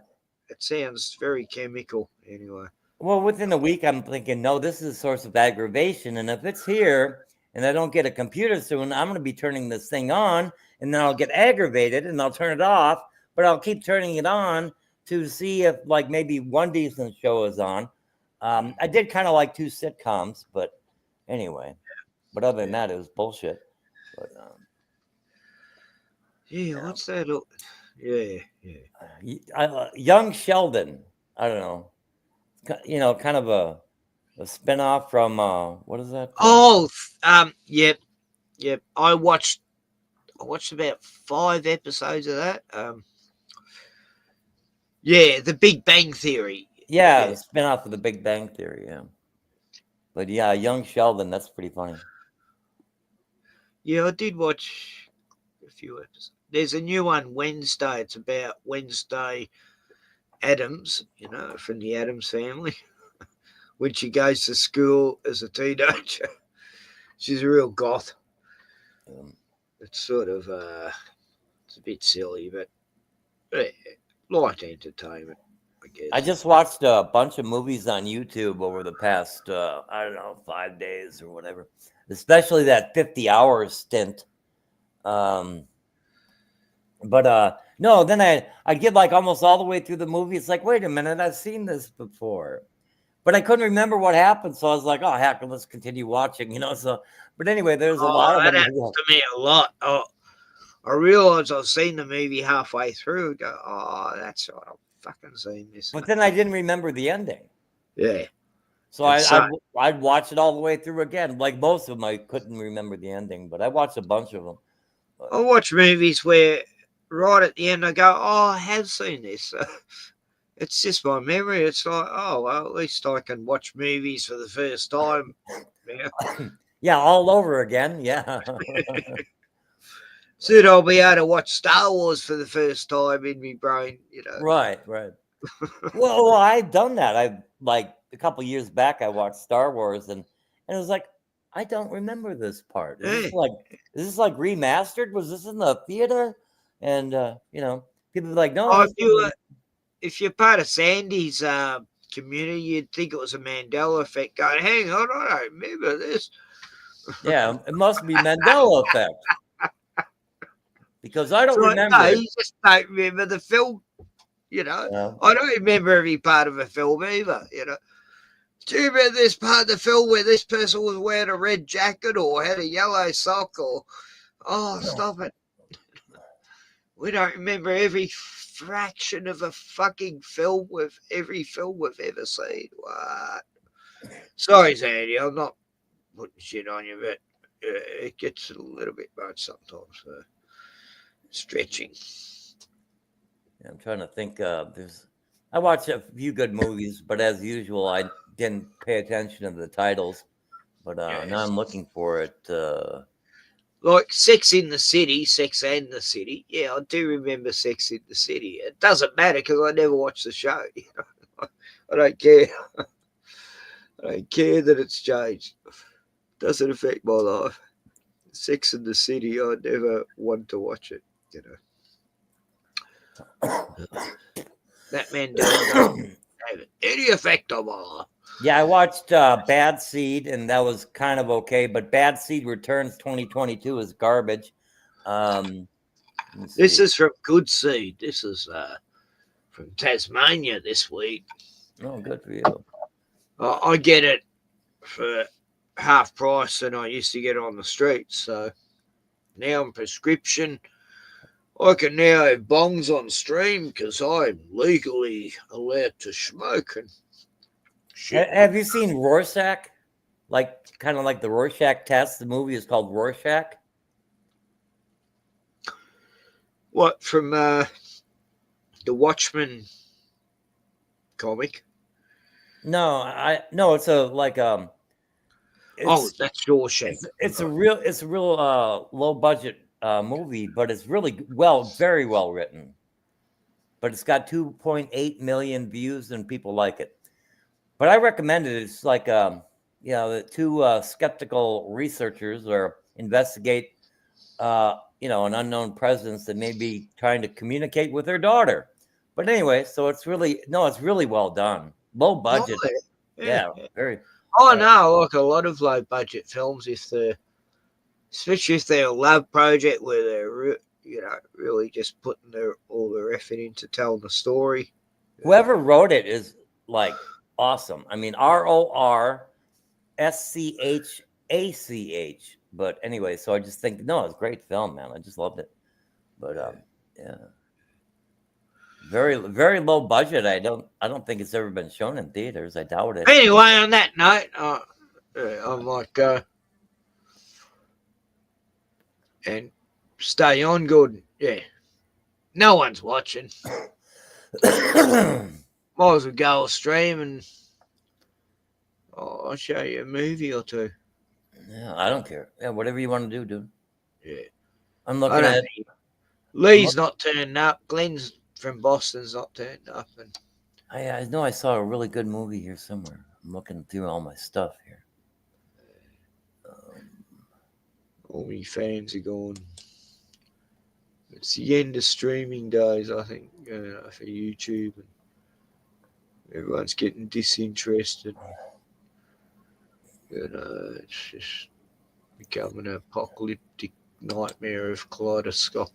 It sounds very chemical anyway. Well, within a week, I'm thinking, no, this is a source of aggravation. And if it's here and I don't get a computer soon, I'm going to be turning this thing on and then I'll get aggravated and I'll turn it off. But I'll keep turning it on to see if like maybe one decent show is on. I did kind of like 2 sitcoms, but anyway. But other than that, it was bullshit. But, yeah, what's that? Yeah. Young Sheldon. I don't know. You know, kind of a spinoff from what is that? Yep. I watched about 5 episodes of that. Yeah, The Big Bang Theory. Yeah, the spinoff of The Big Bang Theory. Yeah, but yeah, Young Sheldon. That's pretty funny. Yeah, I did watch a few episodes. There's a new one Wednesday. It's about Wednesday Addams, you know, from the Addams family. When she goes to school as a teenager, she's a real goth. It's sort of it's a bit silly, but light entertainment, I guess. I just watched a bunch of movies on YouTube over the past I don't know 5 days or whatever, especially that 50-hour stint. But no, then I get like almost all the way through the movie. It's like, wait a minute, I've seen this before, but I couldn't remember what happened. So I was like, oh heck, let's continue watching, you know. So, but anyway, there's a lot of that them. happens to me a lot. Oh, I realized I've seen the movie halfway through. Go, oh, that's right, I've fucking seen this. But then I didn't remember the ending. Yeah. So I'd watch it all the way through again. Like most of them, I couldn't remember the ending, but I watched a bunch of them. I watch movies where right at the end I go, "Oh, I have seen this." It's just my memory. It's like, oh well, at least I can watch movies for the first time. Yeah, yeah, all over again. Yeah. Soon I'll be able to watch Star Wars for the first time in my brain. You know. Right. Well, I've done that. I like a couple years back. I watched Star Wars, and it was like, I don't remember this part. Is this like remastered? Was this in the theater? And people be like, no. If you're part of Sandy's community, you'd think it was a Mandela effect. Going, hang on, I don't remember this. Yeah, it must be Mandela effect. Because I don't remember. No, you just don't remember the film. You know, I don't remember every part of a film either. You know, do you remember this part of the film where this person was wearing a red jacket or had a yellow sock or? Oh, stop it! We don't remember every fraction of a fucking film with every film we've ever seen. What? Sorry, Sandy, I'm not putting shit on you, but it gets a little bit much sometimes. Stretching. Yeah, I'm trying to think. I watched a few good movies, but as usual, I didn't pay attention to the titles. But now I'm looking for it. Like Sex and the City. Yeah, I do remember Sex in the City. It doesn't matter because I never watched the show. You know? I don't care. I don't care that it's changed. It doesn't affect my life. Sex in the City, I never want to watch it. You know. That man doesn't have any effect on my life. Yeah, I watched Bad Seed, and that was kind of okay. But Bad Seed Returns 2022 is garbage. This is from Good Seed. This is from Tasmania this week. Oh, good for you. I get it for half price than I used to get it on the street. So now I'm prescription. I can now have bongs on stream because I'm legally allowed to smoke. And shit. Have you seen Rorschach? Kind of like the Rorschach test. The movie is called Rorschach. What, from the Watchmen comic? No, it's that's Rorschach. It's a real low budget movie, but it's really very well written. But it's got 2.8 million views and people like it. But I recommend it. It's like the two skeptical researchers investigate an unknown presence that may be trying to communicate with their daughter. But anyway, so it's really well done. Low budget. Yeah, very. Oh no, like a lot of low budget films, especially if they're a love project where they're really just putting all their effort into telling the story. Whoever wrote it is like awesome. I mean, RORSCHACH. But anyway, so I just think it's a great film, man. I just loved it. But yeah, very very low budget. I don't think it's ever been shown in theaters. I doubt it. Anyway, on that note, I'm like, and stay on good. Yeah, no one's watching. Might as well go stream and I'll show you a movie or two. Yeah, I don't care. Yeah, whatever you want to do, dude. Yeah. I'm looking at Lee's not turning up. Glenn's from Boston's not turning up. And I know I saw a really good movie here somewhere. I'm looking through all my stuff here. All my fans are gone. It's the end of streaming days, I think, for YouTube. And everyone's getting disinterested. It's just becoming an apocalyptic nightmare of kaleidoscopic